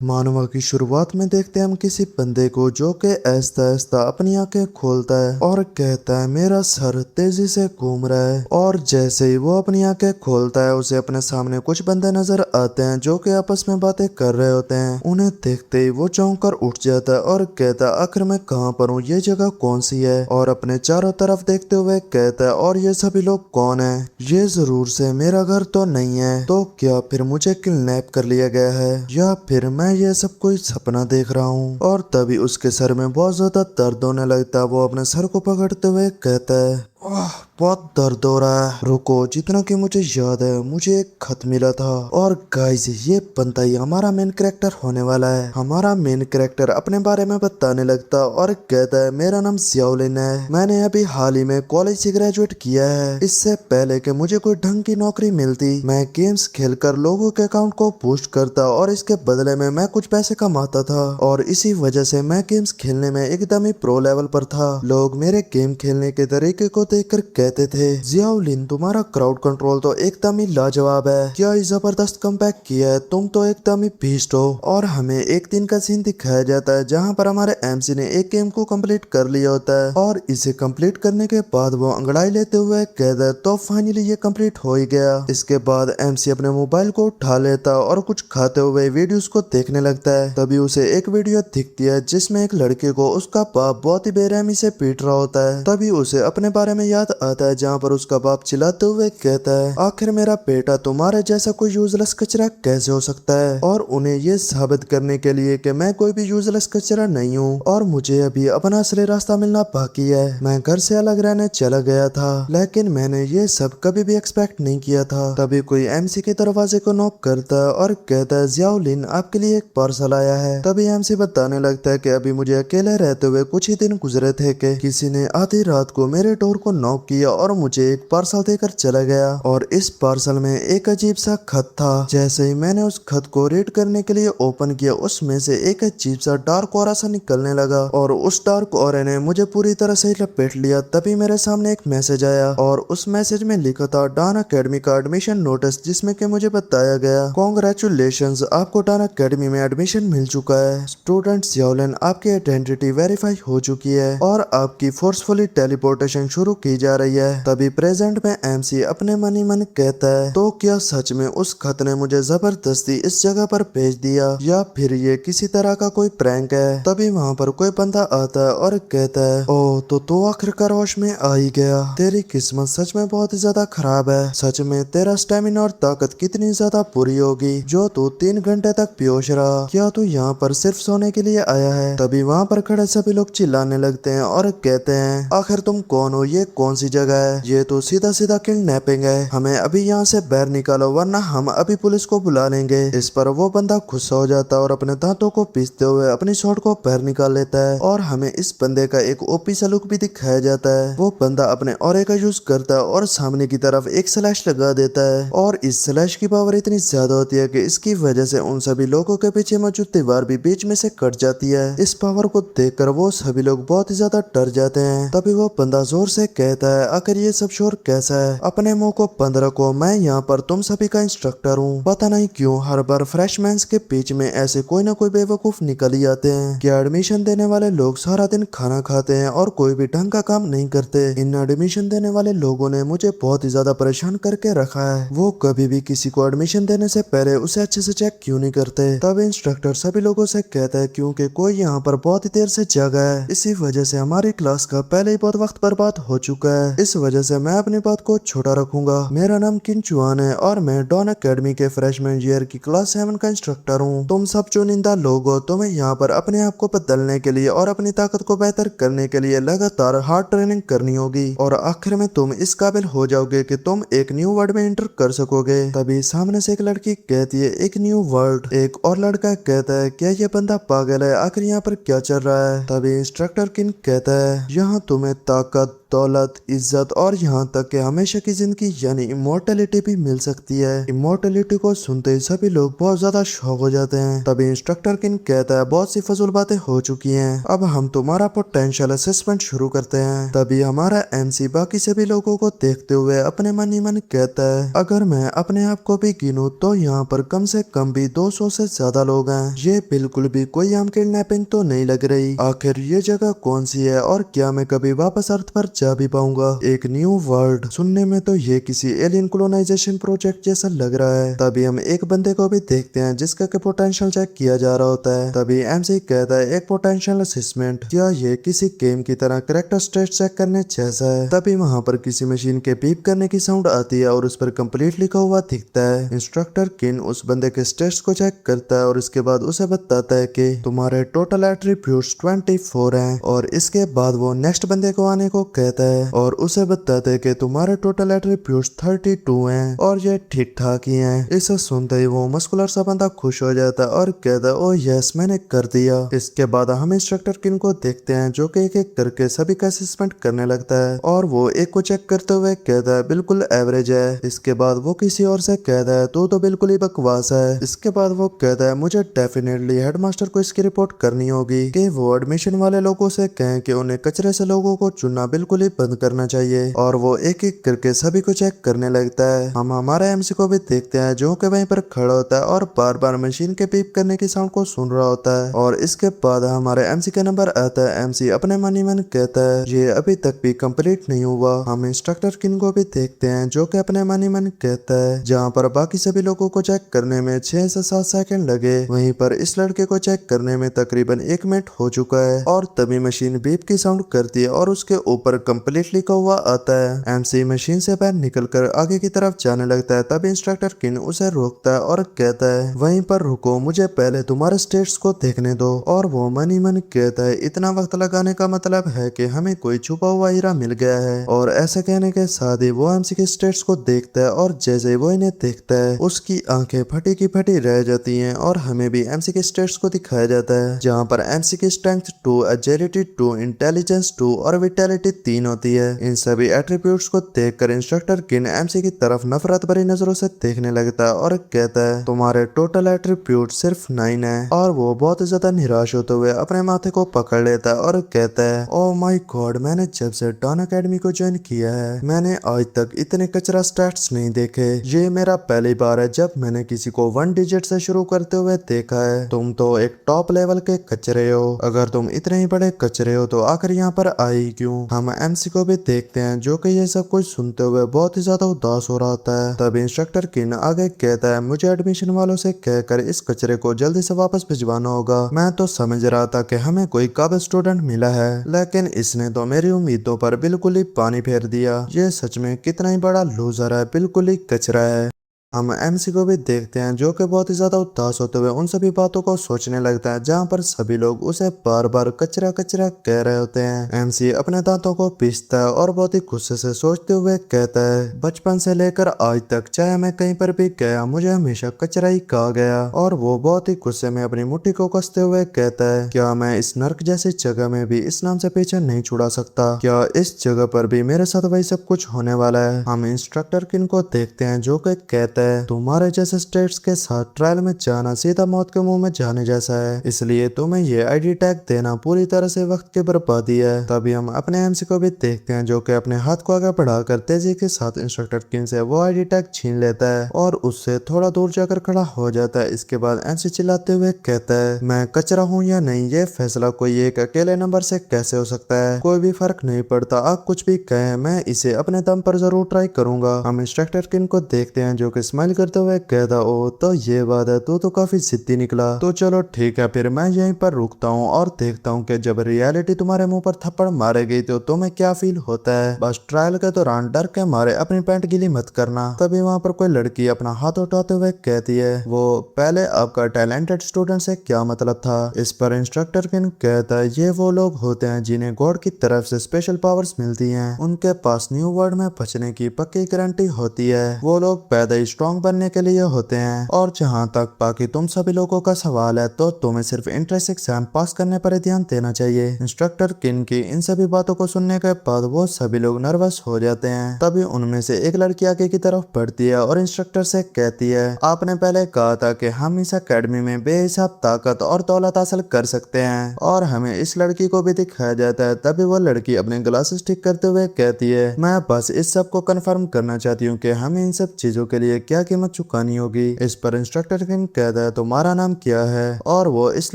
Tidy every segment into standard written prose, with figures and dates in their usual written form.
मानवा की शुरुआत में देखते हैं हम किसी बंदे को जो कि ऐसा ऐसा अपनी आंखें खोलता है और कहता है मेरा सर तेजी से घूम रहा है। और जैसे ही वो अपनी आंखें खोलता है उसे अपने सामने कुछ बंदे नजर आते हैं जो कि आपस में बातें कर रहे होते हैं। उन्हें देखते ही वो चौंक कर उठ जाता है और कहता है आखिर मैं कहाँ पर हूँ, ये जगह कौन सी है। और अपने चारों तरफ देखते हुए कहता है और ये सभी लोग कौन है, ये जरूर से मेरा घर तो नहीं है, तो क्या फिर मुझे किडनैप कर लिया गया है या फिर मैं ये सब कोई सपना देख रहा हूँ। और तभी उसके सर में बहुत ज्यादा दर्द होने लगता है। वो अपने सर को पकड़ते हुए कहता है आह, बहुत दर्द हो रहा है, रुको। जितना कि मुझे याद है मुझे एक खत मिला था। और गाइस ये बंदा ही हमारा मेन कैरेक्टर होने वाला है। हमारा मेन कैरेक्टर अपने बारे में बताने लगता और कहता है मेरा नाम जियाउलिन है, मैंने अभी हाल ही में कॉलेज से ग्रेजुएट किया है। इससे पहले कि मुझे कोई ढंग की नौकरी मिलती मैं गेम्स खेलकर लोगों के अकाउंट को बूस्ट करता और इसके बदले में मैं कुछ पैसे कमाता था। और इसी वजह से मैं गेम्स खेलने में एकदम ही प्रो लेवल पर था। लोग मेरे गेम खेलने के तरीके को देखकर कहते थे जियाउलिन तुम्हारा क्राउड कंट्रोल तो एकदम ही लाजवाब है, क्या ही जबरदस्त कमबैक किया है, तुम तो एकदम ही बीस्ट हो। और हमें एक दिन का सीन दिखाया जाता है जहां पर हमारे एमसी ने एक गेम को कंप्लीट कर लिया होता है और इसे कंप्लीट करने के बाद वो अंगड़ाई लेते हुए कहता है तो फाइनली ये कंप्लीट हो ही गया। इसके बाद एमसी अपने मोबाइल को उठा लेता और कुछ खाते हुए वीडियोस को देखने लगता है। तभी उसे एक वीडियो दिखती है जिसमें एक लड़के को उसका बाप बहुत ही बेरहमी से पीट रहा होता है। तभी उसे अपने बारे में याद आता है जहाँ पर उसका बाप चिल्लाते हुए कहता है आखिर मेरा बेटा तुम्हारे जैसा कोई यूजलेस कचरा कैसे हो सकता है। और उन्हें ये साबित करने के लिए कि मैं कोई भी यूजलेस कचरा नहीं हूँ और मुझे अभी अपना असली रास्ता मिलना बाकी है। मैं घर से अलग रहने चला गया था लेकिन मैंने ये सब कभी भी एक्सपेक्ट नहीं किया था। तभी कोई एमसी के दरवाजे को नॉक करता है और कहता है जियाउलिन आपके लिए एक पार्सल आया है। तभी एमसी बताने लगता है कि अभी मुझे अकेले रहते हुए कुछ ही दिन गुजरे थे कि किसी ने आधी रात को मेरे डोर को नॉक किया और मुझे एक पार्सल देकर चला गया। और इस पार्सल में एक अजीब सा खत था। जैसे ही मैंने उस खत को रीड करने के लिए ओपन किया उसमें से एक अजीब सा डार्क ऑरा सा निकलने लगा और उस डार्क ऑरे ने मुझे पूरी तरह से लपेट लिया। तभी मेरे सामने एक मैसेज आया और उस मैसेज में लिखा था डान अकेडमी का एडमिशन नोटिस, जिसमें कि मुझे बताया गया कॉन्ग्रेचुलेशंस आपको डान अकेडमी में एडमिशन मिल चुका है। स्टूडेंट जियाउलिन आपकी आइडेंटिटी वेरीफाई हो चुकी है और आपकी फोर्सफुली टेलीपोर्टेशन शुरू की जा रही है। तभी प्रेजेंट में एमसी अपने मन ही मन कहता है तो क्या सच में उस खत ने मुझे जबरदस्ती इस जगह पर भेज दिया या फिर ये किसी तरह का कोई प्रैंक है। तभी वहाँ पर कोई बंदा आता है और कहता है ओ तो आखिरकार होश में आ ही गया, तेरी किस्मत सच में बहुत ही ज्यादा खराब है। सच में तेरा स्टेमिना और ताकत कितनी ज्यादा बुरी होगी जो तू 3 घंटे तक बेहोश रहा, क्या तू यहाँ पर सिर्फ सोने के लिए आया है। तभी वहाँ पर खड़े सभी लोग चिल्लाने लगते हैं और कहते हैं आखिर तुम कौन हो, ये कौन सी जगह है, ये तो सीधा सीधा किडनैपिंग है, हमें अभी यहाँ से बाहर निकालो वरना हम अभी पुलिस को बुला लेंगे। इस पर वो बंदा गुस्सा हो जाता है और अपने दांतों को पीसते हुए अपनी शॉट को बाहर निकाल लेता है। और हमें इस बंदे का एक ओपी सा लुक भी दिखाया जाता है। वो बंदा अपने ऑरे का यूज करता है और सामने की तरफ एक स्लैश लगा देता है और इस स्लैश की पावर इतनी ज्यादा होती है कि इसकी वजह से उन सभी लोगों के पीछे मौजूद दीवार भी बीच में से कट जाती है। इस पावर को देखकर वो सभी लोग बहुत ही ज्यादा डर जाते हैं। तभी वो बंदा जोर से कहता है आखिर ये सब शोर कैसा है, अपने मुंह को बंद रखो, मैं यहाँ पर तुम सभी का इंस्ट्रक्टर हूँ। पता नहीं क्यों हर बार फ्रेशमैन्स के बीच में ऐसे कोई ना कोई बेवकूफ निकल ही आते हैं। क्या एडमिशन देने वाले लोग सारा दिन खाना खाते हैं और कोई भी ढंग का काम नहीं करते। इन एडमिशन देने वाले लोगों ने मुझे बहुत ही ज्यादा परेशान करके रखा है। वो कभी भी किसी को एडमिशन देने से पहले उसे अच्छे से चेक क्यों नहीं करते। तब इंस्ट्रक्टर सभी लोगों से कहता है क्योंकि कोई यहाँ पर बहुत ही देर से जागा है, इसी वजह से हमारी क्लास का पहले ही बहुत वक्त बर्बाद हो चुका है। इस वजह से मैं अपनी बात को छोटा रखूंगा। मेरा नाम किंचुआन है और मैं डॉन अकेडमी के फ्रेशमैन ईयर की क्लास 7 का इंस्ट्रक्टर हूँ। तुम सब चुनिंदा लोग हो, तुम्हें यहाँ पर अपने आप को बदलने के लिए और अपनी ताकत को बेहतर करने के लिए लगातार हार्ड ट्रेनिंग करनी होगी और आखिर में तुम इस काबिल हो जाओगे कि तुम एक न्यू वर्ल्ड में एंटर कर सकोगे। तभी सामने से एक लड़की कहती है एक न्यू वर्ल्ड। एक और लड़का कहता है क्या ये बंदा पागल है, आखिर यहाँ पर क्या चल रहा है। तभी इंस्ट्रक्टर किन कहता है यहाँ तुम्हें ताकत दौलत, इज्जत और यहाँ तक कि हमेशा की जिंदगी यानी इमोर्टलिटी भी मिल सकती है। इमोर्टलिटी को सुनते ही सभी लोग बहुत ज्यादा शॉक हो जाते हैं। तभी इंस्ट्रक्टर किन कहता है बहुत सी फजूल बातें हो चुकी हैं, अब हम तुम्हारा पोटेंशियल असेसमेंट शुरू करते हैं। तभी हमारा एमसी बाकी सभी लोगों को देखते हुए अपने मन ही मन कहता है, अगर मैं अपने आप को भी गिनूं तो यहाँ पर कम से कम भी 200 से ज्यादा लोग हैं। ये बिल्कुल भी कोई आम किडनैपिंग तो नहीं लग रही। आखिर ये जगह कौन सी है और क्या मैं कभी वापस अर्थ पर जा भी पाऊंगा? एक न्यू वर्ल्ड, सुनने में तो ये किसी एलियन कोलोनाइजेशन प्रोजेक्ट जैसा लग रहा है। तभी हम एक बंदे को भी देखते हैं जिसका के पोटेंशियल चेक किया जा रहा होता है। तभी एमसी कहता है एक पोटेंशियल असेसमेंट, क्या ये किसी गेम की तरह करेक्टर स्टेट चेक करने जैसा है? तभी वहाँ पर किसी मशीन के बीप करने की साउंड आती है और उस पर कंप्लीट लिखा हुआ दिखता है। इंस्ट्रक्टर किन उस बंदे के स्टेट्स को चेक करता है और इसके बाद उसे बताता है कि तुम्हारे टोटल एट्रीब्यूट्स 24 हैं, और इसके बाद वो नेक्स्ट बंदे को आने को कहता है और उसे बताते है कि तुम्हारे टोटल एट्रीब्यूट्स 32 हैं और ये ठीक ठाक ही हैं। इसे सुनते ही वो मस्कुलर सा बंदा खुश हो जाता है और कहता है ओ यस मैंने कर दिया। इसके बाद हम इंस्ट्रक्टर किन को देखते हैं जो कि एक एक करके सभी का असेसमेंट करने लगता है और वो एक को चेक करते हुए कहता है बिल्कुल एवरेज है। इसके बाद वो किसी और से कहता है तो बिल्कुल ही बकवास है। इसके बाद वो कहता है मुझे डेफिनेटली हेडमास्टर को इसकी रिपोर्ट करनी होगी कि वो एडमिशन वाले लोगों से कहें कि उन्हें कचरे से लोगों को चुनना बिल्कुल ही बंद करना चाहिए। और वो एक एक करके सभी को चेक करने लगता है। हम हमारे एमसी को भी देखते हैं जो कि वहीं पर खड़ा होता है और बार बार मशीन के बीप करने की साउंड को सुन रहा होता है। और इसके बाद हमारे एमसी का नंबर आता है। एमसी अपने मन ही मन कहता है ये अभी तक भी कंप्लीट नहीं हुआ। हम इंस्ट्रक्टर किन को भी देखते हैं जो कि अपने मन ही मन कहता है जहाँ पर बाकी सभी लोगों को चेक करने में 6 से 7 सेकंड लगे, वहीं पर इस लड़के को चेक करने में तकरीबन 1 मिनट हो चुका है। और तभी मशीन बीप की साउंड करती है और उसके ऊपर कंप्लीट लिखा हुआ आता है। एमसी मशीन से बाहर निकलकर आगे की तरफ जाने लगता है। तब इंस्ट्रक्टर किन उसे रोकता है और कहता है वहीं पर रुको, मुझे पहले तुम्हारे स्टेट्स को देखने दो। और वो मन ही मन कहता है इतना वक्त लगाने का मतलब है कि हमें कोई छुपा हुआ हीरा मिल गया है। और ऐसे कहने के साथ ही वो एमसी के स्टेट्स को देखता है और जैसे ही वो इन्हें देखता है उसकी आंखें फटी की फटी रह जाती हैं। और हमें भी एमसी के स्टेट्स को दिखाया जाता है जहाँ पर एमसी की स्ट्रेंथ 2, एजिलिटी 2, इंटेलिजेंस 2 और विटेलिटी 3 होती है। इन सभी एट्रीब्यूट्स को देखकर इंस्ट्रक्टर किन एमसी की तरफ नफरत भरी नजरों से देखने लगता है और कहता है तुम्हारे टोटल एट्रीब्यूट सिर्फ 9 है। और वो बहुत ज्यादा निराश होते हुए अपने माथे को पकड़ लेता है और कहता है ओह माय गॉड, मैंने जब से डॉन अकेडमी को ज्वाइन किया है मैंने आज तक इतने कचरा स्टैट्स नहीं देखे। ये मेरा पहली बार है जब मैंने किसी को 1 डिजिट से शुरू करते हुए देखा है। तुम तो एक टॉप लेवल के कचरे हो। अगर तुम इतने ही बड़े कचरे हो तो आखिर यहाँ पर आई क्यों? हम एमसी को भी देखते हैं जो कि ये सब कुछ सुनते हुए बहुत ही ज्यादा उदास हो रहा होता है। तब इंस्ट्रक्टर किन आगे कहता है मुझे एडमिशन वालों से कहकर इस कचरे को जल्दी से वापस भिजवाना होगा। मैं तो समझ रहा था कि हमें कोई काबिल स्टूडेंट मिला है, लेकिन इसने तो मेरी उम्मीदों पर बिल्कुल ही पानी फेर दिया। ये सच में कितना ही बड़ा लूजर है, बिल्कुल ही कचरा है। हम एमसी को भी देखते हैं जो कि बहुत ही ज्यादा उदास होते हुए उन सभी बातों को सोचने लगता है जहाँ पर सभी लोग उसे बार बार कचरा कचरा कह रहे होते हैं। एमसी अपने दांतों को पीसता है और बहुत ही गुस्से से सोचते हुए कहता है बचपन से लेकर आज तक चाहे मैं कहीं पर भी गया मुझे हमेशा कचरा ही कहा गया। और वो बहुत ही गुस्से में अपनी मुट्ठी को कसते हुए कहता है क्या मैं इस नर्क जैसी जगह में भी इस नाम से पीछे नहीं छुड़ा सकता? क्या इस जगह पर भी मेरे साथ वही सब कुछ होने वाला है? हम इंस्ट्रक्टर किन को देखते हैं जो कि कहता है तुम्हारे जैसे स्टेट्स के साथ ट्रायल में जाना सीधा मौत के मुंह में जाने जैसा है, इसलिए तुम्हें ये आईडी टैग देना पूरी तरह से वक्त की बर्बादी है। तभी हम अपने एमसी को भी देखते हैं जो कि अपने हाथ को आगे बढ़ाकर तेजी के साथ इंस्ट्रक्टर किन से वो आईडी टैग छीन लेता है और उससे थोड़ा दूर जाकर खड़ा हो जाता है। इसके बाद एमसी चिल्लाते हुए कहता है मैं कचरा हूँ या नहीं ये फैसला कोई एक अकेले नंबर से कैसे हो सकता है? कोई भी फर्क नहीं पड़ता, आप कुछ भी कहें, मैं इसे अपने दम पर जरूर ट्राई करूंगा। हम इंस्ट्रक्टर किन को देखते हैं जो कि स्माइल करते हुए कहता ओ तो ये बात है, तू तो काफी जिद्दी निकला। तो चलो ठीक है फिर मैं यहीं पर रुकता हूँ और देखता हूँ कि जब रियलिटी तुम्हारे मुंह पर थप्पड़ मारेगी तो तुम्हें क्या फील होता है। बस ट्रायल के दौरान डर के मारे अपनी पैंट गीली मत करना। तभी वहाँ पर कोई लड़की अपना हाथ उठाते हुए कहती है वो पहले आपका टैलेंटेड स्टूडेंट से क्या मतलब था? इस पर इंस्ट्रक्टर किन कहता है ये वो लोग होते हैं जिन्हें गॉड की तरफ से स्पेशल पावर्स मिलती हैं। उनके पास न्यू वर्ल्ड में बचने की पक्की गारंटी होती है। वो लोग पैदा ही स्ट्रॉन्ग बनने के लिए होते हैं। और जहाँ तक बाकी तुम सभी लोगों का सवाल है तो तुम्हें सिर्फ एंट्रेंस एग्जाम पास करने पर ही ध्यान देना चाहिए। इंस्ट्रक्टर किन की इन सभी बातों को सुनने के बाद वो सभी लोग नर्वस हो जाते हैं। तभी उनमें से एक लड़की आगे की तरफ बढ़ती है और इंस्ट्रक्टर से कहती है, आपने पहले कहा था कि हम इस अकेडमी में बेहिसाब ताकत और दौलत हासिल कर सकते हैं। और हमें इस लड़की को भी दिखाया जाता है। तभी वो लड़की अपने ग्लासेस ठीक करते हुए कहती है, मैं बस इस सब को कंफर्म करना चाहती हूँ कि हमें इन सब चीजों के लिए क्या कीमत चुकानी होगी। इस पर इंस्ट्रक्टर किंग कहता है, तुम्हारा नाम क्या है? और वो इस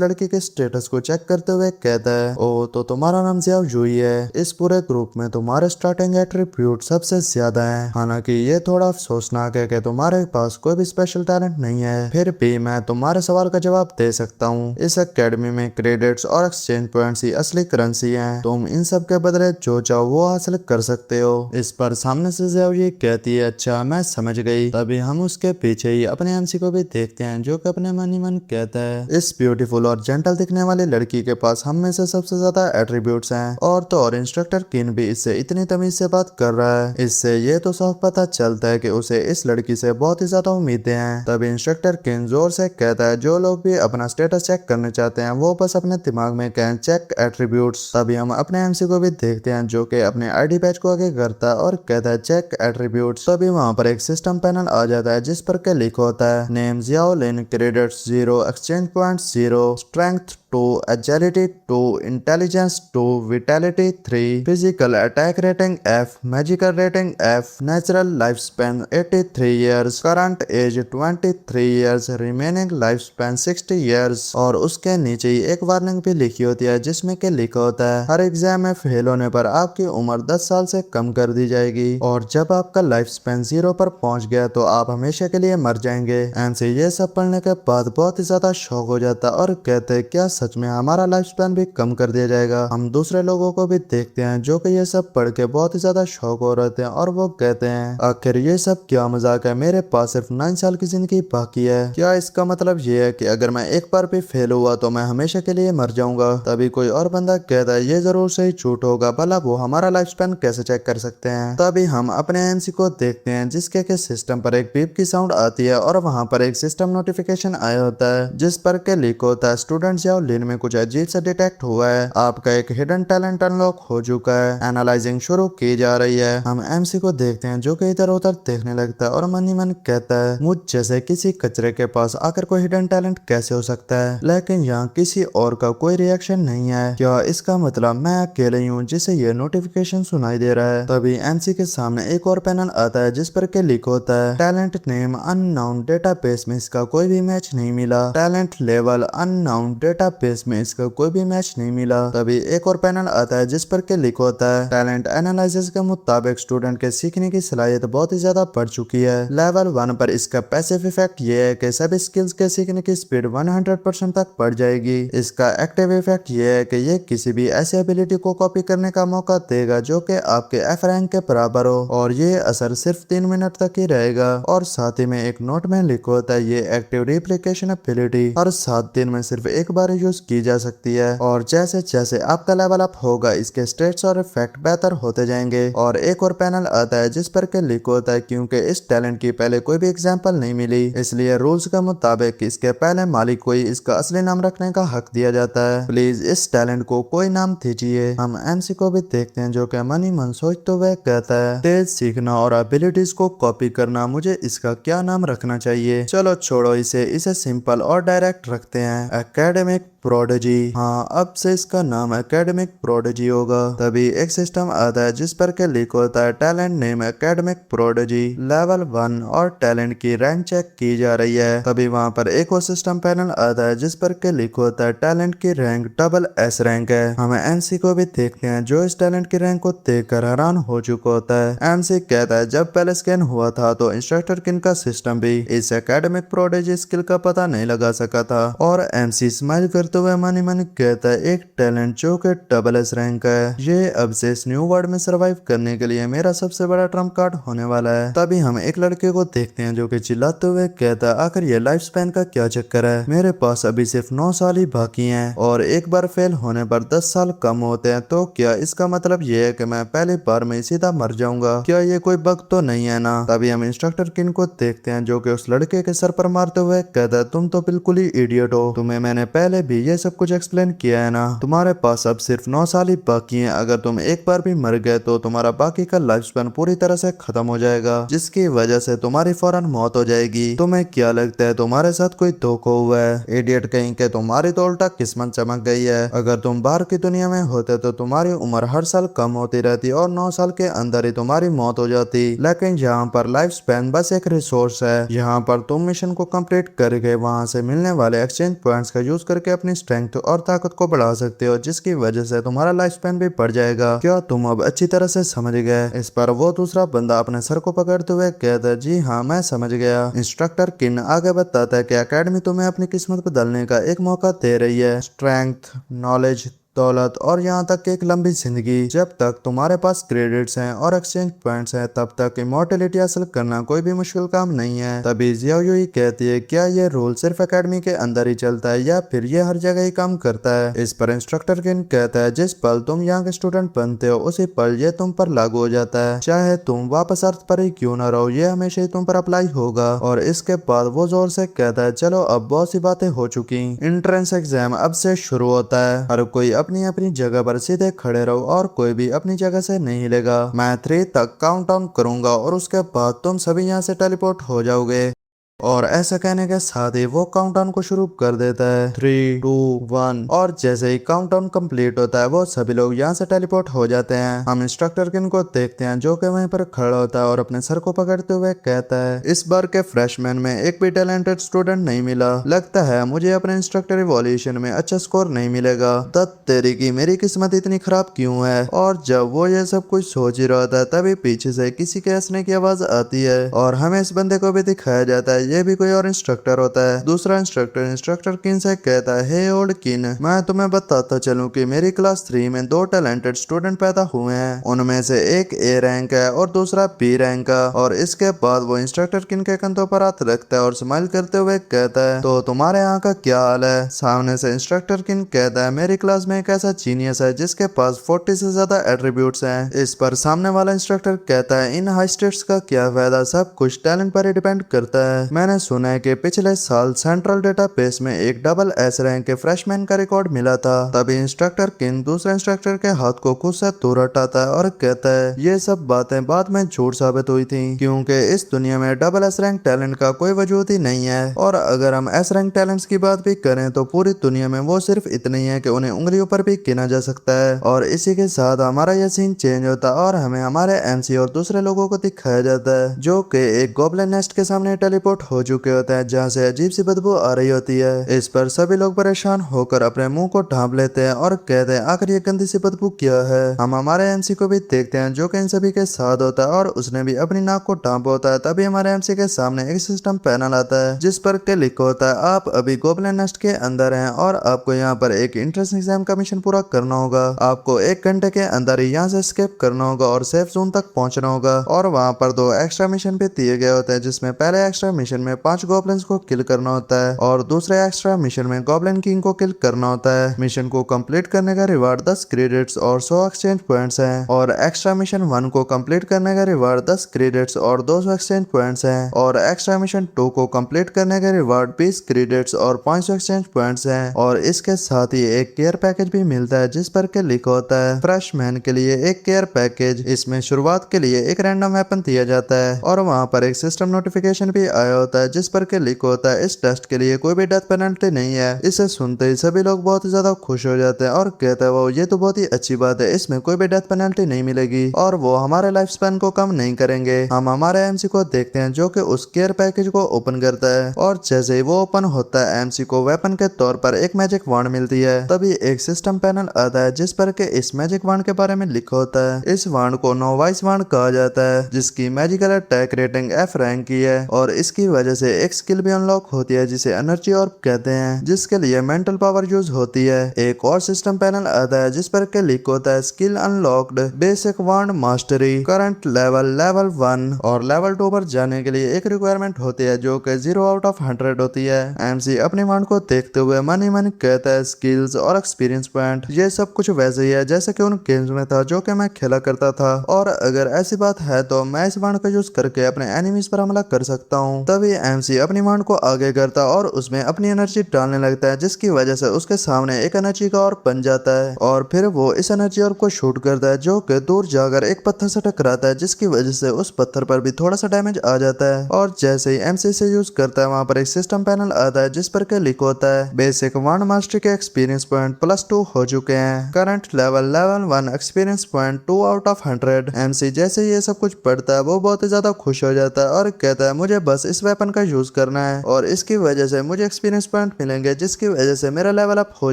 लड़की के स्टेटस को चेक करते हुए कहता है, ओ तो तुम्हारा नाम जियाओ जुई है। इस पूरे ग्रुप में तुम्हारे स्टार्टिंग एट्रीब्यूट सबसे ज्यादा है। हालांकि ये थोड़ा अफसोसनाक है कि तुम्हारे पास कोई भी स्पेशल टैलेंट नहीं है, फिर भी मैं तुम्हारे सवाल का जवाब दे सकता हूँ। इस अकेडमी में क्रेडिट्स और एक्सचेंज पॉइंट्स ही असली करेंसी हैं। तुम इन सब के बदले जो चाहो वो हासिल कर सकते हो। इस पर सामने से जियाओ ये कहती है, अच्छा मैं समझ गई। तभी हम उसके पीछे ही अपने एमसी को भी देखते हैं जो कि अपने मन ही मन कहता है, इस ब्यूटीफुल और जेंटल दिखने वाली लड़की के पास हम में से सबसे ज्यादा एट्रीब्यूट्स हैं। और तो और इंस्ट्रक्टर किन भी इससे इतनी तमीज से बात कर रहा है। इससे ये तो साफ पता चलता है कि उसे इस लड़की से बहुत ही ज्यादा उम्मीदें हैं। तभी इंस्ट्रक्टर किन जोर से कहता है, जो लोग भी अपना स्टेटस चेक करने चाहते हैं वो बस अपने दिमाग में कहें चेक एट्रीब्यूट्स। तभी हम अपने एमसी को भी देखते हैं जो कि अपने आईडी पैच को आगे करता है और कहता है चेक एट्रीब्यूट्स। तभी वहां पर एक सिस्टम पैनल आ जाता है जिस पर के लिखा होता है, name Xiao Lin, credits 0, exchange point 0, strength 2, agility 2, intelligence 2, vitality 3, physical attack rating F, magical rating F, natural life span 83 years, current age 23 years, remaining life span 60 years. और उसके नीचे ही एक वार्निंग भी लिखी होती है जिसमें के लिखा होता है, हर एग्जाम में फेल होने पर आपकी उम्र 10 साल से कम कर दी जाएगी और जब आपका लाइफ स्पैन 0 पर पहुंच गया तो आप हमेशा के लिए मर जाएंगे। एमसी ये सब पढ़ने के बाद बहुत ही ज्यादा शौक हो जाता और कहते, क्या सच में हमारा लाइफ स्पैन भी कम कर दिया जाएगा? हम दूसरे लोगों को भी देखते हैं जो कि ये सब पढ़ के बहुत ही ज्यादा शौक हो रहे थे और वो कहते हैं, आखिर ये सब क्या मजाक है, मेरे पास सिर्फ 9 साल की जिंदगी बाकी है। क्या इसका मतलब ये है कि अगर मैं एक बार भी फेल हुआ तो मैं हमेशा के लिए मर जाऊंगा? तभी कोई और बंदा कहता है, ये जरूर सही झूठ होगा, भला वो हमारा लाइफ स्पैन कैसे चेक कर सकते हैं? तभी हम अपने एमसी को देखते हैं जिसके के सिस्टम पर एक बीप की साउंड आती है और वहां पर एक सिस्टम नोटिफिकेशन आया होता है जिस पर के लिखा होता है, स्टूडेंट जियाओ लिन में कुछ अजीब सा डिटेक्ट हुआ है, आपका एक हिडन टैलेंट अनलॉक हो चुका है, एनालाइजिंग शुरू की जा रही है। हम एमसी को देखते हैं जो कि इधर उधर देखने लगता है और मन ही मन कहता है, मुझ जैसे किसी कचरे के पास आकर कोई हिडन टैलेंट कैसे हो सकता है? लेकिन यहाँ किसी और का कोई रिएक्शन नहीं है। क्या इसका मतलब मैं अकेले ही हूँ जिसे ये नोटिफिकेशन सुनाई दे रहा है? तभी एमसी के सामने एक और पैनल आता है जिस पर के लिखा होता है, टैलेंट नेम अननाउन, डेटाबेस में इसका कोई भी मैच नहीं मिला, टैलेंट लेवल अननाउन, डेटाबेस में इसका कोई भी मैच नहीं मिला। तभी एक और पैनल आता है जिस पर के लिखा होता है, टैलेंट एनालिसिस के मुताबिक स्टूडेंट के सीखने की सलाहियत बहुत ही ज्यादा बढ़ चुकी है। लेवल 1 पर इसका पैसिव इफेक्ट ये है कि सभी स्किल्स के सीखने की स्पीड 100% तक बढ़ जाएगी। इसका एक्टिव इफेक्ट ये है कि ये किसी भी ऐसी एबिलिटी को कॉपी करने का मौका देगा जो कि आपके एफ रैंक के बराबर हो और ये असर सिर्फ 3 मिनट तक ही रहेगा। और साथ ही में एक नोट में लिखा होता है, ये एक्टिव रिप्लिकेशन एबिलिटी हर 7 दिन में सिर्फ एक बार यूज की जा सकती है और जैसे जैसे आपका लेवल अप होगा इसके स्टेट्स और इफेक्ट बेहतर होते जाएंगे। और एक और पैनल आता है जिस पर के लिखा होता है, क्योंकि इस टैलेंट की पहले कोई भी एग्जांपल नहीं मिली इसलिए रूल्स के मुताबिक इसके पहले मालिक को ही इसका असली नाम रखने का हक दिया जाता है। प्लीज इस टैलेंट को कोई नाम दीजिए। हम एमसी को भी देखते हैं जो कि मन ही मन सोचते हुए कहता है, तेज सीखना और एबिलिटीज को कॉपी करना, मुझे इसका क्या नाम रखना चाहिए? चलो छोड़ो इसे सिंपल और डायरेक्ट रखते हैं, एकेडमिक प्रोडिजी। हाँ, अब से इसका नाम एकेडमिक प्रोडिजी होगा। तभी एक सिस्टम आता है जिस पर के लिखा होता है, talent name academic prodigy, level 1 और टैलेंट की रैंक चेक की जा रही है। तभी वहाँ पर एक और सिस्टम पैनल आता है जिस पर के लिखा होता है, टैलेंट की रैंक डबल एस रैंक है। हमें एमसी को भी देखते हैं जो इस टैलेंट की रैंक को देखकर हैरान हो चुका होता है। एमसी कहता है, जब पहले स्कैन हुआ था तो इंस्ट्रक्टर किन का सिस्टम भी इस एकेडमिक प्रोडिजी स्किल का पता नहीं लगा सका था। और एमसी स्माइल करते करते हुए मनी मनी कहता है एक टैलेंट जो के डबल एस रैंक का है, ये अब से इस न्यू वर्ल्ड में सरवाइव करने के लिए मेरा सबसे बड़ा ट्रम्प कार्ड होने वाला है। तभी हम एक लड़के को देखते हैं जो कि चिल्लाते हुए कहता है आखिर ये लाइफ स्पैन का क्या चक्कर है, मेरे पास अभी सिर्फ 9 साल ही बाकी हैं और एक बार फेल होने पर 10 साल कम होते हैं, तो क्या इसका मतलब ये है कि मैं पहली बार में सीधा मर जाऊंगा? क्या ये कोई बग तो नहीं है ना? तभी हम इंस्ट्रक्टर किन को देखते हैं जो कि उस लड़के के सर पर मारते हुए कहता है तुम तो बिल्कुल ही इडियट हो, तुम्हें मैंने पहले भी ये सब कुछ एक्सप्लेन किया है ना, तुम्हारे पास अब सिर्फ 9 साल ही बाकी हैं, अगर तुम एक बार भी मर गए तो तुम्हारा बाकी का लाइफ स्पैन पूरी तरह से खत्म हो जाएगा, जिसकी वजह से तुम्हारी फौरन मौत हो जाएगी। तुम्हें क्या लगता है तुम्हारे साथ कोई धोखा हुआ है? इडियट कहीं के, तुम्हारी तो उल्टा किस्मत चमक गई है। अगर तुम बाहर की दुनिया में होते तो तुम्हारी उम्र हर साल कम होती रहती और 9 साल के अंदर ही तुम्हारी मौत हो जाती, लेकिन यहाँ पर लाइफ स्पैन बस एक रिसोर्स है। यहाँ पर तुम मिशन को कंप्लीट करके वहाँ से मिलने वाले एक्सचेंज पॉइंट्स का यूज करके अपनी स्ट्रेंथ और ताकत को बढ़ा सकते हो, जिसकी वजह से तुम्हारा लाइफ स्पैन भी बढ़ जाएगा। क्या तुम अब अच्छी तरह से समझ गए? इस पर वो दूसरा बंदा अपने सर को पकड़ते हुए कहता है जी हाँ मैं समझ गया। इंस्ट्रक्टर किन आगे बताता है कि एकेडमी तुम्हें अपनी किस्मत बदलने का एक मौका दे रही है। स्ट्रेंथ, नॉलेज, दौलत और यहाँ तक कि एक लंबी जिंदगी। जब तक तुम्हारे पास क्रेडिट्स हैं और एक्सचेंज पॉइंट्स हैं तब तक इमॉर्टलिटी हासिल करना कोई भी मुश्किल काम नहीं है। तभी जियाओ युई कहती है क्या ये रूल सिर्फ एकेडमी के अंदर ही चलता है या फिर ये हर जगह ही काम करता है? इस पर इंस्ट्रक्टर किन कहता है जिस पल तुम यहाँ के स्टूडेंट बनते हो उसी पल ये तुम पर लागू हो जाता है, चाहे तुम वापस अर्थ पर ही क्यों न रहो, ये हमेशा ही तुम पर अप्लाई होगा। और इसके बाद वो जोर से कहता है चलो अब बहुत सी बातें हो चुकी, एंट्रेंस एग्जाम अब से शुरू होता है, हर कोई अपनी अपनी जगह पर सीधे खड़े रहो और कोई भी अपनी जगह से नहीं हिलेगा। मैं 3 तक काउंट डाउन करूंगा और उसके बाद तुम सभी यहाँ से टेलीपोर्ट हो जाओगे। और ऐसा कहने के साथ ही वो काउंटडाउन को शुरू कर देता है 3, 2, 1 और जैसे ही काउंटडाउन कंप्लीट होता है वो सभी लोग यहाँ से टेलीपोर्ट हो जाते हैं। हम इंस्ट्रक्टर किन को देखते हैं जो कि वहीं पर खड़ा होता है और अपने सर को पकड़ते हुए कहता है इस बार के फ्रेशमैन में एक भी टैलेंटेड स्टूडेंट नहीं मिला, लगता है मुझे अपने इंस्ट्रक्टर इवोल्यूशन में अच्छा स्कोर नहीं मिलेगा। तब तेरी की मेरी किस्मत इतनी खराब क्यों है? और जब वो ये सब कुछ सोच ही रहा था तभी पीछे से किसी के हंसने की आवाज आती है और हमें इस बंदे को भी दिखाया जाता है ये भी कोई और इंस्ट्रक्टर होता है। दूसरा इंस्ट्रक्टर किन से कहता है हे ओल्ड किन, मैं तुम्हें बताता चलूं कि मेरी क्लास 3 में 2 टैलेंटेड स्टूडेंट पैदा हुए हैं, उनमें से एक ए रैंक है और दूसरा बी रैंक का। और इसके बाद वो इंस्ट्रक्टर किन के कंधों पर हाथ रखता है और स्माइल करते हुए कहता है तो तुम्हारे यहाँ का क्या हाल है? सामने से इंस्ट्रक्टर किन कहता है मेरी क्लास में एक ऐसा जीनियस है जिसके पास 40 से ज्यादा एट्रीब्यूट्स हैं। इस पर सामने वाला इंस्ट्रक्टर कहता है इन हाई स्टेट्स का क्या फायदा, सब कुछ टैलेंट पर ही डिपेंड करता है। मैंने सुना है कि पिछले साल सेंट्रल डेटाबेस में एक डबल एस रैंक के फ्रेशमैन का रिकॉर्ड मिला था। तभी इंस्ट्रक्टर किन दूसरे इंस्ट्रक्टर के हाथ को खुद से दूर हटाता है और कहता है ये सब बातें बाद में झूठ साबित हुई थी क्योंकि इस दुनिया में डबल एस रैंक टैलेंट का कोई वजूद ही नहीं है। और अगर हम एस रैंक टैलेंट्स की बात भी करें तो पूरी दुनिया में वो सिर्फ इतने ही है कि उन्हें उंगलियों पर भी गिना जा सकता है। और इसी के साथ हमारा यह सीन चेंज होता है और हमें हमारे एमसी और दूसरे लोगों को दिखाया जाता है जो कि एक गॉब्लिन नेस्ट के सामने टेलीपोर्ट हो चुके होते हैं जहाँ से अजीब सी बदबू आ रही होती है। इस पर सभी लोग परेशान होकर अपने मुंह को ढांप लेते हैं और कहते हैं आखिर ये गंदी सी बदबू क्या है। हम हमारे एमसी को भी देखते हैं जो कि इन सभी के साथ होता है और उसने भी अपनी नाक को ढांपा होता है। तभी हमारे एमसी के सामने एक सिस्टम पैनल आता है जिस पर के लिखा होता है आप अभी गॉब्लिन नेस्ट के अंदर हैं और आपको यहाँ पर एक एंट्रेंस एग्जाम का मिशन पूरा करना होगा। आपको 1 घंटे के अंदर ही यहाँ से स्केप करना होगा और सेफ जोन तक पहुंचना होगा। और वहाँ पर 2 एक्स्ट्रा मिशन भी दिए गए होते हैं जिसमें पहले एक्स्ट्रा मिशन में 5 गॉब्लिन्स को किल करना होता है और दूसरे एक्स्ट्रा मिशन में गॉब्लिन किंग को किल करना होता है। मिशन को कंप्लीट करने का रिवार्ड 10 क्रेडिट्स और 100 एक्सचेंज पॉइंट्स हैं। और एक्स्ट्रा मिशन 1 को कंप्लीट करने का रिवार्ड 10 क्रेडिट्स और 200 एक्सचेंज पॉइंट्स हैं। और एक्स्ट्रा मिशन 2 को कंप्लीट करने का रिवार्ड 20 क्रेडिट्स और 500 एक्सचेंज पॉइंट्स हैं। और इसके साथ ही एक केयर पैकेज भी मिलता है जिस पर के लिखा होता है फ्रेशमैन के लिए एक केयर पैकेज। इसमें शुरुआत के लिए एक रैंडम वेपन दिया जाता है और वहाँ पर एक सिस्टम नोटिफिकेशन भी आया होता है जिस पर के लिखा होता है इस टेस्ट के लिए कोई भी डेथ पेनल्टी नहीं है। इसे सुनते ही सभी लोग बहुत ही ज्यादा खुश हो जाते हैं और कहते हैं वो ये तो बहुत ही अच्छी बात है, इसमें कोई भी डेथ पेनल्टी नहीं मिलेगी और वो हमारे लाइफ स्पैन को कम नहीं करेंगे। हम हमारे एमसी को देखते हैं जो कि उस केयर पैकेज को ओपन करता है और जैसे ही वो ओपन होता है एमसी को वेपन के तौर पर एक मैजिक वांड मिलती है। तभी एक सिस्टम पैनल आता है जिस पर के इस मैजिक वांड के बारे में लिखा होता है इस वांड को नोवाइस वांड कहा जाता है जिसकी magical attack rating F rank की है और इसकी वजह से एक स्किल भी अनलॉक होती है जिसे एनर्जी ऑर्ब कहते हैं, जिसके लिए मेंटल पावर यूज होती है। एक और सिस्टम पैनल आता है जिस पर के लिख होता है skill unlocked, basic wand mastery, current level level 1 और लेवल 2 पर जाने के लिए एक रिक्वायरमेंट होती है जो कि 0/100 होती है। एमसी अपनी वांड को देखते हुए मन ही मन कहता है स्किल्स और एक्सपीरियंस पॉइंट ये सब कुछ वैसे ही है जैसे कि उन गेम्स में था जो कि मैं खेला करता था, और अगर ऐसी बात है तो मैं इस वांड का यूज करके अपने एनिमीज पर हमला कर सकता हूँ। तभी एमसी अपनी वांड को आगे करता और उसमें अपनी एनर्जी डालने लगता है, जिसकी वजह से उसके सामने एक एनर्जी का और बन जाता है और फिर वो इस एनर्जी और को शूट करता है जो कि दूर जाकर एक पत्थर से टकराता है, जिसकी वजह से उस पत्थर पर भी थोड़ा सा डैमेज आ जाता है। और जैसे ही एमसी से यूज करता है वहां पर एक सिस्टम पैनल आता है जिस पर के लिखा होता है बेसिक वांड मास्टरी के एक्सपीरियंस पॉइंट +2 हो चुके हैं, current level level 1 experience point 2/100। MC जैसे ये सब कुछ पढ़ता है वो बहुत ही ज्यादा खुश हो जाता है और कहता है मुझे बस इस वेपन का यूज करना है और इसकी वजह से मुझे एक्सपीरियंस पॉइंट मिलेंगे, जिसकी वजह से मेरा लेवल अप हो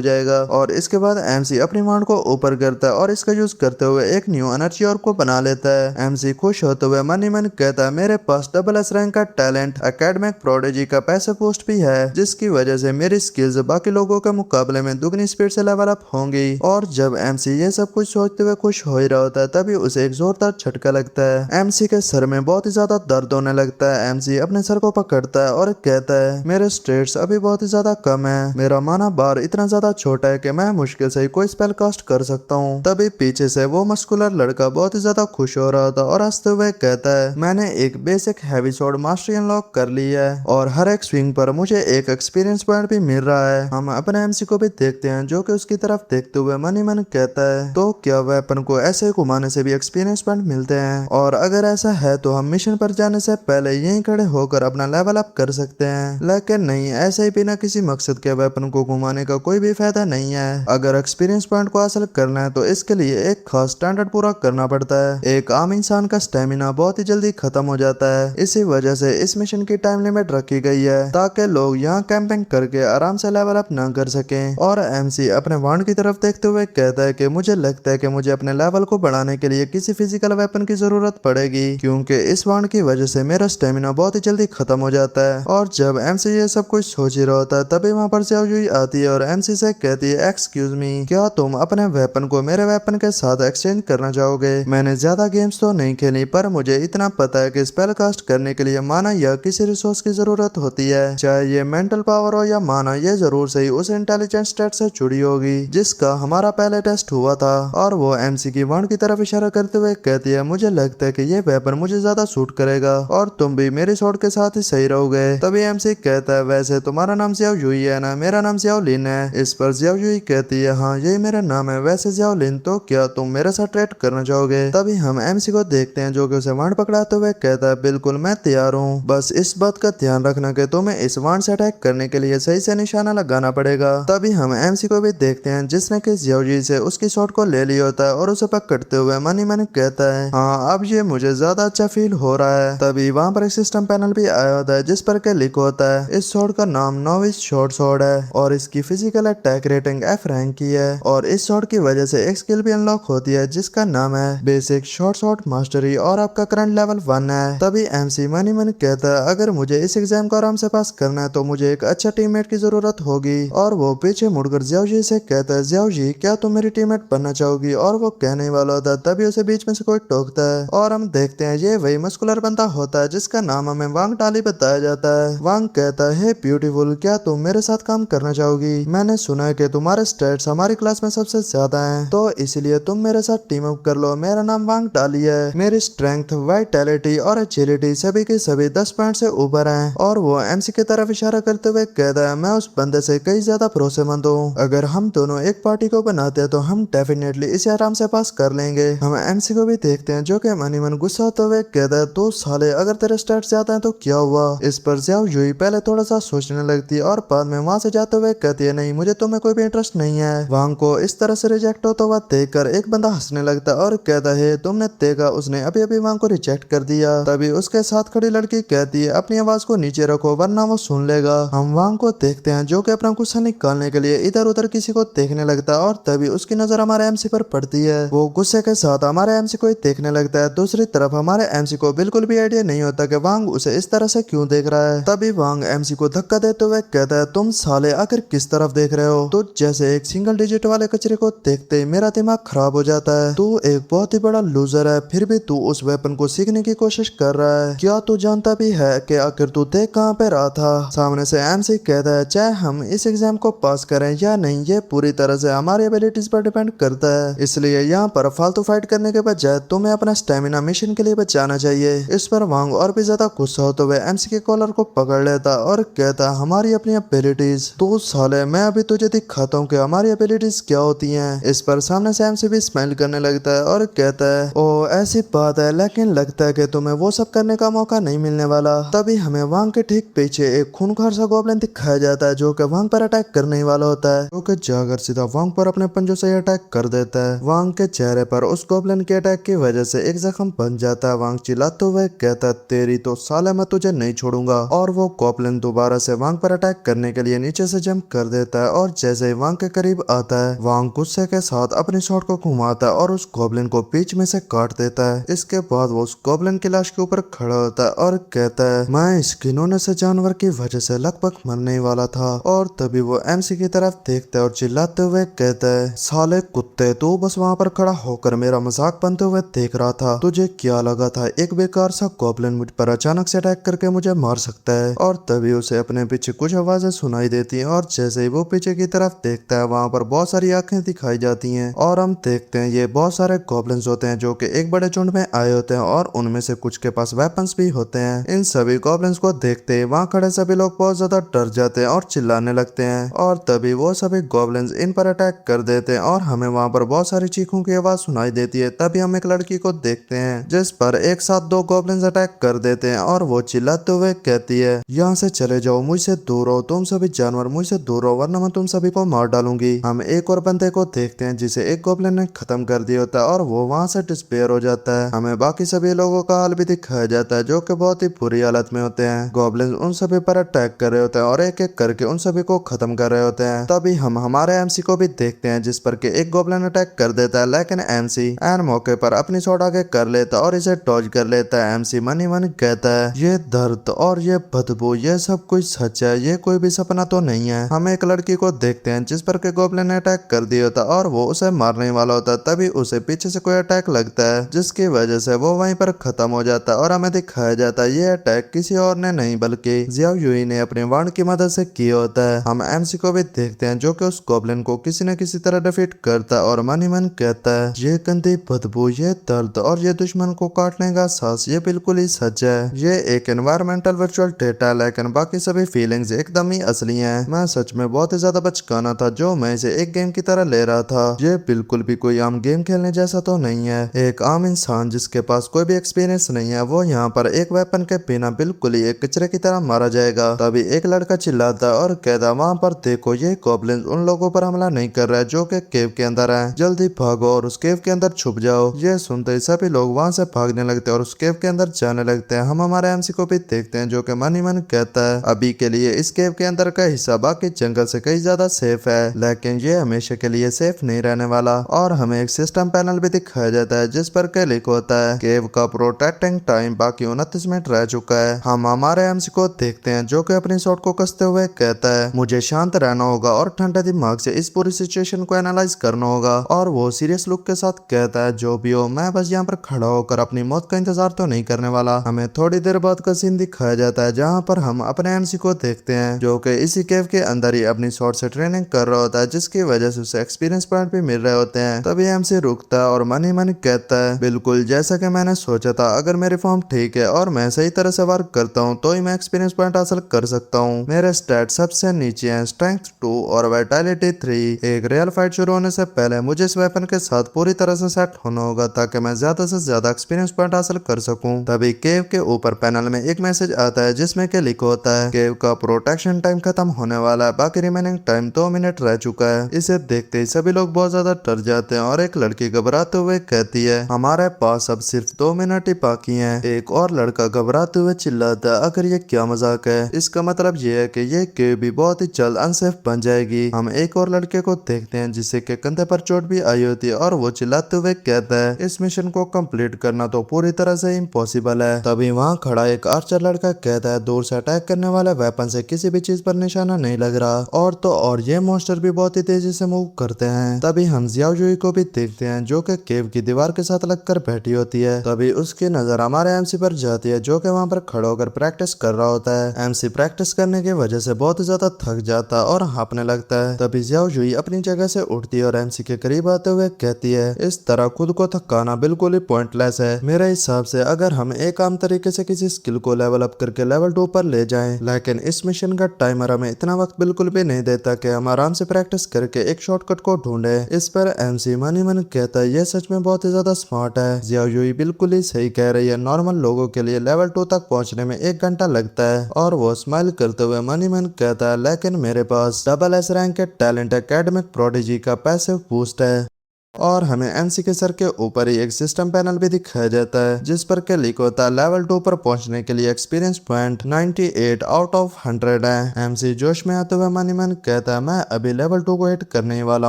जाएगा। और इसके बाद एमसी अपनी वांड को ऊपर करता है और इसका यूज करते हुए एक न्यू एनर्जी ऑर्ब को बना लेता है। एमसी खुश होते हुए मन ही मन कहता है मेरे पास SS रैंक का टैलेंट, एकेडमिक प्रोडिजी का पैसे पोस्ट भी है, जिसकी वजह से मेरी स्किल्स बाकी लोगों के मुकाबले में दुगनी स्पीड से लेवल अप होंगी। और जब एमसी ये सब कुछ सोचते हुए खुश हो ही रहा होता है तभी उसे एक जोरदार झटका लगता है। एमसी के सर में बहुत ही ज्यादा दर्द होने लगता है। एमसी अपने सर को पकड़ता है और कहता है मेरे स्टेट्स अभी बहुत ही ज्यादा कम है, मेरा माना बार इतना ज्यादा छोटा है कि मैं मुश्किल से कोई स्पेल कास्ट कर सकता हूँ। तभी पीछे से वो मस्कुलर लड़का बहुत ही ज्यादा खुश हो रहा था और हंसते हुए कहता है मैंने एक basic heavy sword mastery unlock कर ली है और हर एक स्विंग पर मुझे एक एक्सपीरियंस पॉइंट भी मिल रहा है। हम अपने एमसी को भी देखते हैं जो कि उसकी तरफ देखते हुए मन ही मन कहता है तो क्या वेपन को ऐसे घुमाने से भी एक्सपीरियंस पॉइंट मिलते हैं, और अगर ऐसा है तो हम मिशन पर जाने से पहले यहीं खड़े होकर अपना लेवल अप कर सकते हैं। लेकिन नहीं, ऐसे ही बिना किसी मकसद के वेपन को घुमाने का कोई भी फायदा नहीं है। अगर एक्सपीरियंस पॉइंट को हासिल करना है तो इसके लिए एक खास स्टैंडर्ड पूरा करना पड़ता है। एक आम इंसान का स्टेमिना बहुत ही जल्दी खत्म हो जाता है, इसी वजह से इस मिशन की टाइम लिमिट रखी गई है ताकि लोग यहाँ कैंपिंग करके आराम से लेवल अप न कर सकें। और एमसी अपने वांड की तरफ देखते हुए कहता है कि मुझे लगता है कि मुझे अपने लेवल को बढ़ाने के लिए किसी फिजिकल वेपन की जरूरत पड़ेगी, क्योंकि इस वांड की वजह से मेरा स्टेमिना बहुत ही जल्दी खत्म हो जाता है। और जब एमसी ये सब कुछ सोच ही रहा होता है तभी वहाँ पर ज़्याओजुई आती है और एमसी से कहती है एक्सक्यूज मी, क्या तुम अपने वेपन को मेरे वेपन के साथ एक्सचेंज करना चाहोगे? मैंने ज्यादा गेम्स तो नहीं खेली पर मुझे इतना पता है कि स्पेल कास्ट करने के लिए माना या किसी रिसोर्स की जरूरत होती है, चाहे ये मेंटल पावर हो या माना ये जरूर सही उस इंटेलिजेंस स्टेट से जुड़ी होगी जिसका हमारा पहले टेस्ट हुआ था। और वो एमसी की वांड की तरफ इशारा करते हुए कहती है मुझे लगता है कि ये वेपन मुझे ज्यादा सूट करेगा और तुम भी मेरे शॉट के साथ ही सही रहोगे। तभी एमसी कहता है वैसे तुम्हारा नाम ज़्याओजुई है ना? मेरा नाम ज़्याओलिन है। इस पर ज़्याओजुई कहती है हाँ यही मेरा नाम है। वैसे ज़्याओलिन तो क्या तुम मेरे साथ ट्रेड करना चाहोगे? तभी हम एमसी को देखते हैं जो कि उसे वांड पकड़ाते हुए कहता है बिल्कुल मैं तैयार हूँ, बस इस बात का ध्यान रखना कि तुम्हें इस वांड से अटैक करने के लिए सही से निशाना लगाना पड़ेगा। तभी हम एमसी को भी देखते हैं जिसने कि ज़्याओजुई से उसकी शॉट को ले लिया होता है और उसे पकड़ते हुए मन ही मन कहता है हाँ अब ये मुझे ज्यादा अच्छा फील हो रहा है। तभी वहाँ पर एक सिस्टम पैनल भी आया होता है जिस पर के लिखा होता है इस शॉट का नाम नोविस शॉर्ट शॉट है और इसकी physical attack rating F rank की है और इस शॉट की वजह से एक स्किल भी अनलॉक होती है जिसका नाम है बेसिक शॉर्ट शॉट मास्टरी और आपका करंट लेवल 1 है। तभी एमसी मन ही मन कहता है अगर मुझे इस एग्जाम को आराम से पास करना है तो मुझे एक अच्छा टीममेट की जरूरत होगी। और वो पीछे मुड़कर ज़्याओजुई से कहता है ज़्याओजुई क्या तुम मेरी टीममेट बनना चाहोगी? और वो कहने वाला होता है तभी उसे बीच में से कोई टोकता है और हम देखते हैं ये वही मस्कुलर बंदा होता है जिसका नाम हमें वांग टाली बताया जाता है। वांग कहता है हे ब्यूटीफुल क्या तुम मेरे साथ काम करना चाहोगी? मैंने सुना है कि तुम्हारे स्टेट्स हमारी क्लास में सबसे ज्यादा हैं, तो इसलिए तुम मेरे साथ टीम अप कर लो। मेरा नाम वांग टाली है, मेरी स्ट्रेंथ, वाइटैलिटी और एजिलिटी सभी के सभी 10 पॉइंट से ऊपर हैं। और वो एमसी की तरफ इशारा करते हुए कहता है मैं उस बंदे से कई ज्यादा भरोसेमंद हूँ, अगर हम दोनों एक पार्टी को बनाते हैं तो हम डेफिनेटली इसे आराम से पास कर लेंगे। हम एमसी को भी देखते हैं जो कि मन ही मन गुस्सा होते हुए कहता है तो साले अगर तेरे स्टेट्स ज्यादा हैं तो क्या हुआ? इस पर ज़्याओजुई पहले थोड़ा सा सोचने लगती है और बाद में वहां से जाते हुए कहती है नहीं मुझे तुम्हें कोई भी इंटरेस्ट नहीं है। वांग को इस तरह से रिजेक्ट होता हुआ देखकर एक बंदा हंसने लगता है और कहता है तुमने देखा उसने अभी अभी वांग को रिजेक्ट कर दिया। तभी उसके साथ खड़ी लड़की कहती है अपनी आवाज को नीचे रखो वरना वो सुन लेगा। हम वांग को देखते हैं जो कि अपना गुस्सा निकालने के लिए इधर उधर किसी को देखने लगता है और तभी उसकी नजर हमारे एमसी पर पड़ती है। वो गुस्से के साथ हमारे एमसी को देखने लगता है। दूसरी तरफ हमारे एमसी को बिल्कुल भी आइडिया नहीं होता कि वांग उसे इस तरह तरह से क्यों देख रहा है। तभी वांग एमसी को धक्का देते हुए कहता है तुम साले आखिर किस तरफ देख रहे हो। तो जैसे एक सिंगल डिजिट वाले कचरे को देखते ही मेरा दिमाग खराब हो जाता है। तू एक बहुत ही बड़ा लूजर है, फिर भी तू उस वेपन को सीखने की कोशिश कर रहा है। क्या तू जानता भी है कि आखिर तू देख कहाँ पे रहा था। सामने से एमसी कहता है चाहे हम इस एग्जाम को पास करें या नहीं, ये पूरी तरह से हमारी एबिलिटीज पर डिपेंड करता है। इसलिए यहाँ पर फालतू फाइट करने के बजाय तुम्हें अपना स्टेमिना मिशन के लिए बचाना चाहिए। इस पर वांग और भी ज्यादा गुस्सा होते हुए एमसी के कॉलर को पकड़ लेता और कहता हमारी अपनी एबिलिटीज। तो साले मैं अभी तुझे दिखाता हूँ कि हमारी एबिलिटीज क्या होती हैं। इस पर सामने से एमसी भी स्माइल करने लगता है और कहता है ओ ऐसी बात है, लेकिन लगता है कि तुम्हें वो सब करने का मौका नहीं मिलने वाला। तभी हमें वांग के ठीक पीछे एक खूंखार सा गॉब्लिन दिखाया जाता है जो कि वांग पर अटैक करने ही वाला होता है, जो कि जाकर सीधा वांग पर अपने पंजों से अटैक कर देता है। वांग के चेहरे पर उस गॉब्लिन के अटैक की वजह से एक जख्म बन जाता है। वांग चिल्लाते हुए कहता है तेरी तो साले मैं तुझे नहीं छोड़ूंगा। और वो गॉब्लिन दोबारा से वांग पर अटैक करने के लिए नीचे से जंप कर देता है और जैसे ही वांग के करीब आता है वांग गुस्से के साथ अपनी शॉट को घुमाता है और उस गॉब्लिन को बीच में से काट देता है। इसके बाद वो उस गॉब्लिन की लाश के ऊपर खड़ा होता है और कहता है मैं इस घिनौने से जानवर की वजह से लगभग मरने ही वाला था। और तभी वो एमसी की तरफ देखता है और चिल्लाते हुए कहता है साले कुत्ते, तू बस वहाँ पर खड़ा होकर मेरा मजाक बनते हुए देख रहा था। तुझे क्या लगा था एक बेकार सा गॉब्लिन मुझ पर अचानक से अटैक करके मुझे मार सकता है। और तभी उसे अपने पीछे कुछ आवाजें सुनाई देती हैं और जैसे ही वो पीछे की तरफ देखता है वहाँ पर बहुत सारी आंखें दिखाई जाती हैं और हम देखते हैं ये बहुत सारे गॉब्लिन्स होते हैं जो कि एक बड़े झुंड में आए होते हैं और उनमें से कुछ के पास वेपन्स भी होते हैं। इन सभी गॉब्लिन्स को देखते ही वहाँ खड़े सभी लोग बहुत ज्यादा डर जाते हैं और चिल्लाने लगते हैं। और तभी वो सभी गॉब्लिन्स इन पर अटैक कर देते हैं और हमें वहाँ पर बहुत सारी चीखों की आवाज सुनाई देती है। तभी हम एक लड़की को देखते हैं जिस पर एक साथ दो गॉब्लिन्स अटैक कर देते हैं और वो चिल्लाते हुए कहती है यहाँ से चले जाओ, मुझसे दूर हो, तुम सभी जानवर मुझसे दूर हो वरना मैं तुम सभी को मार डालूंगी। हम एक और बंदे को देखते हैं जिसे एक गॉब्लिन ने खत्म कर दिया होता है और वो वहाँ से डिस्पेयर हो जाता है। हमें बाकी सभी लोगों का हाल भी दिखाया जाता है जो कि बहुत ही बुरी हालत में होते हैं। गॉब्लिन उन सभी पर अटैक कर रहे होते हैं और एक एक करके उन सभी को खत्म कर रहे होते हैं। तभी हम हमारे एमसी को भी देखते हैं जिस पर के एक गॉब्लिन अटैक कर देता है, लेकिन एमसी एन मौके पर अपनी शॉट आगे कर लेता और इसे डॉज कर लेता है। एमसी मनी मन कहता है ये दर्द और ये बदबू ये सब कुछ सच है, ये कोई भी सपना तो नहीं है। हम एक लड़की को देखते हैं जिस पर के गॉब्लिन ने अटैक कर दिया होता और वो उसे मारने वाला होता। तभी उसे पीछे से कोई अटैक लगता है जिसकी वजह से वो वहीं पर खत्म हो जाता है और हमें दिखाया जाता है ये अटैक किसी और ने नहीं बल्कि जियाओ युई ने अपने वांड की मदद से किया होता है। हम एमसी को भी देखते हैं जो कि उस गॉब्लिन को किसी न किसी तरह डिफीट करता है और मन ही मन कहता है ये गंदी बदबू, ये दर्द और ये दुश्मन को काटने का सांस ये बिल्कुल ही सच है। ये एक एनवायरमेंटल वर्चुअल डेटा लेकिन बाकी सभी फीलिंग्स एकदम ही असली हैं। मैं सच में बहुत ही ज्यादा बचकाना था जो मैं इसे एक गेम की तरह ले रहा था। ये बिल्कुल भी कोई आम गेम खेलने जैसा तो नहीं है। एक आम इंसान जिसके पास कोई भी एक्सपीरियंस नहीं है वो यहाँ पर एक वेपन के बिना बिल्कुल ही एक कचरे की तरह मारा जाएगा। तभी एक लड़का चिल्लाता और कहता वहाँ पर देखो ये गॉब्लिन उन लोगों पर हमला नहीं कर रहा है जो कि केव के अंदर है, जल्दी भागो और उस केव के अंदर छुप जाओ। ये सुनते ही सभी लोग वहाँ से भागने लगते हैं और उस केव के अंदर जाने लगते हैं। हम हमारे एमसी को भी देखते हैं जो कि मन ही मन कहता है अभी के लिए इस केव के अंदर का हिस्सा बाकी जंगल से कहीं ज्यादा सेफ है, लेकिन ये हमेशा के लिए सेफ नहीं रहने वाला। और हमें एक सिस्टम पैनल भी दिखाया जाता है जिस पर के लिखा होता है केव का प्रोटेक्टिंग टाइम बाकी 29 मिनट रह चुका है। हम हमारे एमसी को देखते हैं जो कि अपनी शॉट को कसते हुए कहता है मुझे शांत रहना होगा और ठंडे दिमाग से इस पूरी सिचुएशन को एनालाइज करना होगा। और वो सीरियस लुक के साथ कहता है जो भी हो मैं बस यहाँ पर खड़ा होकर अपनी मौत का इंतजार तो नहीं करने वाला। हमें थोड़ी देर बाद का सीन दिखाया जाता है जहाँ पर हम अपने एमसी को देखते हैं जो कि इसी केव के अंदर ही अपनी शॉट से ट्रेनिंग कर रहा होता है जिसकी वजह से उसे एक्सपीरियंस पॉइंट भी मिल रहे होते हैं। तभी एमसी रुकता है और मन ही मन कहता है बिल्कुल जैसा कि मैंने सोचा था, अगर मेरी फॉर्म ठीक है और मैं सही तरह से वर्क करता हूँ तो ही मैं एक्सपीरियंस पॉइंट हासिल कर सकता हूँ। मेरे स्टैट सबसे नीचे हैं स्ट्रेंथ 2 और वाइटैलिटी 3। एक रियल फाइट शुरू होने से पहले मुझे इस वेपन के साथ पूरी तरह से सेट होना होगा ताकि मैं ज्यादा से ज्यादा एक्सपीरियंस पॉइंट हासिल कर सकूं। तभी केव के ऊपर पैनल में एक मैसेज आता है जिसमें के लिखा होता है केव का प्रोटेक्शन टाइम खत्म होने वाला है, बाकी रिमेनिंग टाइम 2 मिनट रह चुका है। इसे देखते ही सभी लोग बहुत ज्यादा डर जाते हैं और एक लड़की घबराते हुए कहती है हमारे पास अब सिर्फ 2 मिनट ही बाकी हैं। एक और लड़का घबराते हुए चिल्लाता है अगर ये क्या मजाक है, इसका मतलब ये है कि ये केव भी बहुत ही जल्द अनसेफ बन जाएगी। हम एक और लड़के को देखते हैं जिसे के कंधे पर चोट भी आई होती है और वो चिल्लाते हुए कहता है इस मिशन को कंप्लीट करना तो पूरी तरह से इम्पॉसिबल है। तभी वहाँ खड़ा एक आर्चर लड़का कहता है दूर से अटैक करने वाले वेपन से किसी भी चीज पर निशाना नहीं लग रहा। और तो और ये मॉन्स्टर भी बहुत ही तेजी से मूव करते हैं। तभी हम जियाओ जुई को भी देखते हैं जो कि केव की दीवार के साथ लगकर बैठी होती है। तभी उसकी नजर हमारे एमसी पर जाती है जो कि वहाँ पर खड़ा होकर प्रैक्टिस कर रहा होता है। एमसी प्रैक्टिस करने की वजह से बहुत ही ज्यादा थक जाता और हाँपने लगता है। तभी जियाओ जुई अपनी जगह से उठती है और एमसी के करीब आते हुए कहती है इस तरह खुद को थकाना बिल्कुल ही पॉइंटलेस है। मेरे हिसाब से अगर हम एक आम तरीके से किसी स्किल को लेवल अप करके लेवल 2 पर ले जाएं, लेकिन इस मिशन का टाइमर हमें इतना वक्त बिल्कुल भी नहीं देता कि हम आराम से प्रैक्टिस करके एक शॉर्टकट को ढूंढे। इस पर एमसी मन ही मन कहता है ये सच में बहुत ही ज्यादा स्मार्ट है। जियाओ जुई बिल्कुल ही सही कह रही है। नॉर्मल लोगों के लिए लेवल 2 तक पहुंचने में 1 घंटा लगता है। और वो स्माइल करते हुए मन ही मन कहता है लेकिन मेरे पास डबल एस रैंक के टैलेंट एकेडमिक प्रोडिजी का पैसिव बूस्ट है। और हमें एमसी के सर के ऊपर ही एक सिस्टम पैनल भी दिखाया जाता है जिस पर के लिखा होता है लेवल 2 पर पहुंचने के लिए एक्सपीरियंस पॉइंट 98 आउट ऑफ 100 है। एमसी जोश में आते हुए मन ही मन कहता है मैं अभी लेवल 2 को हिट करने ही वाला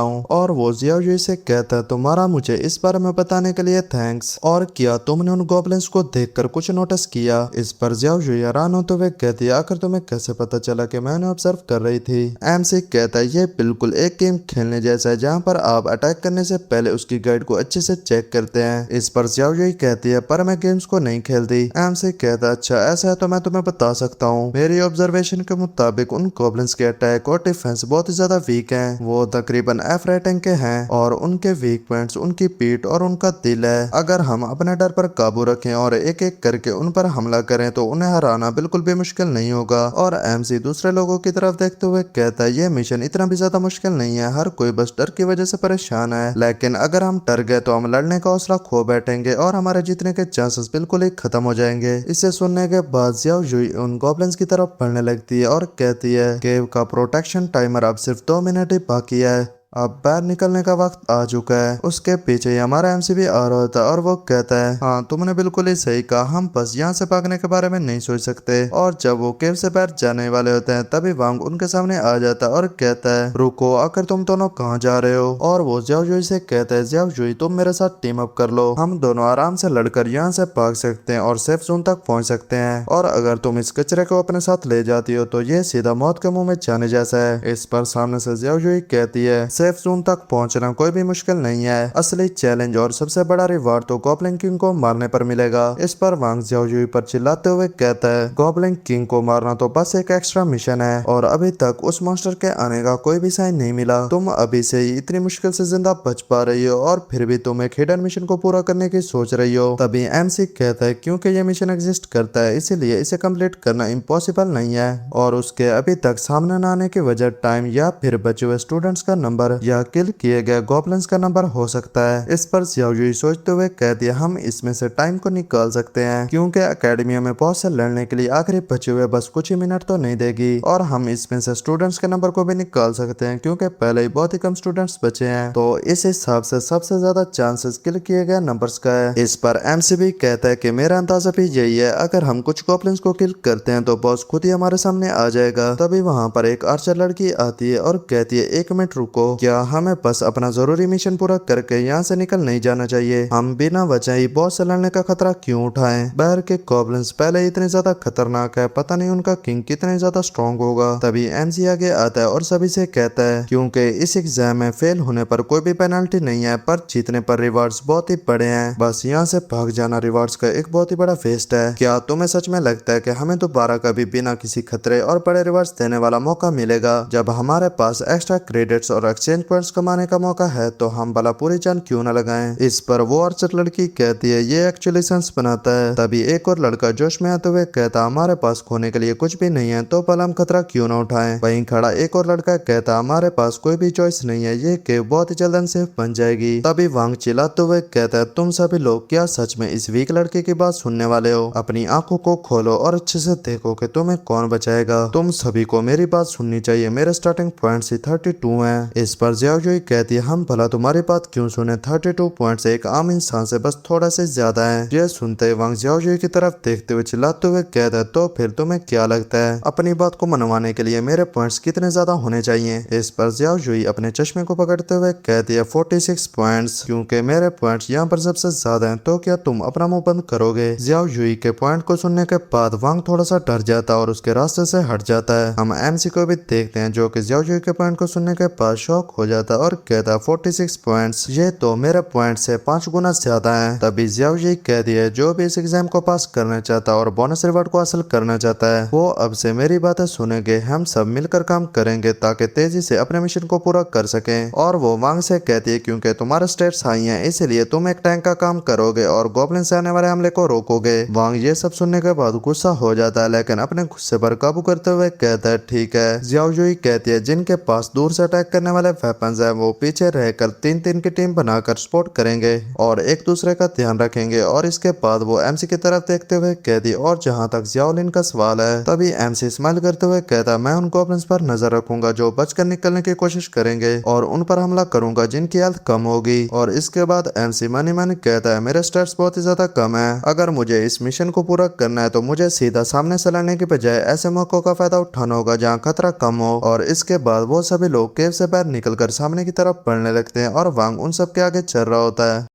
हूँ। और वो जियाओ जुई से कहता है तुम्हारा मुझे इस बारे में बताने के लिए थैंक्स। और क्या तुमने उन गॉब्लिन्स को देखकर कुछ नोटिस किया? इस पर जियाओ जुई हैरान होते हुए कहती है आखिर तुम्हें कैसे पता चला कि मैं उन्हें ऑब्जर्व कर रही थी? एमसी कहता है ये बिल्कुल एक गेम खेलने जैसा है जहाँ पर आप अटैक करने से पहले उसकी गाइड को अच्छे से चेक करते हैं। इस पर जियाओ जुई कहती है पर मैं गेम्स को नहीं खेलती। एमसी कहता है अच्छा ऐसा है तो मैं तुम्हें बता सकता हूँ। मेरी ऑब्जर्वेशन के मुताबिक उन गॉब्लिन्स के अटैक और डिफेंस बहुत ही ज्यादा वीक हैं। वो तकरीबन एफ रेटिंग के हैं और उनके वीक पॉइंट्स उनकी पीठ और उनका दिल है। अगर हम अपने डर पर काबू रखें और एक एक करके उन पर हमला करें तो उन्हें हराना बिल्कुल भी मुश्किल नहीं होगा। और एमसी दूसरे लोगों की तरफ देखते हुए कहता है ये मिशन इतना भी ज्यादा मुश्किल नहीं है। हर कोई बस डर की वजह से परेशान है, लेकिन अगर हम डर गए तो हम लड़ने का हौसला खो बैठेंगे और हमारे जीतने के चांसेस बिल्कुल ही खत्म हो जाएंगे। इसे सुनने के बाद जियाओ जुई उन गॉब्लिन्स की तरफ बढ़ने लगती है और कहती है केव का प्रोटेक्शन टाइमर अब सिर्फ 2 मिनट ही बाकी है। अब बाहर निकलने का वक्त आ चुका है। उसके पीछे ही हमारा एमसी भी आ रहा होता है और वो कहता है हाँ तुमने बिल्कुल ही सही कहा, हम बस यहाँ से भागने के बारे में नहीं सोच सकते। और जब वो केव से बाहर जाने वाले होते हैं तभी वांग उनके सामने आ जाता है और कहता है रुको आखिर तुम दोनों कहाँ जा रहे हो? और वो जियाओ जुई से कहता है जियाओ जुई तुम मेरे साथ टीम अप कर लो, हम दोनों आराम से लड़कर यहाँ से भाग सकते हैं और सेफ जोन तक पहुँच सकते हैं। और अगर तुम इस कचरे को अपने साथ ले जाती हो तो ये सीधा मौत के मुंह में जाने जैसा है। इस पर सामने से जियाओ जुई कहती है सेफ जोन तक पहुंचना कोई भी मुश्किल नहीं है, असली चैलेंज और सबसे बड़ा रिवार्ड तो गॉब्लिन किंग को मारने पर मिलेगा। इस पर वांग जियाओ जुई पर चिल्लाते हुए कहता है गॉब्लिन किंग को मारना तो बस एक एक्स्ट्रा मिशन है और अभी तक उस मॉन्स्टर के आने का कोई भी साइन नहीं मिला। तुम अभी से ही इतनी मुश्किल से जिंदा बच पा रही हो और फिर भी तुम एक हिडन मिशन को पूरा करने की सोच रही हो। तभी एमसी कहता है क्योंकि ये मिशन एग्जिस्ट करता है इसीलिए इसे कंप्लीट करना इम्पॉसिबल नहीं है और उसके अभी तक सामने न आने की वजह टाइम या फिर बचे हुए स्टूडेंट्स का नंबर या किल किए गए गॉब्लिन्स का नंबर हो सकता है। इस पर जियाओ जुई सोचते हुए कहती है हम इसमें से टाइम को निकाल सकते हैं क्योंकि एकेडमी में बॉस से लड़ने के लिए आखिरी बचे हुए बस कुछ ही मिनट तो नहीं देगी। और हम इसमें से स्टूडेंट्स के नंबर को भी निकाल सकते हैं क्योंकि पहले ही बहुत ही कम स्टूडेंट्स बचे हैं, तो इस हिसाब से सबसे ज्यादा चांसेस किल किए गए नंबर्स का है। इस पर एमसी भी कहता है कि मेरा अंदाजा भी यही है, अगर हम कुछ गॉब्लिन्स को किल करते हैं तो बॉस खुद ही हमारे सामने आ जाएगा। तभी वहाँ पर एक आर्चर लड़की आती है और कहती है 1 मिनट रुको, क्या हमें बस अपना जरूरी मिशन पूरा करके यहाँ से निकल नहीं जाना चाहिए? हम बिना वजह ही बॉस से लड़ने का खतरा क्यों उठाएं? बाहर के गॉब्लिन्स पहले ही इतने ज्यादा खतरनाक है, पता नहीं उनका किंग कितने ज्यादा स्ट्रॉन्ग होगा। तभी एमसी आगे आता है और सभी से कहता है क्योंकि इस एग्जाम में फेल होने पर कोई भी पेनल्टी नहीं है पर जीतने पर रिवार्ड्स बहुत ही बड़े हैं, बस यहाँ से भाग जाना रिवार्ड्स का एक बहुत ही बड़ा वेस्ट है। क्या तुम्हें सच में लगता है कि हमें दोबारा कभी बिना किसी खतरे और बड़े रिवार्ड्स देने वाला मौका मिलेगा? जब हमारे पास एक्स्ट्रा क्रेडिट्स और एक्सचेंज पॉइंट्स कमाने का मौका है तो हम भला पूरी जान क्यों न लगाएं? इस पर वो आर्चर लड़की कहती है ये एक्चुअली सेंस बनाता है। तभी एक और लड़का जोश में आते हुए कहता हमारे पास खोने के लिए कुछ भी नहीं है तो भला हम खतरा क्यों न उठाएं? वहीं खड़ा एक और लड़का कहता हमारे पास कोई भी चॉइस नहीं है, ये केव बहुत ही जल्द अनसेफ बन जाएगी। तभी वांग चिल्लाते हुए कहता है तुम सभी लोग क्या सच में इस वीक लड़के की बात सुनने वाले हो? अपनी आंखों को खोलो और अच्छे से देखो कि तुम्हें कौन बचाएगा। तुम सभी को मेरी बात सुननी चाहिए, मेरे स्टार्टिंग पॉइंट ही 32 है। इस पर जियाओजुई कहती है हम भला तुम्हारी बात क्यों सुने, 32 पॉइंट्स एक आम इंसान से बस थोड़ा से ज्यादा है। यह सुनते वांग जियाओजुई की तरफ देखते हुए चिल्लाते हुए कहता है तो फिर तुम्हें क्या लगता है अपनी बात को मनवाने के लिए मेरे पॉइंट्स कितने ज्यादा होने चाहिए। इस पर जियाओजुई अपने चश्मे को पकड़ते हुए कहती है 46 पॉइंट्स, क्योंकि मेरे पॉइंट्स यहाँ पर सबसे ज्यादा हैं, तो क्या तुम अपना मुंह बंद करोगे। जियाओजुई के पॉइंट को सुनने के बाद वांग थोड़ा सा डर जाता है और उसके रास्ते से हट जाता है। हम एमसी को भी देखते हैं जो कि जियाओजुई के पॉइंट को सुनने के बाद शॉक हो जाता है और कहता है 46 पॉइंट्स, ये तो मेरे पॉइंट से 5 गुना ज्यादा है। तभी जियाओजुई कहती है जो भी इस एग्जाम को पास करना चाहता है और बोनस रिवार्ड को हासिल करना चाहता है वो अब से मेरी बातें सुनेंगे, हम सब मिलकर काम करेंगे ताकि तेजी से अपने मिशन को पूरा कर सकें। और वो वांग से कहती है क्योंकि तुम्हारे स्टेट्स हाई हैं इसलिए तुम एक टैंक का काम करोगे और गॉब्लिन से आने वाले हमले को रोकोगे। वांग ये सब सुनने के बाद गुस्सा हो जाता है लेकिन अपने गुस्से पर काबू करते हुए कहता है ठीक है। जियाओजुई कहती है जिनके पास दूर से अटैक करने वाले वेपन्स है वो पीछे रहकर 3-3 की टीम बनाकर सपोर्ट करेंगे और एक दूसरे का ध्यान रखेंगे। और इसके बाद वो एमसी की तरफ देखते हुए कहती और जहाँ तक जियाओलिन का सवाल है, तभी एमसी स्माइल करते हुए कहता मैं उन गॉब्लिन्स पर नजर रखूंगा जो बचकर निकलने की कोशिश करेंगे और उन पर हमला करूंगा जिनकी हेल्थ कम होगी। और इसके बाद एमसी मनी मनी कहता है मेरे स्टेट्स बहुत ही ज्यादा कम है, अगर मुझे इस मिशन को पूरा करना है तो मुझे सीधा सामने से लड़ने की बजाय ऐसे मौकों का फायदा उठाना होगा जहाँ खतरा कम हो। और इसके बाद वो सभी लोग केव से बाहर निकलकर सामने की तरफ बढ़ने लगते हैं और वांग उन सब के आगे चल रहा होता है।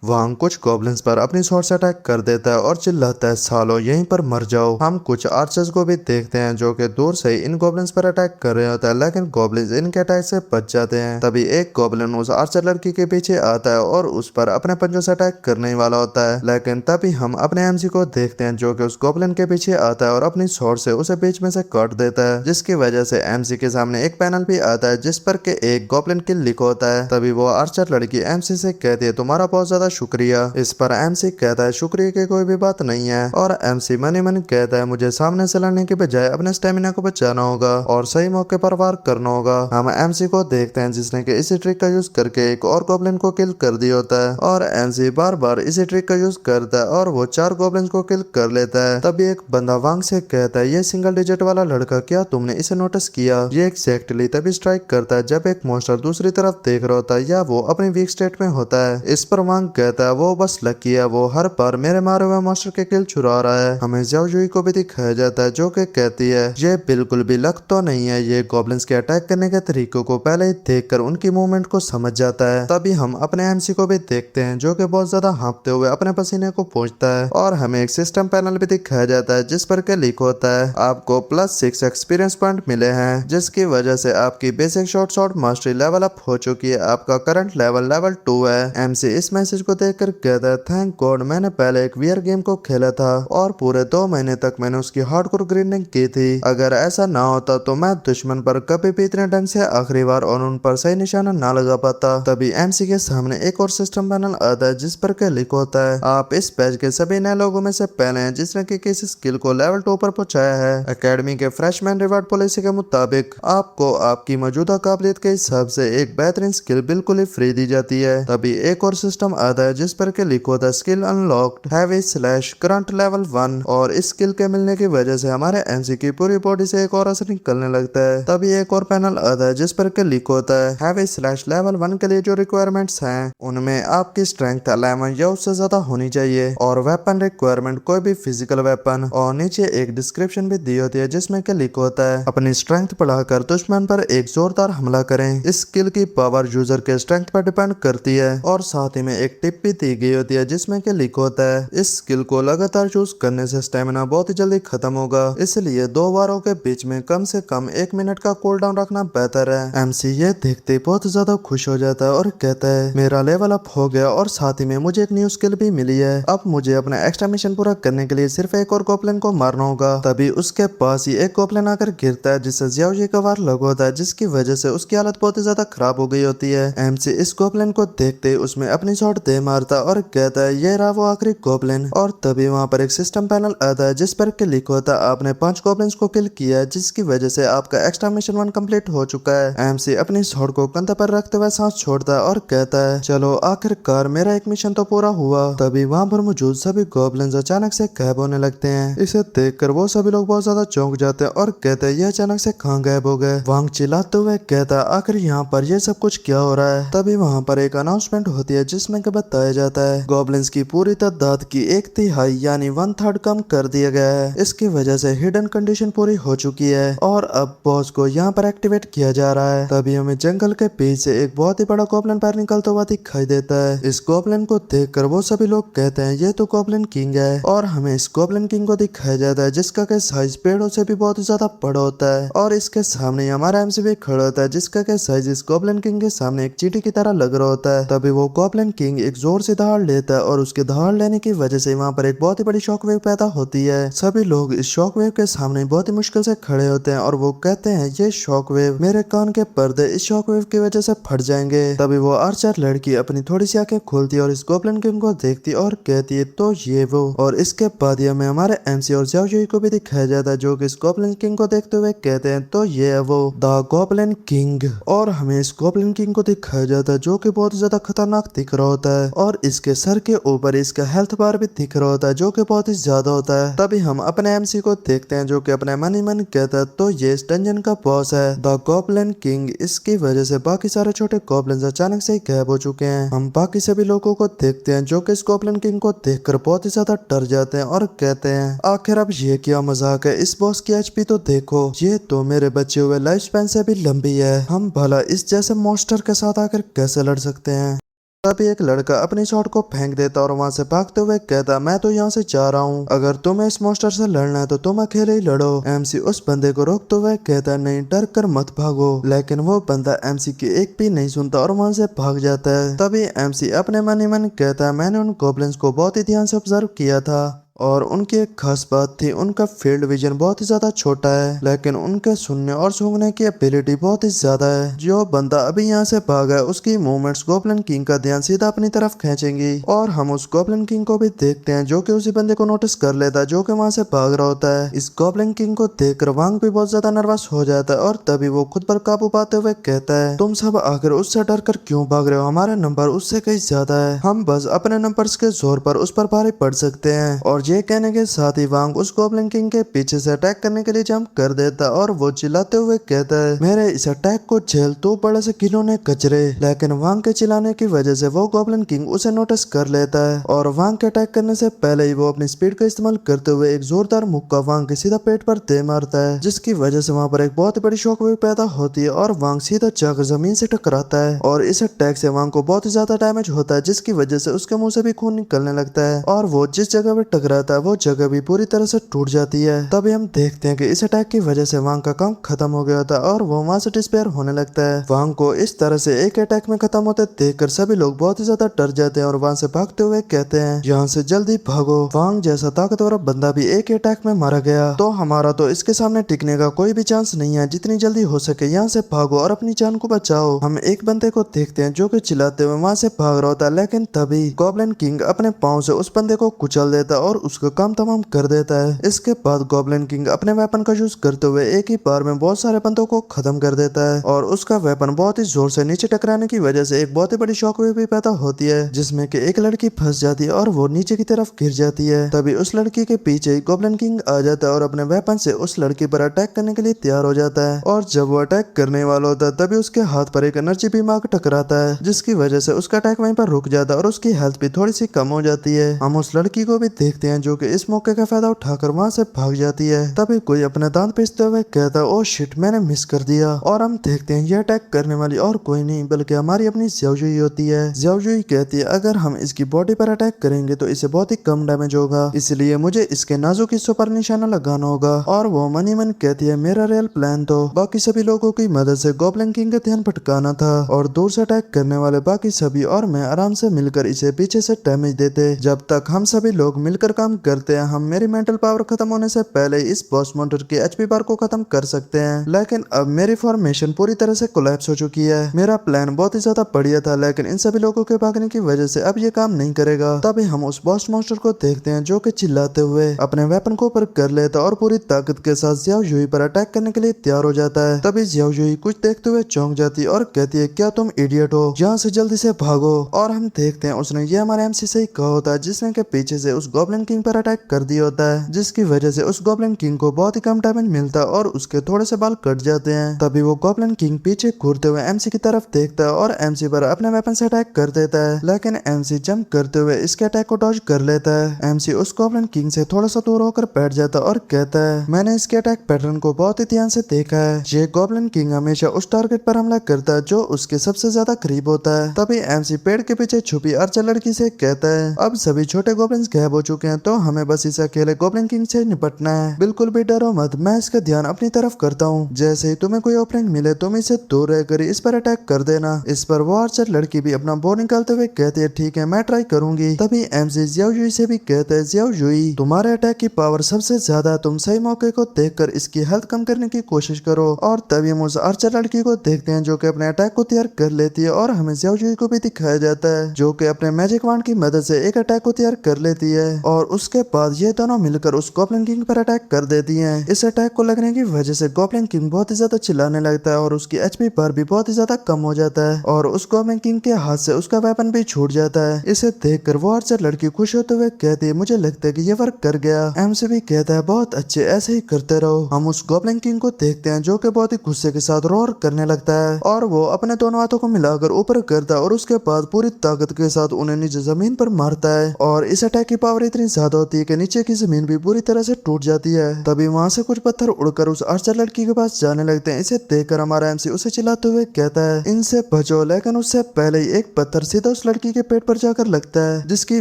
वांग कुछ गॉब्लिन्स पर अपनी स्वॉर्ड से अटैक कर देता है और चिल्लाता है सालो यहीं पर मर जाओ। हम कुछ आर्चर्स को भी देखते हैं जो कि दूर से इन गॉब्लिन्स पर अटैक कर रहे होता है लेकिन गॉब्लिन्स इनके अटैक से बच जाते हैं। तभी एक गॉब्लिन उस आर्चर लड़की के पीछे आता है और उस पर अपने पंजों से अटैक करने वाला होता है, लेकिन तभी हम अपने एमसी को देखते हैं जो कि उस गॉब्लिन के पीछे आता है और अपनी स्वॉर्ड से उसे बीच में से काट देता है, जिसकी वजह से एमसी के सामने एक पैनल भी आता है जिस पर के एक गॉब्लिन किल लिखा होता है। तभी वो आर्चर लड़की एमसी से कहती है तुम्हारा बहुत ज्यादा शुक्रिया। इस पर एमसी कहता है शुक्रिया की कोई भी बात नहीं है। और एमसी मनी मनी कहता है मुझे सामने से लड़ने के बजाय अपने स्टेमिना को बचाना होगा और सही मौके पर वार करना होगा। हम एमसी को देखते हैं जिसने कि इसी ट्रिक का यूज करके एक और गॉब्लिन को किल कर दिया होता है और एमसी बार बार इसी ट्रिक का यूज करता है और वो 4 गॉब्लिन को किल कर लेता है। तभी एक बंदा वांग से कहता है ये सिंगल डिजिट वाला लड़का, क्या तुमने इसे नोटिस किया। ये एग्जैक्टली तभी स्ट्राइक करता है जब एक मॉन्स्टर दूसरी तरफ देख रहा होता है या वो अपनी वीक स्टेट में होता है। इस पर वांग कहता है वो बस लकी है, वो हर बार मेरे मारे हुए मॉन्स्टर के किल चुरा रहा है। हमें जियाओजुई को भी दिखाया जाता है जो कि कहती है ये बिल्कुल भी लक तो नहीं है, ये गॉब्लिन्स के अटैक करने के तरीकों को पहले ही देखकर उनकी मूवमेंट को समझ जाता है। तभी हम अपने एमसी को भी देखते हैं जो कि बहुत ज्यादा हाँफते हुए अपने पसीने को पोंछता है और हमें एक सिस्टम पैनल भी दिखाया जाता है जिस पर के लिखा होता है आपको +6 एक्सपीरियंस पॉइंट मिले हैं, जिसकी वजह से आपकी basic short mastery level up हो चुकी है, आपका करंट लेवल 2 है। एमसी इस मैसेज को देखकर कहता है थैंक गॉड मैंने पहले एक वीआर गेम को खेला था और पूरे 2 महीने तक मैंने उसकी हार्डकोर ग्राइंडिंग की थी, अगर ऐसा ना होता तो मैं दुश्मन पर कभी भी इतने ढंग से आखिरी बार और उन पर सही निशाना ना लगा पाता। तभी एमसी के सामने एक और सिस्टम पैनल आता है जिस पर के लिखा होता है आप इस बैच के सभी नए लोगों में से पहले हैं जिसने कि किसी स्किल को लेवल 2 पर पहुंचाया है। एकेडमी के फ्रेशमैन रिवार्ड पॉलिसी के मुताबिक आपको आपकी मौजूदा काबिलियत के हिसाब से एक बेहतरीन स्किल बिल्कुल ही फ्री दी जाती है। तभी एक और सिस्टम आता है जिस पर के लिखा होता है स्किल अनलॉक्ड हैवी/करंट लेवल 1 और इस स्किल के मिलने की वजह से हमारे एमसी की पूरी बॉडी से एक और असर निकलने लगता है। तभी एक और पैनल आता है जिस पर के लिखा होता है हैवी/लेवल 1 के लिए जो रिक्वायरमेंट्स हैं उनमें आपकी स्ट्रेंथ 11 या उससे ज्यादा होनी चाहिए और वेपन रिक्वायरमेंट कोई भी फिजिकल वेपन, और नीचे एक डिस्क्रिप्शन भी दी होती है जिसमें के लिखा होता है अपनी स्ट्रेंथ बढ़ाकर दुश्मन पर एक जोरदार हमला करें। इस स्किल की पावर यूजर के स्ट्रेंथ पर डिपेंड करती है और साथ ही में एक टिप भी दी गई होती है जिसमें के लिखा होता है इस स्किल को लगातार चूज करने से स्टेमिना बहुत ही जल्दी खत्म होगा, इसलिए 2 वारों के बीच में कम से कम 1 मिनट का कूल डाउन रखना बेहतर है। एमसी ये देखते ही बहुत ज्यादा खुश हो जाता है और कहता है मेरा लेवल अप हो गया और साथ ही में मुझे एक न्यू स्किल भी मिली है, अब मुझे अपना एक्स्ट्रा मिशन पूरा करने के लिए सिर्फ एक और गॉब्लिन को मारना होगा। तभी उसके पास ही एक गॉब्लिन आकर गिरता है जिससे जियाओजुई का वार लगा होता है जिसकी वजह से उसकी हालत बहुत ही ज्यादा खराब हो गई होती है। एमसी इस गॉब्लिन को देखते ही उसमें अपनी शॉट दे दे मारता और कहता है ये रहा वो आखिरी गॉब्लिन। और तभी वहाँ पर एक सिस्टम पैनल आता है जिस पर क्लिक होता है आपने 5 गॉब्लिन्स को किल किया है, जिसकी वजह से आपका एक्स्ट्रा मिशन 1 कंप्लीट हो चुका है। एमसी अपनी स्वॉर्ड को कंधे पर रखते हुए सांस छोड़ता है और कहता है चलो आखिरकार मेरा एक मिशन तो पूरा हुआ। तभी वहाँ पर मौजूद सभी गॉब्लिन्स अचानक से गायब होने लगते हैं। इसे देखकर वो सभी लोग बहुत ज्यादा चौंक जाते हैं और कहते हैं ये अचानक से कहाँ गायब हो गए। वांग चिल्लाते हुए कहता है आखिर यहाँ पर ये सब कुछ क्या हो रहा है। तभी वहाँ पर एक अनाउंसमेंट होती है जिसमें कि बताया जाता है गॉब्लिन्स की पूरी तादाद की 1/3 यानी 1/3 कम कर दिया गया है। इसकी वजह से हिडन कंडीशन पूरी हो चुकी है और अब बॉस को यहाँ पर एक्टिवेट किया जा रहा है। तभी हमें जंगल के बीच से एक बहुत ही बड़ा गॉब्लिन पैर निकलता हुआ दिखाई देता है। इस गॉब्लिन को देखकर वो सभी लोग कहते हैं ये तो गॉब्लिन किंग है। और हमें इस गॉब्लिन किंग को दिखाया जाता है जिसका के साइज पेड़ों से भी बहुत ज्यादा बड़ा होता है। और इसके सामने हमारा एमसी भी खड़ा होता है जिसका के साइज इस गॉब्लिन किंग के सामने एक चींटी की तरह लग रहा होता है। तभी वो गॉब्लिन किंग एक जोर से दहाड़ लेता है और उसके दहाड़ लेने की वजह से वहाँ पर एक बहुत ही बड़ी शॉकवेव पैदा होती है। सभी लोग इस शॉकवेव के सामने बहुत ही मुश्किल से खड़े होते हैं और वो कहते हैं ये शॉकवेव मेरे कान के पर्दे इस शॉकवेव की वजह से फट जाएंगे। तभी वो आर्चर लड़की अपनी थोड़ी सी आंखें खोलती है और इस गॉब्लिन किंग को देखती और कहती है तो ये वो। और इसके बाद हमें हमारे एमसी और ज़ाओजुई को भी दिखाया जाता है जो कि इस गॉब्लिन किंग को देखते हुए कहते हैं तो ये है वो द गॉब्लिन किंग। और हमें इस गॉब्लिन किंग को दिखाया जाता है जो कि बहुत ज्यादा खतरनाक दिख रहा होता है और इसके सर के ऊपर इसका हेल्थ बार भी दिख रहा होता है जो कि बहुत ही ज्यादा होता है। तभी हम अपने एमसी को देखते हैं जो कि अपने मन ही मन कहता है तो ये इस डंजन का बॉस है द गॉब्लिन किंग। इसकी वजह से बाकी सारे छोटे गॉब्लिन्स अचानक से गायब हो चुके हैं। हम बाकी सभी लोगों को देखते हैं जो कि इस गॉब्लिन किंग को देखकर बहुत ही ज्यादा डर जाते हैं और कहते हैं आखिर अब ये क्या मजाक है। इस बॉस की एचपी तो देखो, ये तो मेरे बचे हुए लाइफ स्पैन से भी लंबी है। हम भला इस जैसे मॉन्स्टर के साथ आकर कैसे लड़ सकते हैं। तभी एक लड़का अपनी शॉट को फेंक देता और वहां से भागते हुए कहता मैं तो यहाँ से जा रहा हूँ, अगर तुम्हें इस मॉन्स्टर से लड़ना है तो तुम अकेले ही लड़ो। एमसी उस बंदे को रोकते हुए कहता नहीं डर कर मत भागो, लेकिन वो बंदा एमसी की एक भी नहीं सुनता और वहां से भाग जाता है। तभी एमसी अपने मन ही मन कहता है मैंने उन गॉब्लिन्स को बहुत ही ध्यान से ऑब्जर्व किया था और उनकी एक खास बात थी उनका फील्ड विजन बहुत ही ज्यादा छोटा है लेकिन उनके सुनने और सूंघने की एबिलिटी बहुत ही ज्यादा है। जो बंदा अभी यहाँ से भागा है उसकी मूवमेंट्स गॉब्लिन किंग का ध्यान सीधा अपनी तरफ खींचेंगी। और हम उस गॉब्लिन किंग को भी देखते हैं जो कि उसी बंदे को नोटिस कर लेता है जो कि वहां से भाग रहा होता है। इस गॉब्लिन किंग को देखकर वांग भी बहुत ज्यादा नर्वस हो जाता है और तभी वो खुद पर काबू पाते हुए कहता है तुम सब आखिर उससे डर कर क्यों भाग रहे हो, हमारा नंबर उससे कहीं ज्यादा है, हम बस अपने नंबर्स के जोर पर उस पर भारी पड़ सकते हैं। और ये कहने के साथ ही वांग उस गॉब्लिन किंग के पीछे से अटैक करने के लिए जंप कर देता और वो चिल्लाते हुए कहता है मेरे इस अटैक को झेल तो बड़े से खिलौने कचरे। लेकिन वांग के चिल्लाने की वजह से वो गॉब्लिन किंग उसे नोटिस कर लेता है और वांग के अटैक करने से पहले ही वो अपनी स्पीड का इस्तेमाल करते हुए एक जोरदार मुक्का वांग के सीधा पेट पर दे मारता है जिसकी वजह से वहाँ पर एक बहुत ही बड़ी शॉकवेव पैदा होती है और वांग सीधा जाकर जमीन से टकराता है। और इस अटैक से वांग को बहुत ही ज्यादा डैमेज होता है जिसकी वजह से उसके मुंह से भी खून निकलने लगता है और वो जिस जगह पर टकराता है वो जगह भी पूरी तरह से टूट जाती है। तभी हम देखते हैं कि इस अटैक की वजह से वांग का काम खत्म हो गया था और वो वहां से डिस्पेयर होने लगता है। वांग को इस तरह से एक अटैक में खत्म होते देखकर सभी लोग बहुत ही ज्यादा डर जाते हैं और वहां से भागते हुए कहते हैं यहाँ से जल्दी भागो, वांग जैसा ताकतवर बंदा भी एक अटैक में मारा गया तो हमारा तो इसके सामने टिकने का कोई भी चांस नहीं है, जितनी जल्दी हो सके यहाँ से भागो और अपनी जान को बचाओ। हम एक बंदे को देखते हैं जो कि चिल्लाते हुए वहां से भाग रहा होता है लेकिन तभी गॉब्लिन किंग अपने पाँव से उस बंदे को कुचल देता है और उसका काम तमाम कर देता है। इसके बाद गॉब्लिन किंग अपने वेपन का यूज करते हुए एक ही बार में बहुत सारे बंदों को खत्म कर देता है और उसका वेपन बहुत ही जोर से नीचे टकराने की वजह से एक बहुत ही बड़ी शॉकवेव भी पैदा होती है जिसमें कि एक लड़की फंस जाती है और वो नीचे की तरफ गिर जाती है। तभी उस लड़की के पीछे ही गॉब्लिन किंग आ जाता है और अपने वेपन से उस लड़की पर अटैक करने के लिए तैयार हो जाता है और जब वो अटैक करने वाला होता है तभी उसके हाथ पर एक एनर्जी बीम आकर टकराता है जिसकी वजह से उसका अटैक वहीं पर रुक जाता है और उसकी हेल्थ भी थोड़ी सी कम हो जाती है। हम उस लड़की को भी देखते हैं जो कि इस मौके का फायदा उठाकर वहां से भाग जाती है। तभी कोई अपने दांत पीसते हुए कहता है ओ शिट मैंने मिस कर दिया। और हम देखते हैं ये अटैक करने वाली और कोई नहीं बल्कि हमारी अपनी ज़ाओजुई होती है। ज़ाओजुई कहती है अगर हम इसकी बॉडी पर अटैक करेंगे तो इसे बहुत ही कम डैमेज होगा, इसलिए मुझे इसके नाजुक हिस्सों पर निशाना लगाना होगा। और वो मन ही मन कहती है मेरा रियल प्लान तो बाकी सभी लोगों की मदद से गॉब्लिन किंग का ध्यान भटकाना था और दूर से अटैक करने वाले बाकी सभी और मैं आराम से मिलकर इसे पीछे से डैमेज देते। जब तक हम सभी लोग मिलकर काम काम करते हैं, हम मेरी मेंटल पावर खत्म होने से पहले इस बॉस मॉन्स्टर की एचपी बार को खत्म कर सकते हैं। लेकिन अब मेरी फॉर्मेशन पूरी तरह से कोलैप्स हो चुकी है। मेरा प्लान बहुत ही ज्यादा बढ़िया था, लेकिन इन सभी लोगों के भागने की वजह से अब ये काम नहीं करेगा। तभी हम उस बॉस मॉन्स्टर को देखते हैं जो कि चिल्लाते हुए अपने वेपन को ऊपर कर लेता और पूरी ताकत के साथ जियाओ जुई पर अटैक करने के लिए तैयार हो जाता है। तभी जियाओ जुई कुछ देखते हुए चौंक जाती है और कहती है, क्या तुम इडियट हो, यहाँ से जल्दी से भागो। और हम देखते हैं उसने ये हमारे एमसी से ही कहा होता है, जिसने के पीछे से उस गॉब्लिन किंग पर अटैक कर दिया होता है, जिसकी वजह से उस गॉब्लिन किंग को बहुत ही कम डैमेज मिलता है और उसके थोड़े से बाल कट जाते हैं। तभी वो गॉब्लिन किंग पीछे घूरते हुए एमसी की तरफ देखता है और एमसी पर अपने वेपन से अटैक कर देता है, लेकिन एमसी जंप करते हुए इसके अटैक को डॉज कर लेता है। एमसी उस गॉब्लिन किंग से थोड़ा सा दूर होकर बैठ जाता है और कहता है, मैंने इसके अटैक पैटर्न को बहुत ही ध्यान से देखा है। ये गॉब्लिन किंग हमेशा उस टारगेट पर हमला करता है जो उसके सबसे ज्यादा करीब होता है। तभी एमसी पेड़ के पीछे छुपी आर्चर लड़की से कहता है, अब सभी छोटे गॉब्लिन्स गायब हो चुके हैं, तो हमें बस इस अकेले गॉब्लिन किंग से निपटना है। बिल्कुल भी डरो मत, मैं इसका ध्यान अपनी तरफ करता हूँ। जैसे ही तुम्हें कोई ओपनिंग मिले तुम इसे दूर रहकर इस पर अटैक कर देना। इस पर वो आर्चर लड़की भी अपना बो निकालते हुए कहती है, ठीक है मैं ट्राई करूंगी। तभी एमसी जियाओ जुई से भी कहते हैं, जियाओ जुई तुम्हारे अटैक की पावर सबसे ज्यादा, तुम सही मौके को देखकर इसकी हेल्थ कम करने की कोशिश करो। और तभी हम उस आर्चर लड़की को देखते हैं जो कि अपने अटैक को तैयार कर लेती है और हमें जियाओ जुई को भी दिखाया जाता है जो कि अपने मैजिक वांड की मदद से एक अटैक को तैयार कर लेती है और उसके बाद ये दोनों मिलकर उस गॉब्लिन किंग पर अटैक कर देती हैं। इस अटैक को लगने की वजह से गॉब्लिन किंग बहुत ही ज्यादा चिल्लाने लगता है और उसकी एचपी पर भी बहुत ही ज्यादा कम हो जाता है और उस गॉब्लिन किंग के हाथ से उसका वेपन भी छूट जाता है। इसे देखकर वो आर्चर लड़की खुश होते हुए कहती है, मुझे लगता है कि ये वर्क कर गया। एमसी भी कहता है, बहुत अच्छे, ऐसे ही करते रहो। हम उस गॉब्लिन किंग को देखते हैं जो कि बहुत ही गुस्से के साथ रोर करने लगता है और वो अपने दोनों हाथों को मिलाकर ऊपर करता है और उसके बाद पूरी ताकत के साथ उन्हें नीचे जमीन पर मारता है और इस अटैक की पावर इतनी ज्यादा होती है कि नीचे की जमीन भी पूरी तरह से टूट जाती है। तभी वहां से कुछ पत्थर उड़कर उस आर्चर लड़की के पास जाने लगते हैं। इसे देखकर हमारा एमसी उसे चिल्लाते हुए कहता है, इनसे बचो, लेकिन उससे पहले ही एक पत्थर सीधा उस लड़की के पेट पर जाकर लगता है, जिसकी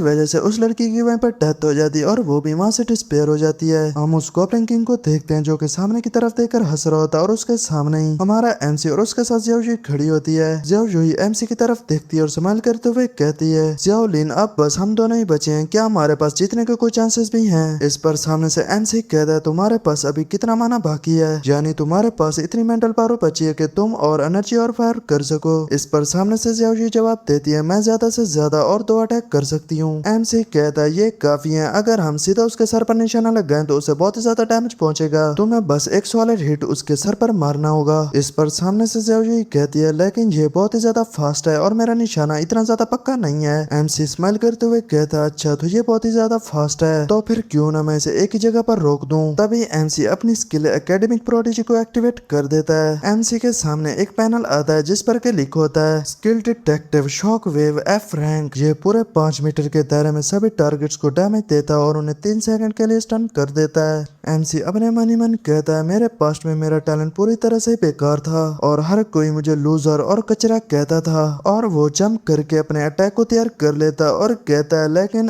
वजह से उस लड़की की वहीं पर डेथ हो जाती है और वो भी वहां से डिस्पेयर हो जाती है। हम उस गॉब्लिन किंग को देखते हैं जो कि सामने की तरफ देखकर हंस रहा होता है और उसके सामने ही हमारा एमसी और उसके साथ जियाओ जुई खड़ी होती है। जियाओ जुई एमसी की तरफ देखती है और स्माइल करते हुए कहती है, जियाओ लिन अब बस हम दोनों ही बचे हैं, क्या हमारे पास जीतने के कोई चांसेस भी हैं? इस पर सामने से एमसी कहता है, तुम्हारे पास अभी कितना माना बाकी है, यानी तुम्हारे पास इतनी मेंटल पावर बची है कि तुम और एनर्जी और फायर कर सको। इस पर सामने से जियाओ जुई जवाब देती है, मैं ज्यादा से ज्यादा और 2 अटैक कर सकती हूँ। एमसी कहता है, ये काफी है, अगर हम सीधा उसके सर पर निशाना लगाएं तो उसे बहुत ही ज्यादा डैमेज पहुंचेगा, तुम्हें बस एक सॉलिड हिट उसके सर पर मारना होगा। इस पर सामने से जियाओ जुई कहती है, लेकिन ये बहुत ही ज्यादा फास्ट है और मेरा निशाना इतना ज्यादा पक्का नहीं है। एमसी स्माइल करते हुए कहता है, अच्छा तो ये बहुत ही ज्यादा फास्ट है, तो फिर क्यों ना मैं इसे एक ही जगह पर रोक दूं। तभी एमसी अपनी स्किल एकेडमिक प्रोडिजी को एक्टिवेट कर देता है। एमसी के सामने एक पैनल आता है जिस पर के लिखा होता है, skill detective shock wave F rank. ये पूरे 5 मीटर के दायरे में सभी टारगेट्स को डैमेज देता है और उन्हें 3 सेकंड के लिए स्टन कर देता है। एमसी अपने मन ही मन कहता है, मेरे पास्ट में मेरा टैलेंट पूरी तरह से बेकार था और हर कोई मुझे लूजर और कचरा कहता था। और वो जंप करके अपने अटैक को तैयार कर लेता और कहता है, लेकिन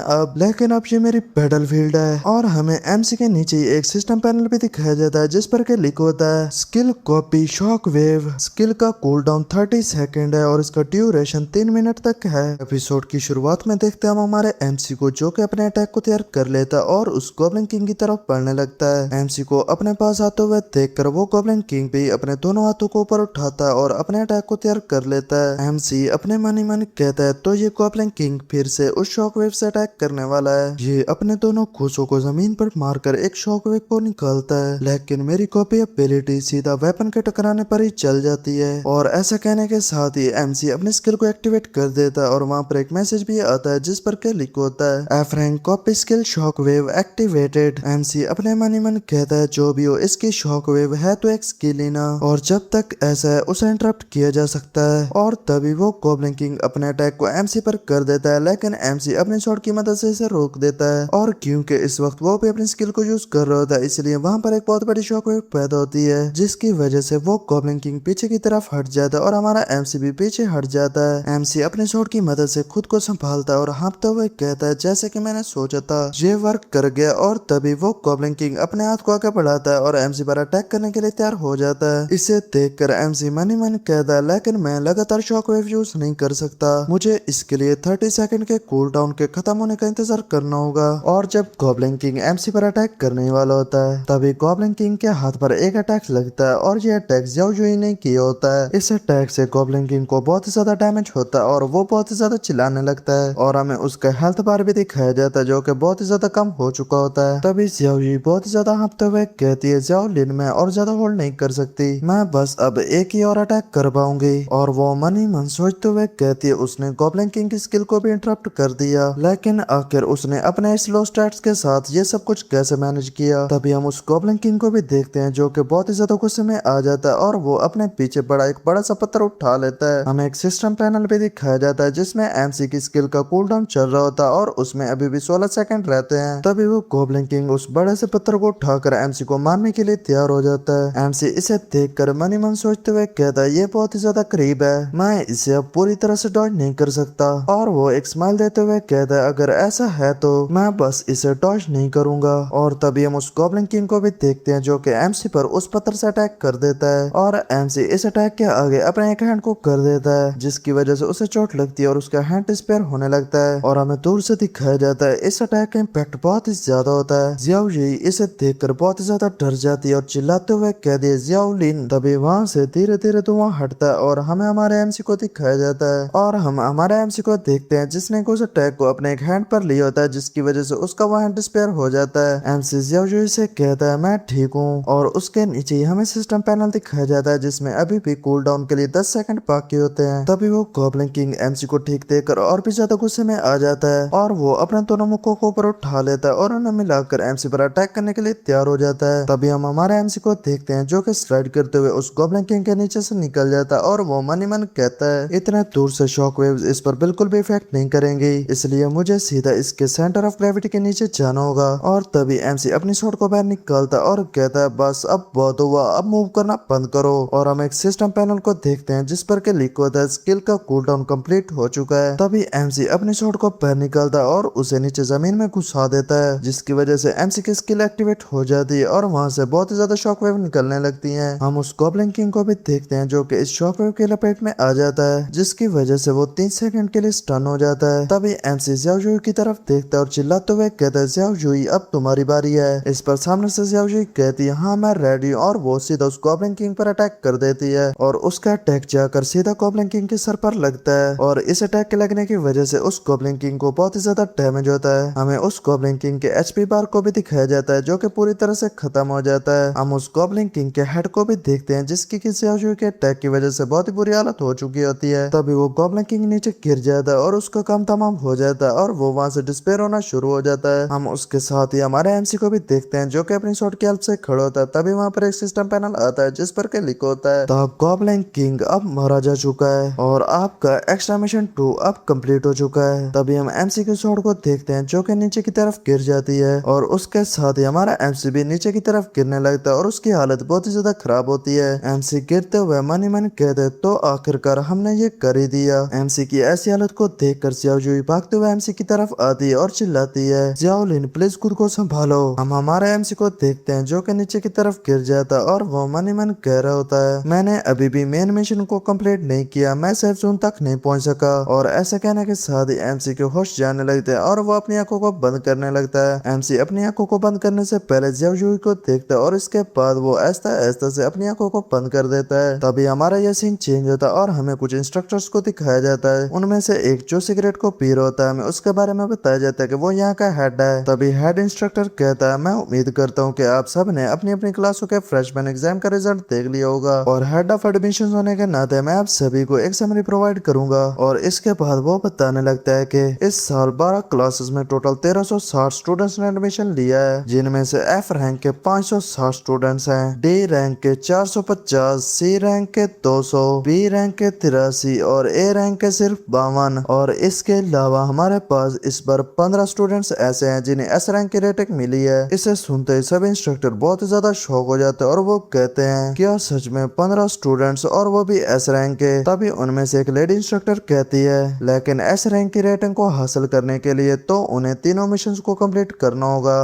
अब ये मेरी बैटलफील्ड है। और हमें एमसी के नीचे ही एक सिस्टम पैनल भी दिखाया जाता है जिस पर के लिखा होता है, skill copy shock wave. Skill का कूल डाउन 30 सेकंड है और इसका ड्यूरेशन 3 मिनट तक है। एपिसोड की शुरुआत में देखते हैं हम हमारे एमसी को जो कि अपने अटैक को तैयार कर लेता और उस गॉब्लिन किंग की तरफ बढ़ने लगता है। एमसी को अपने पास आते हुए देखकर वो गॉब्लिन किंग भी अपने दोनों हाथों को ऊपर उठाता है और अपने अटैक को तैयार कर लेता है। एमसी अपने मन ही मन कहता है, तो ये गॉब्लिन किंग फिर से उस शॉक वेव से अटैक करने वाला है। ये अपने दोनों कोसों को जमीन पर मारकर एक शॉक वेव को निकालता है, लेकिन मेरी कॉपी एबिलिटी सीधा वेपन के टकराने पर ही चल जाती है। और ऐसा कहने के साथ ही एमसी अपने स्किल को एक्टिवेट कर देता है और वहाँ पर एक मैसेज भी आता है जिस पर के लिखा होता है, F rank copy skill shock wave activated. MC अपने मन ही मन कहता है, जो भी हो इसकी शॉक वेव है तो एक स्किल ही ना, और जब तक ऐसा है उसे इंटरप्ट किया जा सकता है। और तभी वो गॉब्लिन किंग अपने अटैक को एमसी पर कर देता है, लेकिन एमसी अपने शॉट की मदद से इसे रोक देता है। और क्योंकि इस वक्त वो भी अपनी स्किल को यूज कर रहा था, इसलिए वहाँ पर एक बहुत बड़ी शॉक वेव पैदा होती है जिसकी वजह से वो गॉब्लिन किंग पीछे की तरफ हट जाता है और हमारा एमसी भी पीछे हट जाता है। एमसी अपने शॉट की मदद से खुद को संभालता है और हाँपते हुए कहता है, जैसे कि मैंने सोचा था ये वर्क कर गया। और तभी वो गॉब्लिन किंग अपने हाथ को आगे बढ़ाता है और एमसी पर अटैक करने के लिए तैयार हो जाता है। इसे देखकर एमसी मन ही मन कहता है, लेकिन मैं लगातार शॉक वेव यूज नहीं कर सकता, मुझे इसके लिए 30 सेकंड के कूल डाउन के खत्म होने का इंतजार करना होगा। होगा। और जब गॉब्लिन किंग एमसी पर अटैक करने वाला होता है तभी गॉब्लिन किंग के हाथ पर एक अटैक लगता है और ये अटैक जियाओ जुई ने किया होता है। इस अटैक से गॉब्लिन किंग को बहुत ही ज्यादा डैमेज होता है और वो बहुत ही ज्यादा चिल्लाने लगता है और हमें उसका हेल्थ बार भी दिखाया जाता है जो कि बहुत ही ज्यादा कम हो चुका होता है। तभी जियाओ जुई बहुत ही ज्यादा हाँफते हुए कहती है जियाओ लिन मैं और ज्यादा होल्ड नहीं कर सकती, मैं बस अब एक ही और अटैक कर पाऊंगी। और वो मन ही मन सोचते हुए कहती है उसने गॉब्लिन किंग की स्किल को भी इंटरप्ट कर दिया, लेकिन आखिर उसने अपने स्लो स्टैट्स के साथ ये सब कुछ कैसे मैनेज किया। तभी हम उस गॉब्लिन किंग को भी देखते हैं जो कि बहुत ही ज्यादा गुस्से में आ जाता है और वो अपने पीछे एक बड़ा सा पत्थर उठा लेता है। हमें एक सिस्टम पैनल भी दिखाया जाता है जिसमें एमसी की स्किल का कूलडाउन चल रहा होता है और उसमें अभी भी 16 सेकंड रहते हैं। तभी वो गॉब्लिन किंग उस बड़े से पत्थर को उठाकर एमसी को मारने के लिए तैयार हो जाता है। एमसी इसे देखकर मन ही मन सोचते हुए कहता है ये बहुत ही ज्यादा करीब है, मैं इसे अब पूरी तरह से डॉज नहीं कर सकता। और वो एक स्माइल देते हुए कहता है अगर ऐसा है तो मैं बस इसे डॉज नहीं करूंगा। और तभी हम उस गॉब्लिन किंग को भी देखते हैं जो कि एमसी पर उस पत्थर से अटैक कर देता है और एमसी इस अटैक के आगे अपने एक हैंड को कर देता है जिसकी वजह से उसे चोट लगती है और उसका हैंड डिस्पेयर होने लगता है। और हमें दूर से दिखाया जाता है इस अटैक का इम्पैक्ट बहुत ही ज्यादा होता है। जियाओ जी इसे देखकर बहुत ही ज्यादा डर जाती है और चिल्लाते हुए कह दिए जियाओ लिन। तभी वहाँ से धीरे धीरे धुआं हटता है और हमें हमारे एमसी को दिखाया जाता है और हम हमारे एमसी को देखते हैं जिसने उस अटैक को अपने एक हैंड पर लिया होता है जिसकी वजह से उसका वह हैंड डिस्पेयर हो जाता है। एमसी जियाओ जी से कहता है मैं ठीक हूँ और उसके नीचे ही हमें सिस्टम पैनल दिखाया जाता है जिसमें अभी भी कूल डाउन के लिए 10 सेकंड बाकी होते हैं। तभी वो गॉब्लिन किंग एमसी को ठीक देखकर और भी ज्यादा गुस्से में आ जाता है और वो अपने दोनों मुखों को ऊपर उठा लेता है और उन्हें मिलाकर एमसी पर अटैक करने के लिए तैयार हो जाता है। तभी हम हमारे एमसी को देखते हैं जो कि स्लाइड करते हुए उस गॉब्लिन किंग के नीचे से निकल जाता है और वो मन ही मन कहता है इतने दूर से शॉक वेव्स इस पर बिल्कुल भी इफेक्ट नहीं करेंगे, इसलिए मुझे सीधा इसके सेंटर ऑफ ग्रेविटी के नीचे जाना होगा। और तभी एमसी अपनी शॉट को बाहर निकालता है और कहता है बस अब बहुत हुआ, अब मूव करना बंद करो। और हम एक सिस्टम पैनल को देखते हैं जिस पर के लिखा होता है स्किल का कूलडाउन कंप्लीट हो चुका है। तभी एमसी अपनी शॉट को बाहर निकालता है और उसे नीचे जमीन में घुसा देता है जिसकी वजह से एमसी की स्किल एक्टिवेट हो जाती है और वहां से बहुत ही ज्यादा शॉक वेव निकलने लगती है। हम उस गॉब्लिन किंग को भी देखते हैं जो कि इस शॉक वेव के लपेट में आ जाता है जिसकी वजह से वो 3 सेकंड के लिए स्टन हो जाता है। तभी एमसी जियाओ जुई की तरफ देखता है और चिल्लाते हुए कहता है जियाओ जुई अब तुम्हारी बारी है। इस पर सामने से जियाओ जुई कहती है हाँ मैं रेडी हूँ और वो सीधा उस गॉब्लिन किंग पर अटैक कर देती है और उसका अटैक जाकर सीधा गॉब्लिन किंग के सर पर लगता है और इस अटैक के लगने की वजह से उस गॉब्लिन किंग को बहुत ही ज्यादा डैमेज होता है। हमें उस गॉब्लिन किंग के एचपी बार को भी दिखाया जाता है जो कि पूरी तरह से खत्म हो जाता है। हम उस गॉब्लिन किंग के हेड को भी देखते हैं जिसकी जियाओ जुई के अटैक की वजह से बहुत ही बुरी हालत हो चुकी होती है। तभी वो गॉब्लिन किंग नीचे गिर जाता है और उसका काम तमाम हो जाता है और वो वहां से डिस्पेयर होना शुरू हो जाता है। हम उसके साथ ही हमारे एमसी को भी देखते हैं जो कि अपनी शॉट की हेल्प से खड़ा होता है। तभी वहां पर एक सिस्टम पैनल आता है जिस पर के लिखा होता है द गॉब्लिन किंग अब मारा जा चुका है और आपका एक्स्ट्रा मिशन 2 अब कंप्लीट हो चुका है। तभी हम एमसी की शॉट को देखते हैं जो कि नीचे की तरफ गिर जाती है और उसके साथ ही हमारा एमसी भी नीचे की तरफ गिरने लगता है और उसकी हालत बहुत ही ज्यादा खराब होती है। एमसी गिरते हुए मन ही मन कहते तो आखिरकार हमने ये कर ही दिया। एमसी की ऐसी हालत को देखकर जियाओ जुई भागते हुए एमसी की तरफ आती है और चिल्लाती है जियाओ लिन प्लीज खुद को संभालो। हम हमारे एमसी को देखते हैं जो कि नीचे की तरफ गिर जाता है और वो मन ही मन कह रहा होता है मैंने अभी भी मेन मिशन को कंप्लीट नहीं किया, मैं सेफ जोन तक नहीं पहुंच सका। और ऐसा कहने के साथ ही एमसी के होश जाने लगते हैं और वो अपनी आंखों को बंद करने लगता है। एमसी अपनी आंखों को बंद करने से पहले जियाओ जुई को देखता है और इसके बाद वो ऐसा ऐसा से अपनी आंखों को बंद कर देता है। तभी हमारा यह सीन चेंज होता है और हमें कुछ इंस्ट्रक्टर्स को दिखाया जाता है। उनमें से एक जो सिगरेट को पी रहा होता है हमें उसके बारे में बताया जाता है कि वो यहाँ का हेड है। तभी हेड इंस्ट्रक्टर कहता है मैं उम्मीद करता हूँ कि आप सब ने अपनी अपनी क्लासों के फ्रेशमैन एग्जाम का रिजल्ट देख लिया होगा और हेड ऑफ एडमिशन होने के नाते मैं आप सभी को एक समरी प्रोवाइड करूंगा। और इसके बाद वो बताने लगता है कि इस साल 12 क्लासेस में टोटल 1360 स्टूडेंट्स ने एडमिशन लिया है जिनमें से एफ रैंक के 560 स्टूडेंट्स हैं, डी रैंक के 450, सी रैंक के 200, बी रैंक के 83 और ए रैंक के सिर्फ 52। और इसके अलावा हमारे पास इस बार 15 स्टूडेंट्स ऐसे हैं जिन्हें एस रैंक की रेटिंग मिली है। इसे सुनते ही सब इंस्ट्रक्टर बहुत ही ज्यादा शॉक हो जाते हैं और वो कहते हैं क्या सच में 15 स्टूडेंट्स और वो भी एस रैंक के। तभी उनमें से एक लेडी इंस्ट्रक्टर कहती है लेकिन एस रैंक की रेटिंग को हासिल करने के लिए तो उन्हें तीनों मिशन को कंप्लीट करना होगा।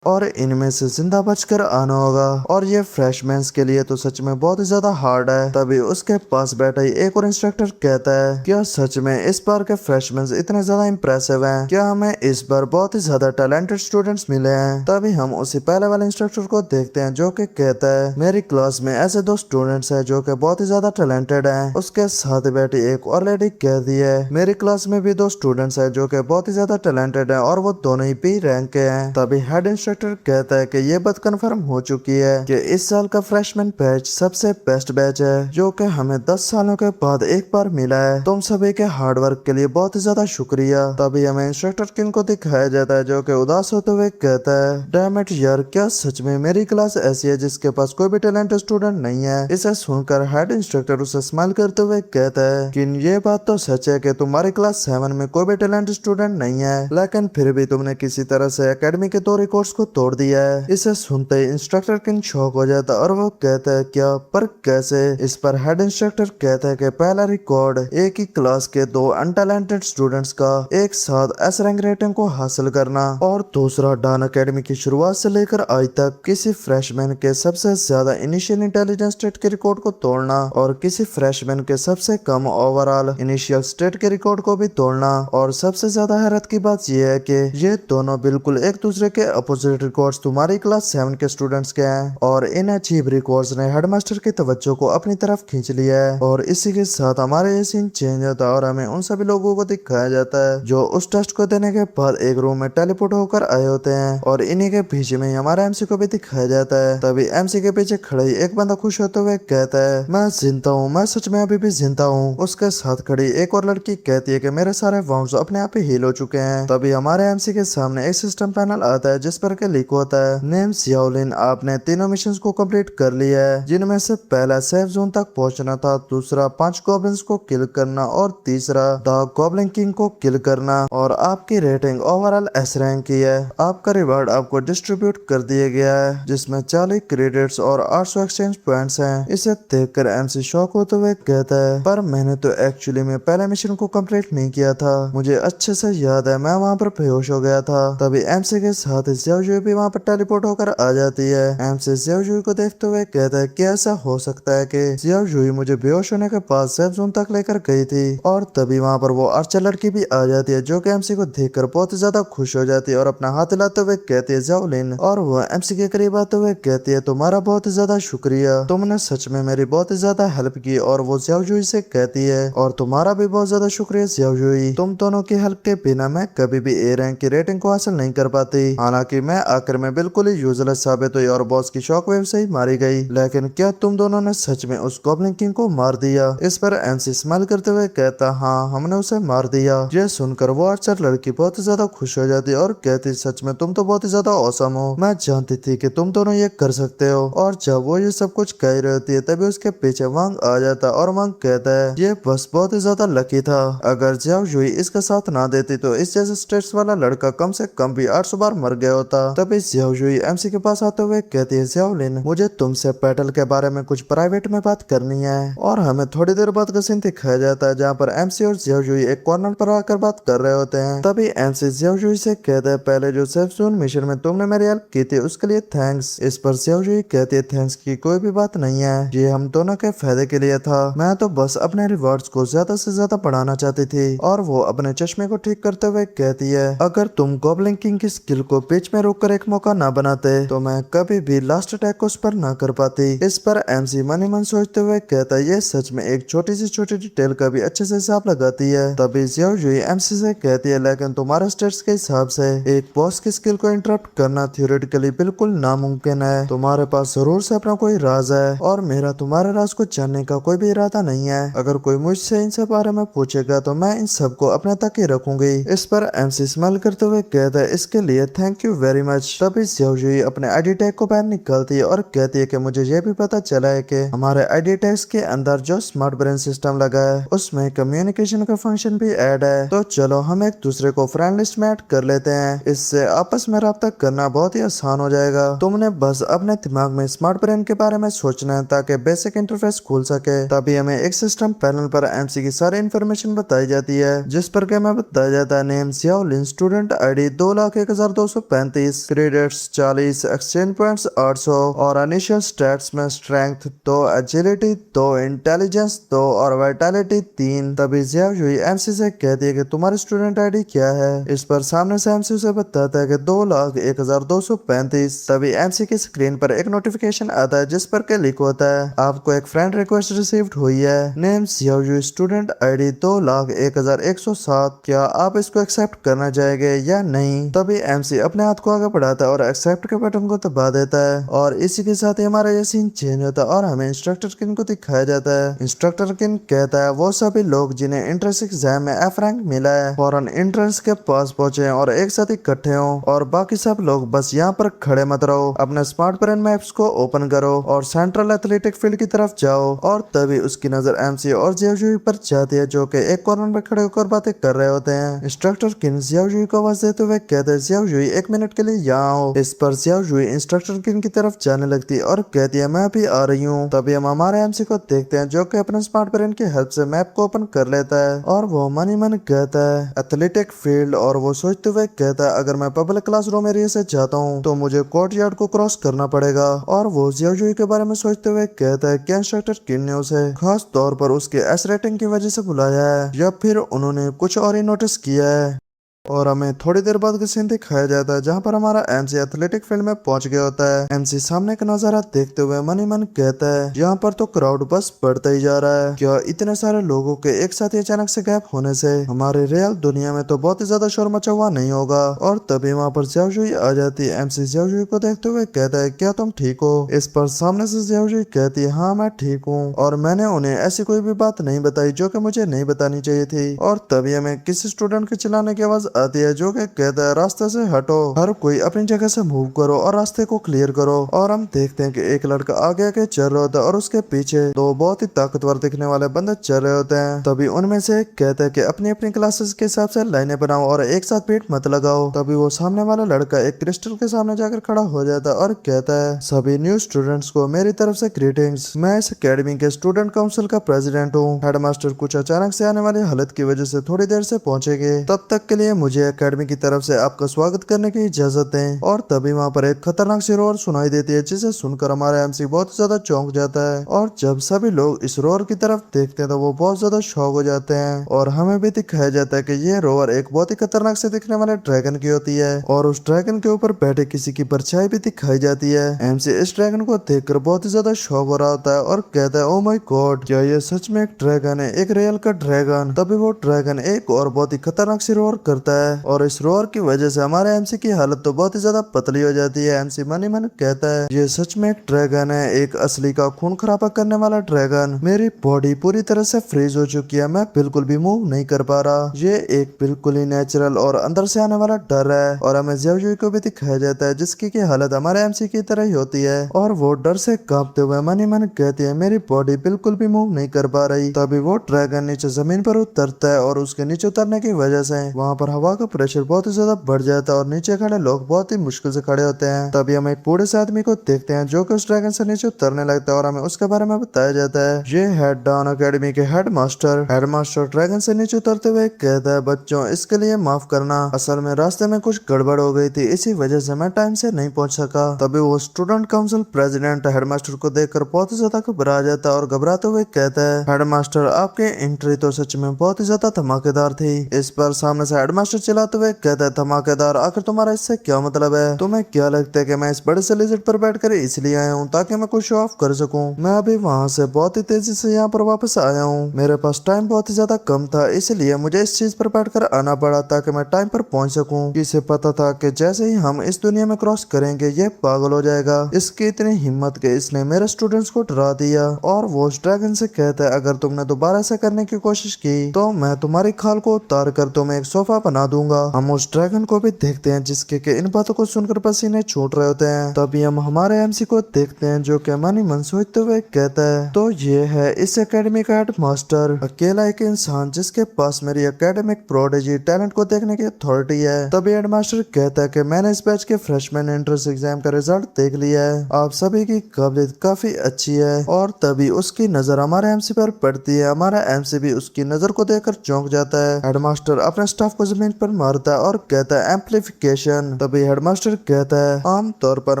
और इनमें से जिंदा बचकर आना होगा। और ये फ्रेशमैन के लिए तो सच में बहुत ही ज्यादा हार्ड है। तभी उसके पास बैठा ही एक और इंस्ट्रक्टर कहता है, क्या सच में इस बार के फ्रेशमैन इतने ज्यादा इम्प्रेसिव हैं? क्या हमें इस बार बहुत ही ज्यादा टैलेंटेड स्टूडेंट्स मिले हैं? तभी हम उसी पहले वाले इंस्ट्रक्टर को देखते हैं जो कि कहता है, मेरी क्लास में ऐसे दो स्टूडेंट्स हैं जो कि बहुत ही ज्यादा टैलेंटेड हैं। उसके साथ बैठी एक और लेडी कहती है, मेरी क्लास में भी दो स्टूडेंट्स हैं जो कि बहुत ही ज्यादा टैलेंटेड हैं और वो दोनों ही बी रैंक के हैं। तभी हेड इंस्ट्रक्टर कहता है कि ये बात कंफर्म हो चुकी है कि इस साल का फ्रेशमैन बैच सबसे बेस्ट बैच है जो कि हमें 10 सालों के बाद एक बार मिला है। तुम सभी के हार्ड वर्क के लिए बहुत ही ज्यादा शुक्रिया। तभी हमें इंस्ट्रक्टर किंग को दिखाया जाता है जो कि उदास होते हुए कहता है, डैम इट यार, क्या सच में मेरी क्लास ऐसी है जिसके पास कोई भी टैलेंटेड स्टूडेंट नहीं है? इसे सुनकर हेड इंस्ट्रक्टर उसे स्माइल करते हुए कहता है कि ये बात तो सच है कि तुम्हारी क्लास 7 में कोई भी टैलेंटेड स्टूडेंट नहीं है, लेकिन फिर भी तुमने किसी तरह से एकेडमी के 2 रिकॉर्ड्स को तोड़ दिया है। इसे सुनते ही इंस्ट्रक्टर किंग शॉक हो जाता है और वो कहता है, क्या, पर कैसे? इस पर हेड इंस्ट्रक्टर कहता है कि पहला रिकॉर्ड एक ही क्लास के 2 अनटैलेंटेड स्टूडेंट्स का एक साथ एस रैंक रेटिंग को हासिल करना, और दूसरा डान एकेडमी की शुरुआत से लेकर आज तक किसी फ्रेशमैन के सबसे ज्यादा इनिशियल इंटेलिजेंस स्टेट के रिकॉर्ड को तोड़ना, और किसी फ्रेशमैन के सबसे कम ओवरऑल इनिशियल स्टेट के रिकॉर्ड को भी तोड़ना। और सबसे ज्यादा हैरत की बात यह है कि ये दोनों बिल्कुल एक दूसरे के अपोजिट रिकॉर्ड्स तुम्हारी क्लास 7 के स्टूडेंट्स के हैं। और इन अचीव रिकॉर्ड्स ने हेडमास्टर की तवज्जो को अपनी तरफ खींच लिया है। और इसी के साथ हमारे ये सीन चेंज होता है और हमें उन सभी लोगों को दिखाया जाता है जो उस टेस्ट को देने के बाद एक रूम में टेलीपोर्ट होकर आए होते हैं। और इन्हीं के पीछे में हमारा एमसी को भी दिखाया जाता है। तभी एमसी के पीछे खड़े एक बंदा खुश होते हुए कहता है, मैं जिंदा हूँ, मैं सच में अभी भी जिंदा हूँ। उसके साथ खड़ी एक और लड़की कहती है कि मेरे सारे वाउंड्स अपने आप ही हील हो चुके हैं। तभी हमारे एमसी के सामने एक सिस्टम पैनल आता है जिस पर के लिख होता है, नेम सियाओलिन, आपने तीनों मिशन को कंप्लीट कर लिया है, जिनमें से पहला सेफ जोन तक पहुंचना था, दूसरा 5 गॉब्लिन्स को किल करना और तीसरा द गॉब्लिन किंग को किल करना। और आपकी रेटिंग ओवरऑल एस रैंक की है। आपका रिवार्ड आपको डिस्ट्रीब्यूट कर दिया गया है जिसमें 40 क्रेडिट्स और 800 एक्सचेंज पॉइंट्स हैं। इसे देखकर एमसी शॉक होते हुए कहता है, पर मैंने तो एक्चुअली में पहले मिशन को कंप्लीट नहीं किया था, मुझे अच्छे से याद है, मैं वहाँ पर बेहोश हो गया था। तभी एमसी के साथ ज़ियाओजुई भी वहाँ पर टेलीपोर्ट होकर आ जाती है। एमसी ज़ियाओजुई को देखते हुए कहता है, क्या ऐसा हो सकता है कि ज़ियाओजुई मुझे बेहोश होने के बाद सेफ जोन तक लेकर गई थी? और तभी वहाँ पर वो आर्चर लड़की भी आ जाती है जो कि एमसी को देखकर बहुत ही ज्यादा खुश हो जाती है और अपना हाथ हिलाते हुए कहती है, ज़ाओलिन। और वो एमसी के करीब आते हुए कहती है, तुम्हारा बहुत ही ज्यादा शुक्रिया, तुमने सच में मेरी बहुत ही ज्यादा हेल्प की। और वो ज़ियाओजुई से कहती है, और तुम्हारा भी बहुत ज्यादा शुक्रिया ज़ियाओजुई, तुम दोनों की हेल्प के बिना मैं कभी भी ए रैंक की रेटिंग को हासिल नहीं कर पाती। हालांकि मैं आखिर में बिल्कुल ही यूजलेस साबित हुई और बॉस की शॉक वेव से ही मारी गई, लेकिन क्या तुम दोनों ने सच में उस गॉब्लिन किंग को मार दिया? इस पर एमसी स्माइल करते हुए कहता, हाँ, हमने उसे मार दिया। ये सुनकर वो आर्चर लड़की बहुत ही ज्यादा खुश हो जाती है और कहती, सच में तुम तो बहुत ही ज्यादा औसम हो, मैं जानती थी कि तुम दोनों ये कर सकते हो। और जब वो ये सब कुछ कह रही होती है तभी उसके पीछे वांग आ जाता है और वांग कहता है, ये बस बहुत ही ज्यादा लकी था, अगर ज़ियाओजुई इसका साथ ना देती तो इस जैसे स्टेट्स वाला लड़का कम से कम भी 800 बार मर गया होता। तभी ज़ियाओजुई एमसी के पास आते हुए कहती है, ज़ाओलिन, मुझे तुमसे बैटल के बारे में कुछ प्राइवेट में बात करनी है। और हमें थोड़ी देर बाद का सीन दिखाया जाता है जहाँ पर एमसी और ज़ियाओजुई एक कॉर्नर पर आकर बात कर रहे होते हैं। तभी एमसी ज़ियाओजुई से कहता है, पहले जो सेफ जोन मिशन में तुमने मेरी हेल्प की थी उसके लिए थैंक्स। इस पर ज़ियाओजुई कहती है, थैंक्स की कोई भी बात नहीं है, ये हम दोनों के फायदे के लिए था, मैं तो बस अपने रिवॉर्ड्स को ज्यादा से ज्यादा बढ़ाना चाहती थी। और वो अपने चश्मे को ठीक करते हुए कहती है, अगर तुम गॉब्लिन किंग की स्किल को बीच में रोककर एक मौका ना बनाते तो मैं कभी भी लास्ट अटैक को उस पर ना कर पाती। इस पर एमसी मनी मन सोचते हुए कहता है, ये सच में एक छोटी सी छोटी डिटेल का भी अच्छे से हिसाब लगाती है। तभी ज़ियाओजुई एमसी से कहती है, लेकिन तुम्हारे स्टेट्स के हिसाब से एक बॉस की स्किल को इंटरप्ट करना थियोरेटिकली बिल्कुल नामुमकिन है, तुम्हारे पास जरूर से अपना कोई राज है और मेरा तुम्हारे राज को जानने का कोई भी इरादा नहीं है। अगर कोई मुझसे इन सब बारे में पूछेगा तो मैं इन सब को अपने तक ही रखूंगी। इस पर एमसी स्माइल करते हुए कहता है, इसके लिए थैंक यू वेरी मच। तभी ज़ियाओजुई अपने आईडी टैग को बाहर निकालती है और कहती है कि मुझे ये भी पता चला है कि हमारे आईडी टैग्स के अंदर जो स्मार्ट ब्रेन सिस्टम लगा है उसमें कम्युनिकेशन का फंक्शन भी ऐड है, तो चलो हम एक दूसरे को फ्रेंड लिस्ट में ऐड कर लेते हैं, इससे आपस में रब्ता करना बहुत ही आसान हो जाएगा। तुमने बस अपने दिमाग में स्मार्ट ब्रेन के बारे में सोचना है ताकि बेसिक इंटरफेस खुल सके। तभी हमें एक सिस्टम पैनल पर एमसी की सारी इन्फॉर्मेशन बताई जाती है जिस पर के हमें बताया जाता है, name Zhaolin, student ID 2,01,235, 20, credits 40, exchange points 800 और इनिशियल स्टैट्स में स्ट्रेंथ 2, एजिलिटी 2, इंटेलिजेंस 2 और वाइटलिटी 3। तभी जियाओ युई एमसी से कहती है कि तुम्हारी स्टूडेंट आईडी क्या है। इस पर सामने से एमसी उसे बताता है कि 2,01,235। तभी एमसी की स्क्रीन पर एक नोटिफिकेशन आता है जिस पर के लिख होता है आपको एक फ्रेंड रिक्वेस्ट रिसीव्ड हुई है। Name Xiao Yue, student ID 2,01,107। क्या आप इसको एक्सेप्ट करना चाहेंगे या नहीं। तभी एमसी अपने हाथ को आगे बढ़ाता है और एक्सेप्ट के बटन को दबा देता है और इसी के साथ ही हमारा ये सीन चेंज होता है और हमें इंस्ट्रक्टर किन को दिखाया जाता है। इंस्ट्रक्टर किन कहता है वो सभी लोग जिन्हें एंट्रेंस एग्जाम में एफ रैंक मिला है फौरन एंट्रेंस के पास पहुंचे और एक साथ इकट्ठे हो और बाकी सब लोग बस यहाँ पर खड़े मत रहो, अपने स्मार्ट ब्रेन मैप्स को ओपन करो और सेंट्रल एथलेटिक फील्ड की तरफ जाओ। और तभी उसकी नजर एमसी और जियाओ युई पर जाती है जो कि एक कॉर्नर में खड़े होकर बातें कर रहे होते हैं। इंस्ट्रक्टर किन जियाओ युई को आवाज देते हुए कहते हैं जियाओ युई 1 मिनट के लिए यहाँ आओ। इस पर जियाओ युई इंस्ट्रक्टर किन की तरफ जाने लगती है और कहती है मैं भी आ रही हूँ। तभी हम हमारे एमसी को देखते हैं जो कि अपने स्मार्ट ब्रेन की हेल्प से मैप को ओपन कर लेता है और वो मन ही मन कहता है एथलेटिक फील्ड और वो सोचते हुए कहता है अगर मैं पब्लिक क्लासरूम एरिया से जाता हूँ तो मुझे कोर्ट यार्ड को क्रॉस करना पड़ेगा। और वो जियाओ युई के बारे में सोचते हुए कहता है क्या इंस्ट्रक्टर किन ने उसे खास तौर पर उसके एस रेटिंग की वजह से बुलाया है या फिर उन्होंने कुछ और ही नोटिस किया है। और हमें थोड़ी देर बाद का सीन दिखाया जाता है जहाँ पर हमारा एमसी एथलेटिक फील्ड में पहुंच गया होता है। एमसी सामने का नजारा देखते हुए मन ही मन कहता है यहाँ पर तो क्राउड बस बढ़ता ही जा रहा है। क्या इतने सारे लोगों के एक साथ ही अचानक से गैप होने से हमारे रियल दुनिया में तो बहुत ही ज्यादा शोर मचा हुआ नहीं होगा। और तभी वहाँ पर जियाओ युई आ जाती है। एमसी जियाओ युई को देखते हुए कहता है क्या तुम ठीक हो। इस पर सामने से जियाओ युई कहती है हाँ मैं ठीक हूँ और मैंने उन्हें ऐसी कोई भी बात नहीं बताई जो कि मुझे नहीं बतानी चाहिए थी। और तभी हमें किसी स्टूडेंट के चिल्लाने की आवाज आती है जो कि कहता है रास्ते से हटो, हर कोई अपनी जगह से मूव करो और रास्ते को क्लियर करो। और हम देखते हैं कि एक लड़का आगे आगे चल रहा होता है और उसके पीछे दो बहुत ही ताकतवर दिखने वाले बंदे चल रहे होते हैं। तभी उनमें से एक कहता है कि अपनी अपनी क्लासेस के हिसाब से लाइनें बनाओ और एक साथ भीड़ मत लगाओ। तभी वो सामने वाला लड़का एक क्रिस्टल के सामने जाकर खड़ा हो जाता है और कहता है सभी न्यू स्टूडेंट्स को मेरी तरफ से ग्रीटिंग्स। मैं इस अकेडमी के स्टूडेंट काउंसिल का प्रेसिडेंट हूँ। हेडमास्टर कुछ अचानक से आने वाली हालत की वजह से थोड़ी देर से पहुंचेंगे, तब तक के लिए मुझे अकेडमी की तरफ से आपका स्वागत करने की इजाजत दें। और तभी वहाँ पर एक खतरनाक सी रोर सुनाई देती है जिसे सुनकर हमारा एमसी बहुत ज्यादा चौंक जाता है। और जब सभी लोग इस रोर की तरफ देखते हैं तो वो बहुत ज्यादा शॉक हो जाते हैं और हमें भी दिखाया जाता है कि ये रोर एक बहुत ही खतरनाक से दिखने वाले ड्रैगन की होती है और उस ड्रैगन के ऊपर बैठे किसी की परछाई भी दिखाई जाती है। एमसी इस ड्रैगन को देखकर बहुत ही ज्यादा शॉक हो रहा होता है और कहता है ओ माय गॉड क्या ये सच में एक ड्रैगन है, एक रियल का ड्रैगन। तभी वो ड्रैगन एक और बहुत ही खतरनाक सी रोर करता है और इस रोर की वजह से हमारे एमसी की हालत तो बहुत ही ज्यादा पतली हो जाती है। एमसी मन ही मन कहता है ये सच में एक ड्रैगन है, एक असली का खून खराबा करने वाला ड्रैगन। मेरी बॉडी पूरी तरह से फ्रीज हो चुकी है, मैं बिल्कुल भी मूव नहीं कर पा रहा। ये एक बिल्कुल ही नेचुरल और अंदर से आने वाला डर है। और हमें जियाओ युई को भी दिखाया जाता है जिसकी की हालत हमारे एमसी की तरह ही होती है और वो डर से कांपते हुए मन ही मन कहती है मेरी बॉडी बिल्कुल भी मूव नहीं कर पा रही। तभी वो ड्रैगन नीचे जमीन पर उतरता है और उसके नीचे उतरने की वजह से वहाँ पर हवा का प्रेशर बहुत ही ज्यादा बढ़ जाता है और नीचे खड़े लोग बहुत ही मुश्किल से खड़े होते हैं। तभी हम एक बूढ़े से आदमी को देखते हैं जो कि उस ड्रैगन से नीचे उतरने लगता है और हमें उसके बारे में बताया जाता है ये है डॉन अकेडमी के हेडमास्टर। हेडमास्टर ड्रैगन से नीचे उतरते हुए कहता है बच्चों इसके लिए माफ करना, असल में रास्ते में कुछ गड़बड़ हो गई थी, इसी वजह से मैं टाइम से नहीं पहुंच सका। तभी वो स्टूडेंट काउंसिल प्रेसिडेंट हेडमास्टर को देखकर बहुत ही ज्यादा घबरा जाता है और घबराते हुए कहता है हेडमास्टर आपके एंट्री तो सच में बहुत ही ज्यादा धमाकेदार थी। इस पर सामने से हेडमास्टर चिल्लाते हुए कहता है धमाकेदार, आखिर तुम्हारा इससे क्या मतलब है? तुम्हें क्या लगता है कि मैं इस बड़े से लिजर्ड पर बैठकर इसलिए आया हूँ ताकि मैं कुछ शो ऑफ कर सकूं? मैं अभी वहाँ से बहुत ही तेजी से यहाँ पर वापस आया हूँ, मेरे पास टाइम बहुत ही ज्यादा कम था इसलिए मुझे इस चीज पर बैठकर आना पड़ा ताकि मैं टाइम पर पहुंच सकूं। इसे पता था कि जैसे ही हम इस दुनिया में क्रॉस करेंगे ये पागल हो जाएगा। इसकी इतनी हिम्मत के इसने मेरे स्टूडेंट्स को डरा दिया। और वो उस ड्रैगन से कहता है अगर तुमने दोबारा से करने की कोशिश की तो मैं तुम्हारी खाल को उतार कर तुम्हें एक सोफा बना दूंगा। हम उस ड्रैगन को भी देखते हैं जिसके के इन बातों को सुनकर पसीने छूट रहे होते हैं। तभी हम हमारे एमसी को देखते हैं जो कि मन ही मन सोचते हुए कहता है तो ये है इस एकेडमी का हेडमास्टर, अकेला एक इंसान जिसके पास मेरी एकेडमिक प्रोडिजी टैलेंट को देखने की अथॉरिटी है। तभी हेडमास्टर कहता है कि मैंने इस बैच के फ्रेशमैन एंट्रेंस एग्जाम का रिजल्ट देख लिया है, आप सभी की काबिलियत काफी अच्छी है। और तभी उसकी नजर हमारे एमसी पर पड़ती है, हमारा एमसी भी उसकी नजर को देखकर चौंक जाता है। हेडमास्टर अपने स्टाफ को बेंच पर मारता है और कहता है एम्पलीफिकेशन। तभी हेडमास्टर कहता है आमतौर पर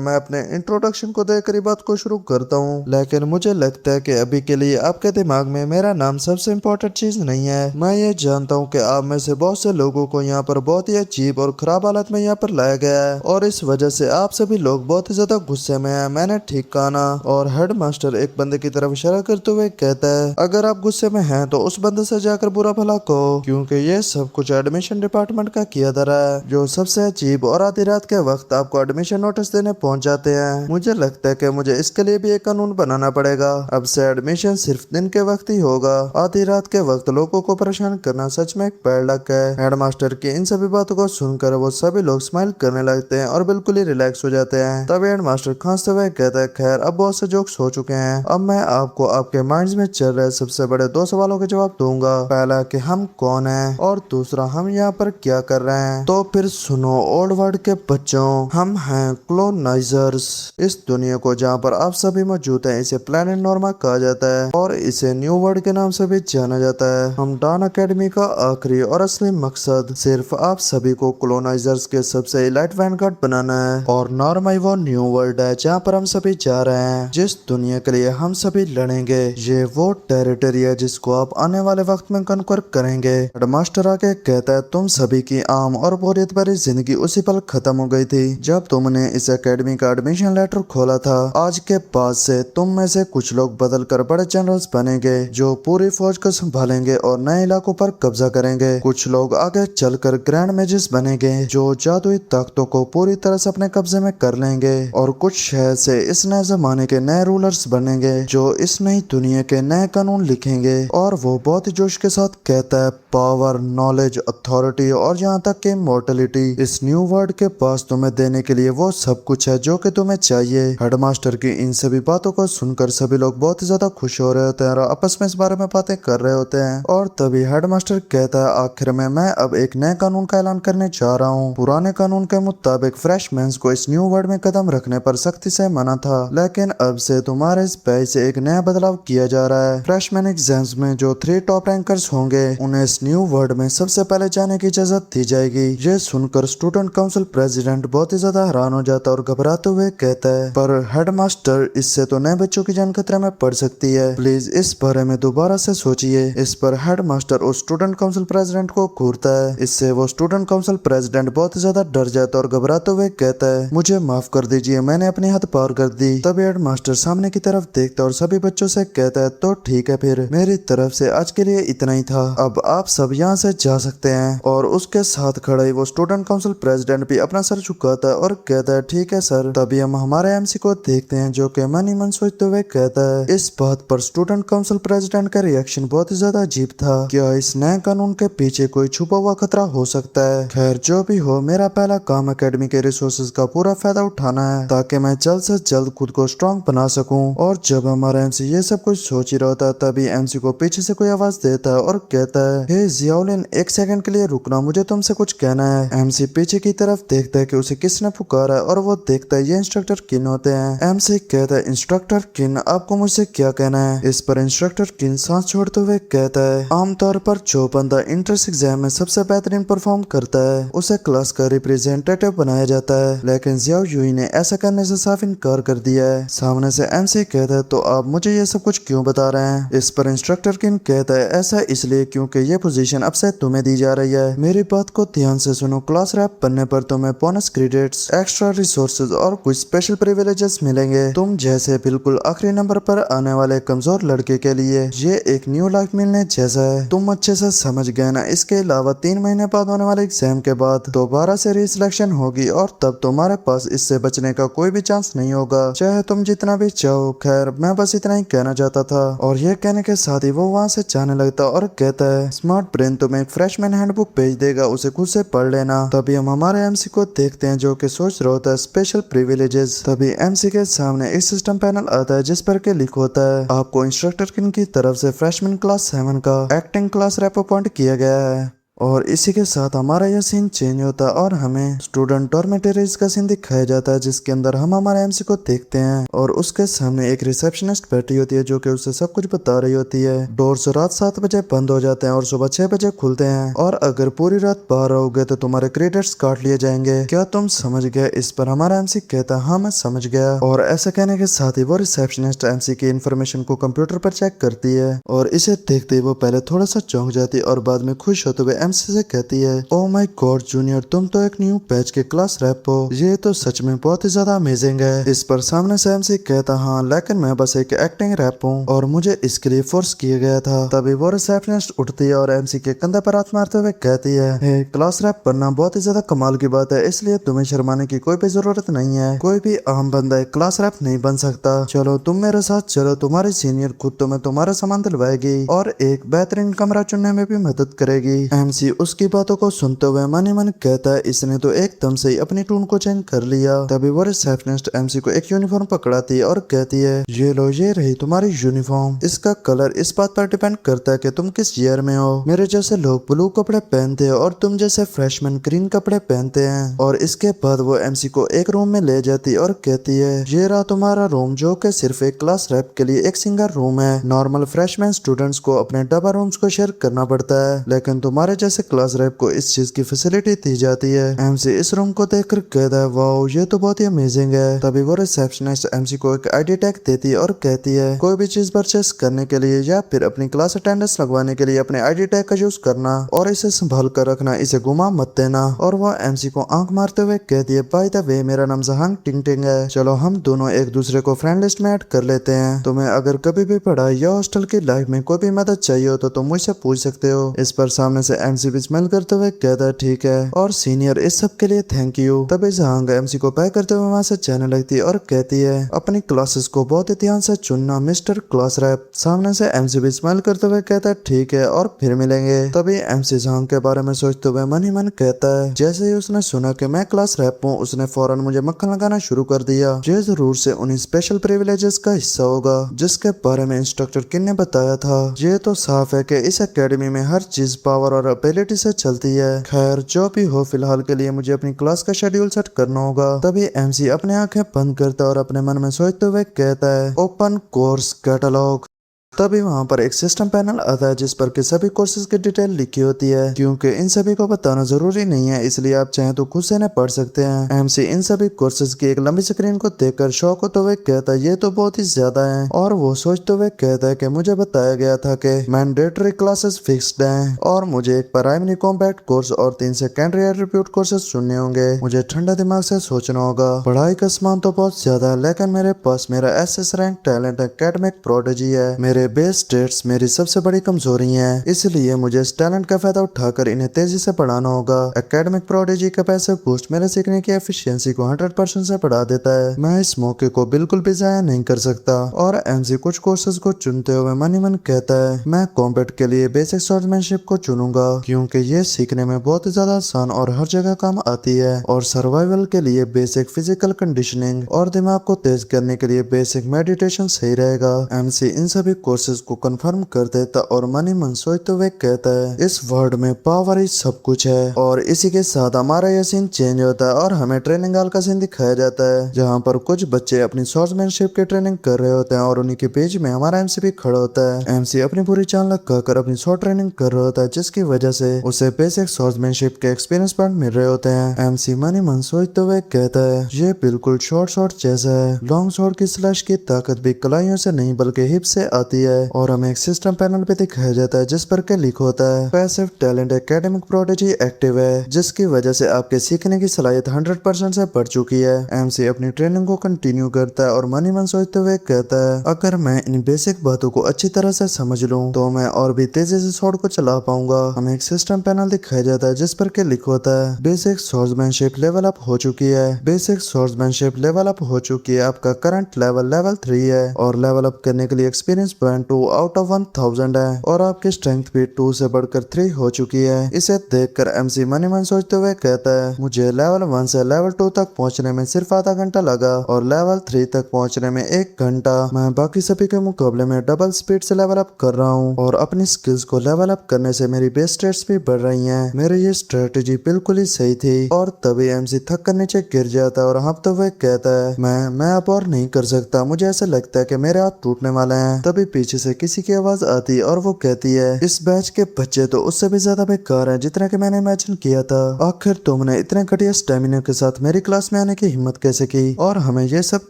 मैं अपने इंट्रोडक्शन को देकर ही बात को शुरू करता हूँ, लेकिन मुझे लगता है कि अभी के लिए आपके दिमाग में मेरा नाम सबसे इम्पोर्टेंट चीज नहीं है। मैं ये जानता हूँ कि आप में से बहुत से लोगों को यहाँ पर बहुत ही अजीब और खराब हालत में यहाँ पर लाया गया है और इस वजह से आप सभी लोग बहुत ही ज्यादा गुस्से में हैं। मैंने ठीक कहा ना? और हेडमास्टर एक बंदे की तरफ इशारा करते हुए कहता है अगर आप गुस्से में हैं तो उस बंदे से जाकर बुरा भला कहो, क्योंकि ये सब कुछ एडमिशन डिपार्टमेंट का किया धरा है, जो सबसे अजीब और आधी रात के वक्त आपको एडमिशन नोटिस देने पहुंच जाते हैं। मुझे लगता है कि मुझे इसके लिए भी एक कानून बनाना पड़ेगा। अब से एडमिशन सिर्फ दिन के वक्त ही होगा, आधी रात के वक्त लोगों को परेशान करना सच में एक बैड लक है। हेडमास्टर की इन सभी बातों को सुनकर वो सभी लोग स्माइल करने लगते हैं और बिल्कुल ही रिलैक्स हो जाते हैं। तब हेडमास्टर खांसते हुए कहता है खैर अब बहुत से जोक्स हो चुके हैं, अब मैं आपको आपके माइंड्स में चल रहे सबसे बड़े दो सवालों के जवाब दूंगा। पहला कि हम कौन हैं और दूसरा हम यहाँ पर क्या कर रहे हैं। तो फिर सुनो ओल्ड वर्ल्ड के बच्चों, हम हैं क्लोनाइजर्स। इस दुनिया को जहाँ पर आप सभी मौजूद हैं इसे प्लेनेट नॉर्मा कहा जाता है और इसे न्यू वर्ल्ड के नाम से भी जाना जाता है। हम डान अकेडमी का आखिरी और असली मकसद सिर्फ आप सभी को क्लोनाइजर्स के सबसे इलाइट वैनगार्ड बनाना है और नॉर्मा ही वो न्यू वर्ल्ड है जहाँ पर हम सभी जा रहे हैं। जिस दुनिया के लिए हम सभी लड़ेंगे ये वो टेरिटरी है जिसको आप आने वाले वक्त में कन्कर करेंगे। हेडमास्टर आके कहता है तुम सभी की आम और बोरियत भरी जिंदगी उसी पल खत्म हो गई थी जब तुमने इस एकेडमी का एडमिशन लेटर खोला था। आज के बाद से तुम में से कुछ लोग बदल कर बड़े जनरल्स बनेंगे जो पूरी फौज को संभालेंगे और नए इलाकों पर कब्जा करेंगे। कुछ लोग आगे चलकर ग्रैंड मेजिस बनेंगे जो जादुई ताकतों को पूरी तरह से अपने कब्जे में कर लेंगे और कुछ शहर से इस नए जमाने के नए रूलर्स बनेंगे जो इस नई दुनिया के नए कानून लिखेंगे। और वो बहुत ही जोश के साथ कहता है पावर, नॉलेज, अथॉरिटी और यहाँ तक कि इमॉर्टलिटी इस न्यू वर्ल्ड के पास तुम्हें देने के लिए वो सब कुछ है जो कि तुम्हें चाहिए। हेडमास्टर की इन सभी बातों को सुनकर सभी लोग बहुत ही ज्यादा खुश हो रहे होते हैं और आपस में इस बारे में बातें कर रहे होते हैं। और तभी हेडमास्टर कहता है आखिर में मैं अब एक नए कानून का ऐलान करने जा रहा हूँ। पुराने कानून के मुताबिक फ्रेशमैन्स को इस न्यू वर्ल्ड में कदम रखने पर सख्ती से मना था, लेकिन अब से तुम्हारे इस बैच से एक नया बदलाव किया जा रहा है। फ्रेशमैन एग्जाम्स में जो 3 टॉप रैंकर्स होंगे उन्हें इस न्यू वर्ल्ड में सबसे पहले जाने की इजाजत दी जाएगी। ये सुनकर स्टूडेंट काउंसिल प्रेसिडेंट बहुत ही ज्यादा हैरान हो जाता है और घबराते हुए कहता है पर हेडमास्टर इससे तो नए बच्चों की जान खतरे में पड़ सकती है, प्लीज इस बारे में दोबारा से सोचिए। इस पर हेडमास्टर उस स्टूडेंट काउंसिल प्रेसिडेंट को घूरता है। इससे वो स्टूडेंट काउंसिल प्रेसिडेंट बहुत ही ज्यादा डर जाता है और घबराते हुए कहता है मुझे माफ कर दीजिए, मैंने अपनी हद पार कर दी। तभी हेडमास्टर सामने की तरफ देखता है और सभी बच्चों से कहता है तो ठीक है फिर मेरी तरफ से आज के लिए इतना ही था, अब आप सब यहाँ से जा सकते हैं। और उसके साथ खड़े वो स्टूडेंट काउंसिल प्रेसिडेंट भी अपना सर झुकाता है और कहता है ठीक है सर। तभी हम हमारे एमसी को देखते हैं जो कि मन ही मन सोचते हुए कहता है। इस बात पर स्टूडेंट काउंसिल प्रेसिडेंट का रिएक्शन बहुत ही ज्यादा अजीब था। क्या इस नए कानून के पीछे कोई छुपा हुआ खतरा हो सकता है? खैर जो भी हो, मेरा पहला काम एकेडमी के रिसोर्सेज का पूरा फायदा उठाना है ताकि मैं जल्द से जल्द खुद को स्ट्रॉन्ग बना सकूं। और जब हमारा एमसी ये सब कुछ सोच ही रहा था तभी एमसी को पीछे से कोई आवाज देता है और कहता है हे जियाउलिन, एक सेकंड के लिए रुकना, मुझे तुमसे कुछ कहना है। एमसी पीछे की तरफ देखता है कि उसे किसने पुकारा है और वो देखता है ये इंस्ट्रक्टर किन होते हैं। एमसी कहता है इंस्ट्रक्टर किन, आपको मुझसे क्या कहना है? इस पर इंस्ट्रक्टर किन सांस छोड़ते हुए कहता है आमतौर पर जो बंदा इंट्रेंस एग्जाम में सबसे बेहतरीन परफॉर्म करता है उसे क्लास का रिप्रेजेंटेटिव बनाया जाता है, लेकिन जियाओ युई ने ऐसा करने से साफ इनकार कर दिया है। सामने से एमसी कहता है तो आप मुझे ये सब कुछ क्यों बता रहे हैं? इस पर इंस्ट्रक्टर किन कहता है ऐसा इसलिए क्योंकि ये पोजीशन अब से तुम्हें दी जा रही है। मेरी बात को ध्यान से सुनो, क्लास रैप बनने पर तुम्हें बोनस क्रेडिट्स, एक्स्ट्रा रिसोर्सेज और कुछ स्पेशल प्रिविलेजेस मिलेंगे। तुम जैसे बिल्कुल आखिरी नंबर पर आने वाले कमजोर लड़के के लिए ये एक न्यू लाइफ मिलने जैसा है। तुम अच्छे से समझ गए ना? इसके अलावा 3 महीने बाद होने वाले एग्जाम के बाद दोबारा से रिसिलेक्शन होगी और तब तुम्हारे पास इससे बचने का कोई भी चांस नहीं होगा, चाहे तुम जितना भी चाहो। खैर मैं बस इतना ही कहना चाहता था। और ये कहने के साथ ही वो वहाँ से जाने लगता और कहता है स्मार्ट ब्रेन तुम्हें एक फ्रेशमैन हैंडबुक भेज देगा, उसे खुद से पढ़ लेना। तभी हम हमारे एमसी को देखते हैं जो कि सोच रहा होता है स्पेशल प्रिविलेजेस। तभी एमसी के सामने एक सिस्टम पैनल आता है जिस पर के लिखा होता है आपको इंस्ट्रक्टर किन की तरफ से फ्रेशमैन क्लास 7 का एक्टिंग क्लास रैप अपॉइंट किया गया है। और इसी के साथ हमारा यह सीन चेंज होता है और हमें स्टूडेंट डॉर्मेटरीज का सीन दिखाया जाता है, जिसके अंदर हम हमारे एमसी को देखते हैं और उसके सामने एक रिसेप्शनिस्ट बैठी होती है जो कि उसे सब कुछ बता रही होती है। डोर्स रात 7 बजे बंद हो जाते हैं और सुबह 6 बजे खुलते हैं और अगर पूरी रात बाहर रहोगे तो तुम्हारे क्रेडिट्स काट लिए जाएंगे। क्या तुम समझ गए? इस पर हमारा एमसी कहता है हाँ मैं समझ गया। और ऐसा कहने के साथ ही वो रिसेप्शनिस्ट एमसी की इन्फॉर्मेशन को कंप्यूटर पर चेक करती है और इसे देखते ही वो पहले थोड़ा सा चौंक जाती है और बाद में खुश होते हुए एमसी से कहती है ओ माय गॉड जूनियर, तुम तो एक न्यू बैच के क्लास रैप हो, ये तो सच में बहुत ही ज्यादा अमेजिंग है। इस पर सामने से एमसी कहता हाँ लेकिन मैं बस एक एक्टिंग रैप हूँ और मुझे इसके लिए फोर्स किया गया था। तभी वो रिसेप्शनिस्ट उठती है और एमसी के कंधे पर हाथ मारते हुए कहती है हे, क्लास रैप बनना बहुत ही ज्यादा कमाल की बात है, इसलिए तुम्हें शर्माने की कोई भी जरूरत नहीं है। कोई भी आम बंदा एक क्लास रैप नहीं बन सकता। चलो तुम मेरे साथ चलो, तुम्हारी सीनियर खुद तुम्हें तुम्हारा सामान दिलवाएगी और एक बेहतरीन कमरा चुनने में भी मदद करेगी। एमसी उसकी बातों को सुनते हुए मन ही मन कहता है इसने तो एकदम से ही अपनी टून को चेंज कर लिया। तभी वो रिसेप्शनिस्ट एमसी को एक यूनिफॉर्म पकड़ाती है और कहती है ये लो, ये रही तुम्हारी यूनिफॉर्म। इसका कलर इस बात पर डिपेंड करता है कि तुम किस ईयर में हो। मेरे जैसे लोग ब्लू कपड़े पहनते हैं और तुम जैसे फ्रेशमैन ग्रीन कपड़े पहनते हैं। और इसके बाद वो एमसी को एक रूम में ले जाती है और कहती है ये रहा तुम्हारा रूम, जो कि सिर्फ एक क्लास रैप के लिए एक सिंगल रूम है। नॉर्मल फ्रेशमैन स्टूडेंट्स को अपने डबल रूम्स को शेयर करना पड़ता है, लेकिन तुम्हारे जैसे क्लास रैप को इस चीज की फैसिलिटी दी जाती है। एमसी इस रूम को देखकर कहता है वाओ, ये तो बहुत ही अमेजिंग है। तभी वो रिसेप्शनिस्ट एमसी को एक आईडी टैग देती है और कहती है कोई भी चीज परचेस करने के लिए या फिर अपनी क्लास अटेंडेंस लगवाने के लिए अपने आईडी टैग का यूज करना और इसे संभाल कर रखना, इसे घुमा मत देना। और वो एमसी को आंख मारते हुए कहती है बाय द वे मेरा नाम जहांग टिंग टिंग है, चलो हम दोनों एक दूसरे को फ्रेंड लिस्ट में ऐड कर लेते हैं। तुम्हें अगर कभी भी पढ़ाई या हॉस्टल की लाइफ में कोई भी मदद चाहिए हो तो तुम मुझसे पूछ सकते हो। इस पर सामने से एमसी भी स्माइल करते हुए कहता है ठीक है और सीनियर इस सब के लिए थैंक यू। तभी जहांग एमसी को बाय करते हुए वहां से जाने लगती है और कहती है अपनी क्लासेस को बहुत ही ध्यान से चुनना मिस्टर क्लास रैप। सामने से एमसी भी स्माइल करते हुए कहता है ठीक है और फिर मिलेंगे। तभी एमसी जहांग के बारे में सोचते हुए मन ही मन कहता है जैसे ही उसने सुना कि मैं क्लास रैप हूँ उसने फौरन मुझे मक्खन लगाना शुरू कर दिया। ये जरूर से उन्हीं स्पेशल प्रिविलेजेस का हिस्सा होगा जिसके बारे में इंस्ट्रक्टर किन ने बताया था। ये तो साफ है कि इस एकेडमी में हर चीज पावर और एबिलिटी से चलती है। खैर जो भी हो, फिलहाल के लिए मुझे अपनी क्लास का शेड्यूल सेट करना होगा। तभी एमसी अपने आंखें बंद करता है और अपने मन में सोचते हुए कहता है ओपन कोर्स कैटलॉग। तभी वहाँ पर एक सिस्टम पैनल आता है जिस पर के सभी कोर्सेज की डिटेल लिखी होती है। क्योंकि इन सभी को बताना जरूरी नहीं है, इसलिए आप चाहें तो खुद से इन्हें पढ़ सकते हैं। एमसी इन सभी कोर्सेज की एक लंबी स्क्रीन को देखकर शौक होते हुए कहता है ये तो बहुत ही ज्यादा है। और वो सोचते हुए कहता है कि मुझे बताया गया था कि मैंडेटरी क्लासेस फिक्स्ड हैं और मुझे एक प्राइमरी कॉम्बैट कोर्स और 3 सेकेंडरी एट्रीब्यूट कोर्सेज चुनने होंगे। मुझे ठंडा दिमाग से सोचना होगा। पढ़ाई का सामान तो बहुत ज्यादा है, लेकिन मेरे पास मेरा SS rank talent academic prodigy है। मेरे बेस स्टेट्स मेरी सबसे बड़ी कमजोरी हैं, इसलिए मुझे इस टैलेंट का फायदा उठाकर इन्हें तेजी से पढ़ाना होगा। एकेडमिक प्रोडिजी का पैसा बूस्ट मेरे सीखने की एफिशिएंसी को 100% से बढ़ा देता है। मैं इस मौके को बिल्कुल भी जाया नहीं कर सकता। और एमसी कुछ कोर्सेज को चुनते हुए मन ही मन कहता है मैं कॉम्बैट के लिए बेसिक स्वॉर्ड्समैनशिप को चुनूंगा, क्योंकि ये सीखने में बहुत ही ज्यादा आसान और हर जगह काम आती है। और सर्वाइवल के लिए बेसिक फिजिकल कंडीशनिंग और दिमाग को तेज करने के लिए बेसिक मेडिटेशन सही रहेगा। एमसी इन सभी कोर्सेज को कंफर्म कर देता और मन ही मन सोचते हुए कहता है इस वर्ल्ड में पावर ही सब कुछ है। और इसी के साथ हमारा यह सीन चेंज होता है और हमें ट्रेनिंग हॉल का सीन दिखाया जाता है, जहाँ पर कुछ बच्चे अपनी स्वॉर्ड्समैनशिप की ट्रेनिंग कर रहे होते हैं और उन्हीं के पेज में हमारा एमसी भी खड़ा होता है। एमसी अपनी पूरी जान लगाकर अपनी स्वॉर्ड ट्रेनिंग कर रहा होता है, जिसकी वजह से उसे बेसिक स्वॉर्ड्समैनशिप के एक्सपीरियंस पॉइंट मिल रहे होते हैं। एमसी मन ही मन सोचते हुए कहता है ये बिल्कुल शॉर्ट शॉर्ट जैसा है। लॉन्ग शॉर्ट की स्लैश की ताकत भी कलाइयों से नहीं बल्कि हिप से आती है। और हमें एक सिस्टम पैनल पे दिखाया जाता है जिस पर के लिखा होता है passive talent academic prodigy active है, जिसकी वजह से आपके सीखने की सलाहियत 100% से बढ़ चुकी है। एमसी अपनी ट्रेनिंग को कंटिन्यू करता है और मन ही मन सोचते हुए कहता है अगर मैं इन बेसिक बातों को अच्छी तरह से समझ लूं तो मैं और भी तेजी से स्वॉर्ड को चला पाऊंगा। हमें एक सिस्टम पैनल दिखाया जाता है जिस पर के लिखा होता है बेसिक स्वॉर्ड्समैनशिप लेवल अप हो चुकी है। बेसिक स्वॉर्ड्समैनशिप लेवल अप हो चुकी है। आपका करंट लेवल 3 है और लेवल अप करने के लिए एक्सपीरियंस 7.2 आउट ऑफ 1000 है और आपकी स्ट्रेंथ भी 2 से बढ़कर 3 हो चुकी है। इसे देखकर एमसी मन ही मन सोचते हुए कहता है, मुझे लेवल 1 से लेवल 2 तक पहुंचने में सिर्फ आधा घंटा लगा और लेवल 3 तक पहुंचने में 1 घंटा। मैं बाकी सभी के मुकाबले में डबल स्पीड से लेवल अप कर रहा हूँ और अपनी स्किल्स को लेवल अप करने से मेरी बेस स्टेट्स भी बढ़ रही हैं। मेरी ये स्ट्रेटेजी बिल्कुल ही सही थी। और तभी एमसी थक कर नीचे गिर जाता है और हाँफते हुए कहता है, मैं अब और नहीं कर सकता, मुझे ऐसा लगता है कि मेरे हाथ टूटने वाले हैं। तभी पीछे से किसी की आवाज आती है और वो कहती है, इस बैच के बच्चे तो उससे भी ज्यादा बेकार हैं जितना कि मैंने इमेजिन किया था। आखिर तुमने इतने घटिया स्टेमिना के साथ मेरी क्लास में आने की हिम्मत कैसे की? और हमें ये सब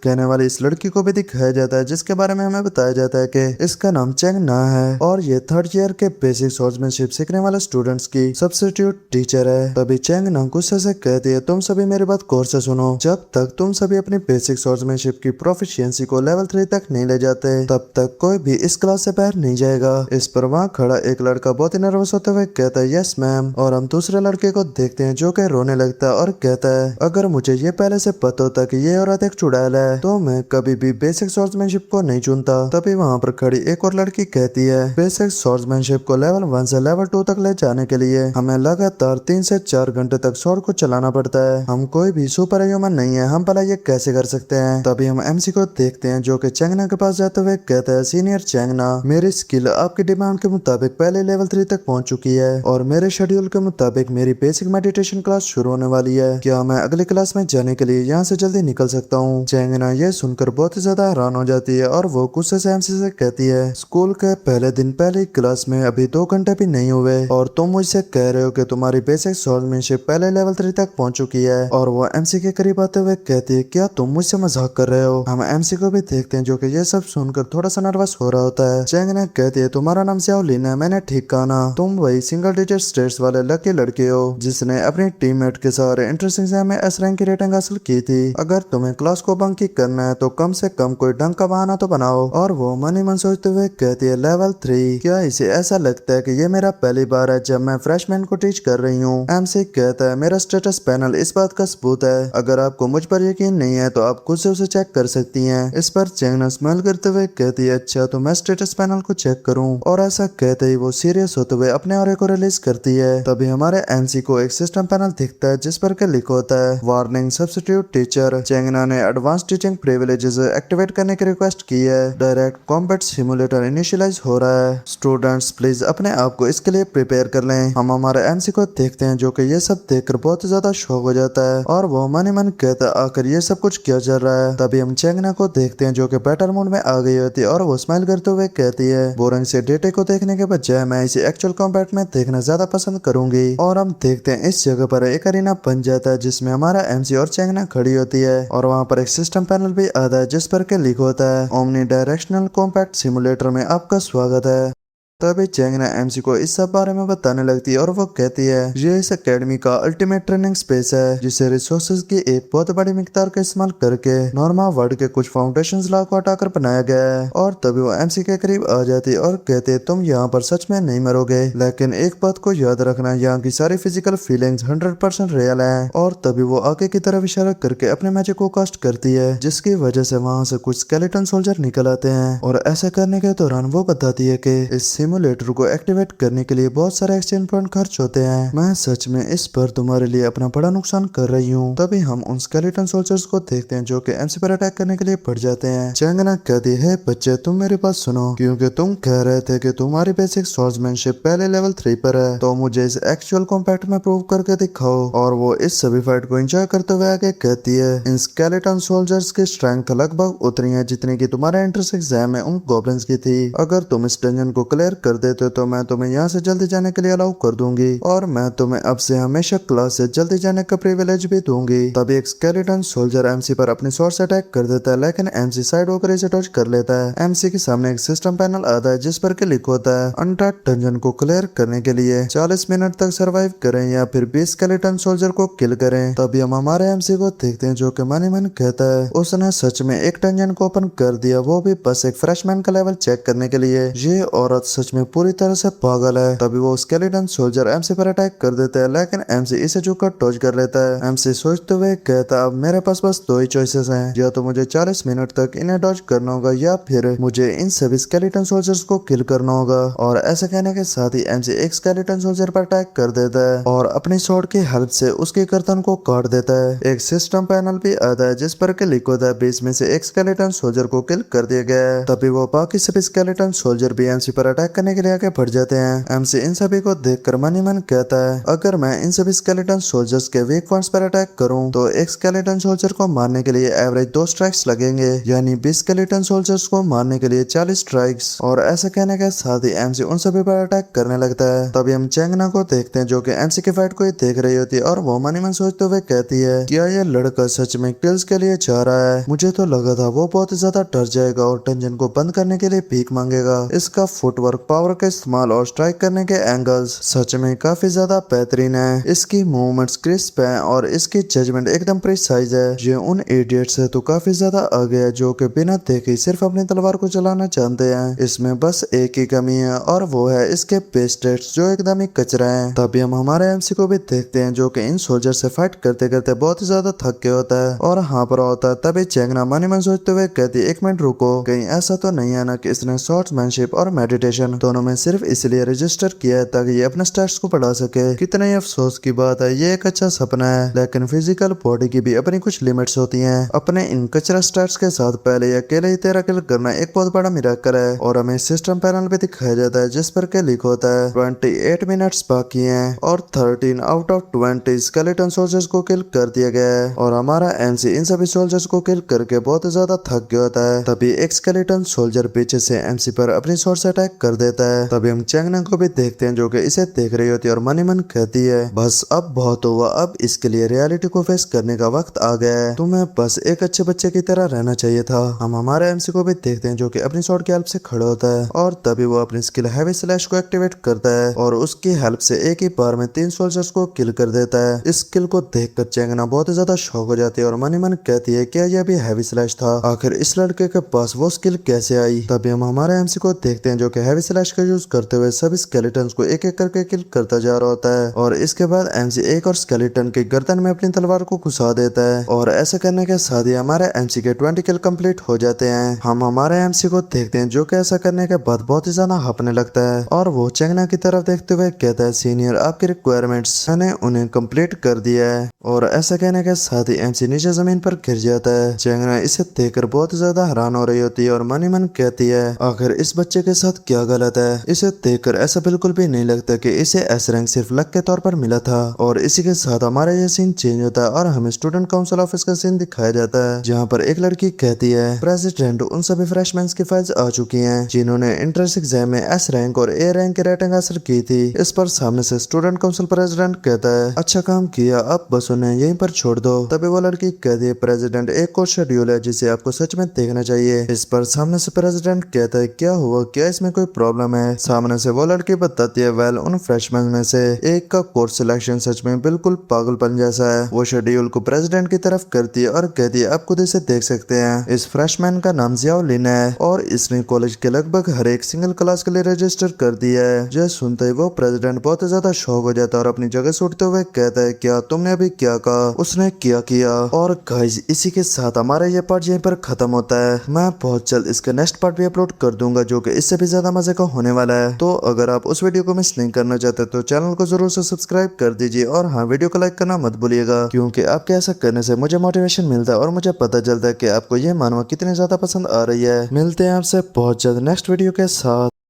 कहने वाली इस लड़की को भी दिखाया जाता है जिसके बारे में हमें बताया जाता है कि इसका नाम चेंग ना है और ये 3rd ईयर के बेसिक स्वॉर्ड्समैनशिप सीखने वाले स्टूडेंट्स की सब्स्टिट्यूट टीचर है। तभी चेंग ना गुस्से से कहती है, तुम सभी मेरी बात गौर से सुनो, जब तक तुम सभी अपनी बेसिक स्वॉर्ड्समैनशिप की प्रोफिशिएंसी को लेवल 3 तक नहीं ले जाते तब तक कोई भी इस क्लास से बाहर नहीं जाएगा। इस पर वहाँ खड़ा एक लड़का बहुत ही नर्वस होते हुए कहता है, यस मैम। और हम दूसरे लड़के को देखते हैं जो कि रोने लगता है और कहता है, अगर मुझे ये पहले से पता होता कि ये औरत एक चुड़ैल है तो मैं कभी भी बेसिक स्वॉर्ड्समैनशिप को नहीं चुनता। तभी वहाँ पर खड़ी एक और लड़की कहती है, बेसिक स्वॉर्ड्समैनशिप को लेवल 1 से लेवल 2 तक ले जाने के लिए हमें लगातार 3 से 4 घंटे तक स्वॉर्ड को चलाना पड़ता है। हम कोई भी सुपर ह्यूमन नहीं है, हम भला ये कैसे कर सकते हैं? तभी हम एमसी को देखते हैं जो कि चेंगना के पास जाते हुए कहता है, सीनियर चेंगना, मेरी स्किल आपकी डिमांड के मुताबिक पहले लेवल 3 तक पहुंच चुकी है और मेरे शेड्यूल के मुताबिक मेरी बेसिक मेडिटेशन क्लास शुरू होने वाली है। क्या मैं अगली क्लास में जाने के लिए यहाँ से जल्दी निकल सकता हूँ? चेंगना ये सुनकर बहुत ही ज्यादा हैरान हो जाती है और वो गुस्से से एमसी से कहती है, स्कूल के पहले दिन पहली क्लास में अभी 2 घंटे भी नहीं हुए और तुम मुझसे कह रहे हो कि तुम्हारी बेसिक स्वॉर्ड्समैनशिप पहले लेवल 3 तक पहुंच चुकी है? और वो एमसी के करीब आते हुए कहती है, क्या तुम मुझसे मजाक कर रहे हो? हम एमसी को भी देखते हैं जो कि ये सब सुनकर थोड़ा सा नर्वस हो रहा होता है। चेंगना कहती है, तुम्हारा नाम ज़्याओलिन है, मैंने ठीक कहा ना? तुम वही सिंगल डिजिट स्टेट्स वाले लकी लड़के हो जिसने अपनी टीममेट के सारे इंटरेस्टिंग एग्जाम में एस रैंक की रेटिंग हासिल की थी। अगर तुम्हें क्लास को बंक ही करना है तो कम से कम कोई ढंग का बहाना तो बनाओ। और वो मन ही मन सोचते हुए कहती है, लेवल 3? क्या इसे ऐसा लगता है कि ये मेरा पहली बार है जब मैं फ्रेशमैन को टीच कर रही हूँ? एमसी कहता है, मेरा स्टेटस पैनल इस बात का सबूत है, अगर आपको मुझ पर यकीन नहीं है तो आप खुद से उसे चेक कर सकती हैं। इस पर चेंगना स्माइल करते हुए कहती है, अच्छा तो मैं स्टेटस पैनल को चेक करूं? और ऐसा कहते ही वो सीरियस होते हुए अपने ऑरे को रिलीज करती है। तभी हमारे एमसी को एक सिस्टम पैनल दिखता है जिस पर के लिखा होता है, वार्निंग सब्स्टिट्यूट टीचर, चेंगना ने एडवांस टीचिंग प्रिविलेजेस एक्टिवेट करने की रिक्वेस्ट की है। डायरेक्ट कॉम्बैट सिमुलेटर इनिशियलाइज हो रहा है, स्टूडेंट्स प्लीज अपने आप को इसके लिए प्रिपेयर कर लें। हम हमारे एमसी को देखते हैं जो कि ये सब देखकर बहुत ज्यादा शौक हो जाता है और वो मन ही मन कहता है, आखिर ये सब कुछ क्या चल रहा है? तभी हम चेंगना को देखते हैं जो कि बैटर मोड में आ गई होती है और वो स्माइल करते हुए कहती है, बोरिंग से डेटे को देखने के बजाय मैं इसे एक्चुअल कॉम्बैट में देखना ज्यादा पसंद करूंगी। और हम देखते हैं इस जगह पर एक अरीना बन जाता है जिसमें हमारा एमसी और चेंगना खड़ी होती है और वहाँ पर एक सिस्टम पैनल भी आता है जिस पर के लिखा होता है, ओमनी डायरेक्शनल कॉम्पैक्ट सिमुलेटर में आपका स्वागत है। तभी चेंगना एमसी को इस सब बारे में बताने लगती है और वो कहती है, ये इस एकेडमी का अल्टीमेट ट्रेनिंग स्पेस है जिसे रिसोर्सेज की एक बहुत बड़ी मिकदार का इस्तेमाल करके नॉर्मा वर्ड के कुछ फाउंडेशन लॉ को हटाकर बनाया गया है। और तभी वो एमसी के करीब आ जाती है और कहते, तुम यहाँ पर सच में नहीं मरोगे, लेकिन एक बात को याद रखना, यहाँ की सारी फिजिकल फीलिंग्स 100% रियल है। और तभी वो आगे की तरफ इशारा करके अपने मैजिक को कास्ट करती है जिसकी वजह से वहाँ से कुछ स्केलेटन सोल्जर निकल आते हैं और ऐसा करने के दौरान वो बताती है कि इस सिमुलेटर को एक्टिवेट करने के लिए बहुत सारे एक्सचेंज पॉइंट खर्च होते हैं। मैं सच में इस पर तुम्हारे लिए अपना बड़ा नुकसान कर रही हूँ। तभी हम उन स्केलेटन सोल्जर्स को देखते हैं जो कि एमसी पर अटैक करने के लिए बढ़ जाते हैं। चेंगना कहती है, बच्चे तुम मेरी बात सुनो, क्योंकि तुम कह रहे थे कि तुम्हारी बेसिक स्वॉर्ड्समैनशिप पहले लेवल 3 पर है, तो मुझे इस एक्चुअल कॉम्बैट में प्रूव करके दिखाओ। और वो इस सभी फाइट को एंजॉय करते हुए आगे कहती है, इन स्केलेटन सोल्जर्स की स्ट्रेंथ लगभग उतनी है जितनी की तुम्हारे एंट्रेंस एग्जाम में उन गॉब्लिन्स की थी। अगर तुम इस डंजन को क्लियर कर देते तो मैं तुम्हें यहाँ से जल्दी जाने के लिए अलाउ कर दूंगी और मैं तुम्हें अब से हमेशा क्लास से जल्दी जाने का प्रिविलेज भी दूंगी। तभी एक स्केलेटन सोल्जर एमसी पर अपनी स्वॉर्ड से अटैक कर देता है, लेकिन एमसी साइड होकर इसे डॉज कर लेता है। एमसी के सामने एक सिस्टम पैनल आता है जिस पर के लिखा होता है, अनटाइड डंजन को क्लियर करने के लिए 40 मिनट तक सर्वाइव करें या फिर 20 स्केलेटन सोल्जर को किल करें। तभी हम हमारे एमसी को देखते हैं जो कि मन ही मन कहता है, उसने सच में एक डंजन को ओपन कर दिया, वो भी बस एक फ्रेशमैन का लेवल चेक करने के लिए। ये औरत सच में पूरी तरह से पागल है। तभी वो स्केलेटन सोल्जर एमसी पर अटैक कर देते हैं, लेकिन एमसी इसे झुककर टॉच कर लेता है। एमसी सोचते हुए कहता अब मेरे पास बस दो ही चॉइसेस हैं, या तो मुझे 40 मिनट तक इन्हें डॉज करना होगा या फिर मुझे इन सभी स्केलेटन सोल्जर्स को किल करना होगा। और ऐसा कहने के साथ ही एमसी एक स्केलेटन सोल्जर पर अटैक कर देता है और अपनी स्वॉर्ड की हेल्प से उसके गर्दन को काट देता है। एक सिस्टम पैनल भी आता है जिस पर लिखा होता है 20 में से एक स्केलेटन सोल्जर को किल कर दिया गया है। तभी वो बाकी सभी स्केलेटन सोल्जर भी एमसी पर अटैक करने के लिए आगे बढ़ जाते हैं। एमसी इन सभी को देखकर मन ही मन कहता है अगर मैं इन सभी स्केलेटन सोल्जर्स के वीक पॉइंट्स पर अटैक करूं तो एक स्केलेटन सोल्जर को मारने के लिए एवरेज 2 स्ट्राइक्स लगेंगे, यानी 20 स्केलेटन सोल्जर्स को मारने के लिए 40 स्ट्राइक्स। और ऐसा कहने के साथ ही एमसी उन सभी पर अटैक करने लगता है। तभी हम चेंगना को देखते हैं जो कि एमसी की फाइट को ही देख रही होती है और वो मन ही मन सोचते हुए कहती है क्या ये लड़का सच में किल्स के लिए चाह रहा है। मुझे तो लगा था वो बहुत ज्यादा डर जाएगा और टेंशन को बंद करने के लिए भीख मांगेगा। इसका फुटवर्क, पावर का इस्तेमाल और स्ट्राइक करने के एंगल्स सच में काफी ज्यादा बेहतरीन है। इसकी मूवमेंट्स क्रिस्प है और इसकी जजमेंट एकदम प्रिसाइज है। ये उन इडियट से तो काफी ज्यादा आगे है जो कि बिना देखे सिर्फ अपनी तलवार को चलाना जानते हैं। इसमें बस एक ही कमी है और वो है इसके पेस्टेट्स जो एकदम ही कचरा है। तभी हम हमारे एमसी को भी देखते हैं जो कि इन सोल्जर से फाइट करते करते बहुत ही ज्यादा थक के होता है और हाँ होता है। तभी चेंगना मन ही मन सोचते हुए कहती 1 मिनट रुको, कहीं ऐसा तो नहीं है ना कि इसने स्वॉर्ड्समैनशिप और मेडिटेशन दोनों में सिर्फ इसलिए रजिस्टर किया है ताकि ये अपने स्टैट्स को बढ़ा सके। कितने ही अफसोस की बात है, ये एक अच्छा सपना है लेकिन फिजिकल बॉडी की भी अपनी कुछ लिमिट्स होती हैं। अपने इन कचरा स्टैट्स के साथ पहले ही अकेले ही 13 किल करना एक बहुत बड़ा मिरेकल है। और हमें सिस्टम पैनल पे दिखाया जाता है जिस पर के लिखा होता है 28 मिनट्स बाकी हैं और 13 आउट ऑफ 20 स्केलेटन सोल्जर्स को किल कर दिया गया है। और हमारा एमसी इन सभी सोल्जर्स को किल करके बहुत ज्यादा थक गया होता है। तभी एक स्केलेटन सोल्जर पीछे से एमसी पर अपनी स्वॉर्ड से अटैक कर देता है। तभी हम चेंगना को भी देखते हैं जो कि इसे देख रही होती है और मन ही मन कहती है बस अब बहुत हुआ, अब इसके लिए रियलिटी को फेस करने का वक्त आ गया है। तुम्हें बस एक अच्छे बच्चे की तरह रहना चाहिए था। हम हमारे एमसी को भी देखते हैं जो कि अपनी स्वॉर्ड की हेल्प से खड़ा होता है और तभी वो अपनी स्किल हैवी स्लैश को एक्टिवेट करता है और उसकी हेल्प से एक ही बार में 3 सोल्जर्स को किल कर देता है। इस स्किल को देखकर चेंगना बहुत ज्यादा शॉक हो जाती है और मन ही मन कहती है क्या यह भी हैवी स्लैश था, आखिर इस लड़के के पास वो स्किल कैसे आई। तभी हम हमारे एमसी को देखते हैं जो कि हैवी स्लैश का यूज करते हुए सभी स्केलेटन्स को एक एक करके किल करता जा रहा होता है। और इसके बाद एमसी एक और स्केलेटन के गर्दन में अपनी तलवार को घुसा देता है और ऐसा करने के साथ ही हमारे एमसी के 20 किल कंप्लीट हो जाते हैं। हम हमारे एमसी को देखते हैं जो कि ऐसा करने के बाद बहुत ही ज्यादा हंसने लगता है और वो चेंगना की तरफ देखते हुए कहता है सीनियर आपकी रिक्वायरमेंट्स मैंने उन्हें कंप्लीट कर दिया है। और ऐसा कहने के साथ ही एमसी नीचे जमीन पर गिर जाता है। चेंगना इसे देखकर बहुत ज्यादा हैरान हो रही होती है और मन ही मन कहती है आखिर इस बच्चे के साथ क्या गलत है। इसे देखकर ऐसा बिल्कुल भी नहीं लगता कि इसे एस रैंक सिर्फ लक के तौर पर मिला था। और इसी के साथ हमारा ये सीन चेंज होता है और हमें स्टूडेंट काउंसिल ऑफिस का सीन दिखाया जाता है जहाँ पर एक लड़की कहती है प्रेसिडेंट उन सभी फ्रेशमैन की फाइल्स आ चुकी हैं जिन्होंने एंट्रेंस एग्जाम में एस रैंक और ए रैंक की रेटिंग हासिल की थी। इस पर सामने से स्टूडेंट काउंसिल प्रेसिडेंट कहता है अच्छा काम किया, अब बस उन्हें यहीं पर छोड़ दो। तभी वो लड़की कहती है प्रेसिडेंट एक और शेड्यूल है जिसे आपको सच में देखना चाहिए। इस पर सामने से प्रेसिडेंट कहता है क्या हुआ, क्या इसमें कोई प्रॉब्लम है। सामने से वो लड़की बताती है वेल उन फ्रेशमैन में से एक का कोर्स सिलेक्शन सच में बिल्कुल पागलपन जैसा है। वो शेड्यूल को प्रेसिडेंट की तरफ करती है और कहती है आप खुद इसे देख सकते हैं। इस फ्रेशमैन का नाम जियाओ लिन है और इसने कॉलेज के लगभग हर एक सिंगल क्लास के लिए रजिस्टर कर दिया है। जो सुनते ही वो प्रेसिडेंट बहुत ज्यादा शॉक हो जाता है और अपनी जगह से उठते हुए कहता है क्या तुमने अभी क्या कहा, उसने क्या किया। और गाइस इसी के साथ हमारा ये पार्ट यहीं पर खत्म होता है। मैं बहुत जल्द इसका नेक्स्ट पार्ट भी अपलोड कर दूंगा जो कि इससे भी ज्यादा मजे का होने वाला है। तो अगर आप उस वीडियो को मिस नहीं करना चाहते तो चैनल को जरूर से सब्सक्राइब कर दीजिए और हाँ वीडियो को लाइक करना मत भूलिएगा क्योंकि आपके ऐसा करने से मुझे मोटिवेशन मिलता है और मुझे पता चलता है कि आपको ये मानवा कितनी ज्यादा पसंद आ रही है। मिलते हैं आपसे बहुत जल्द नेक्स्ट वीडियो के साथ।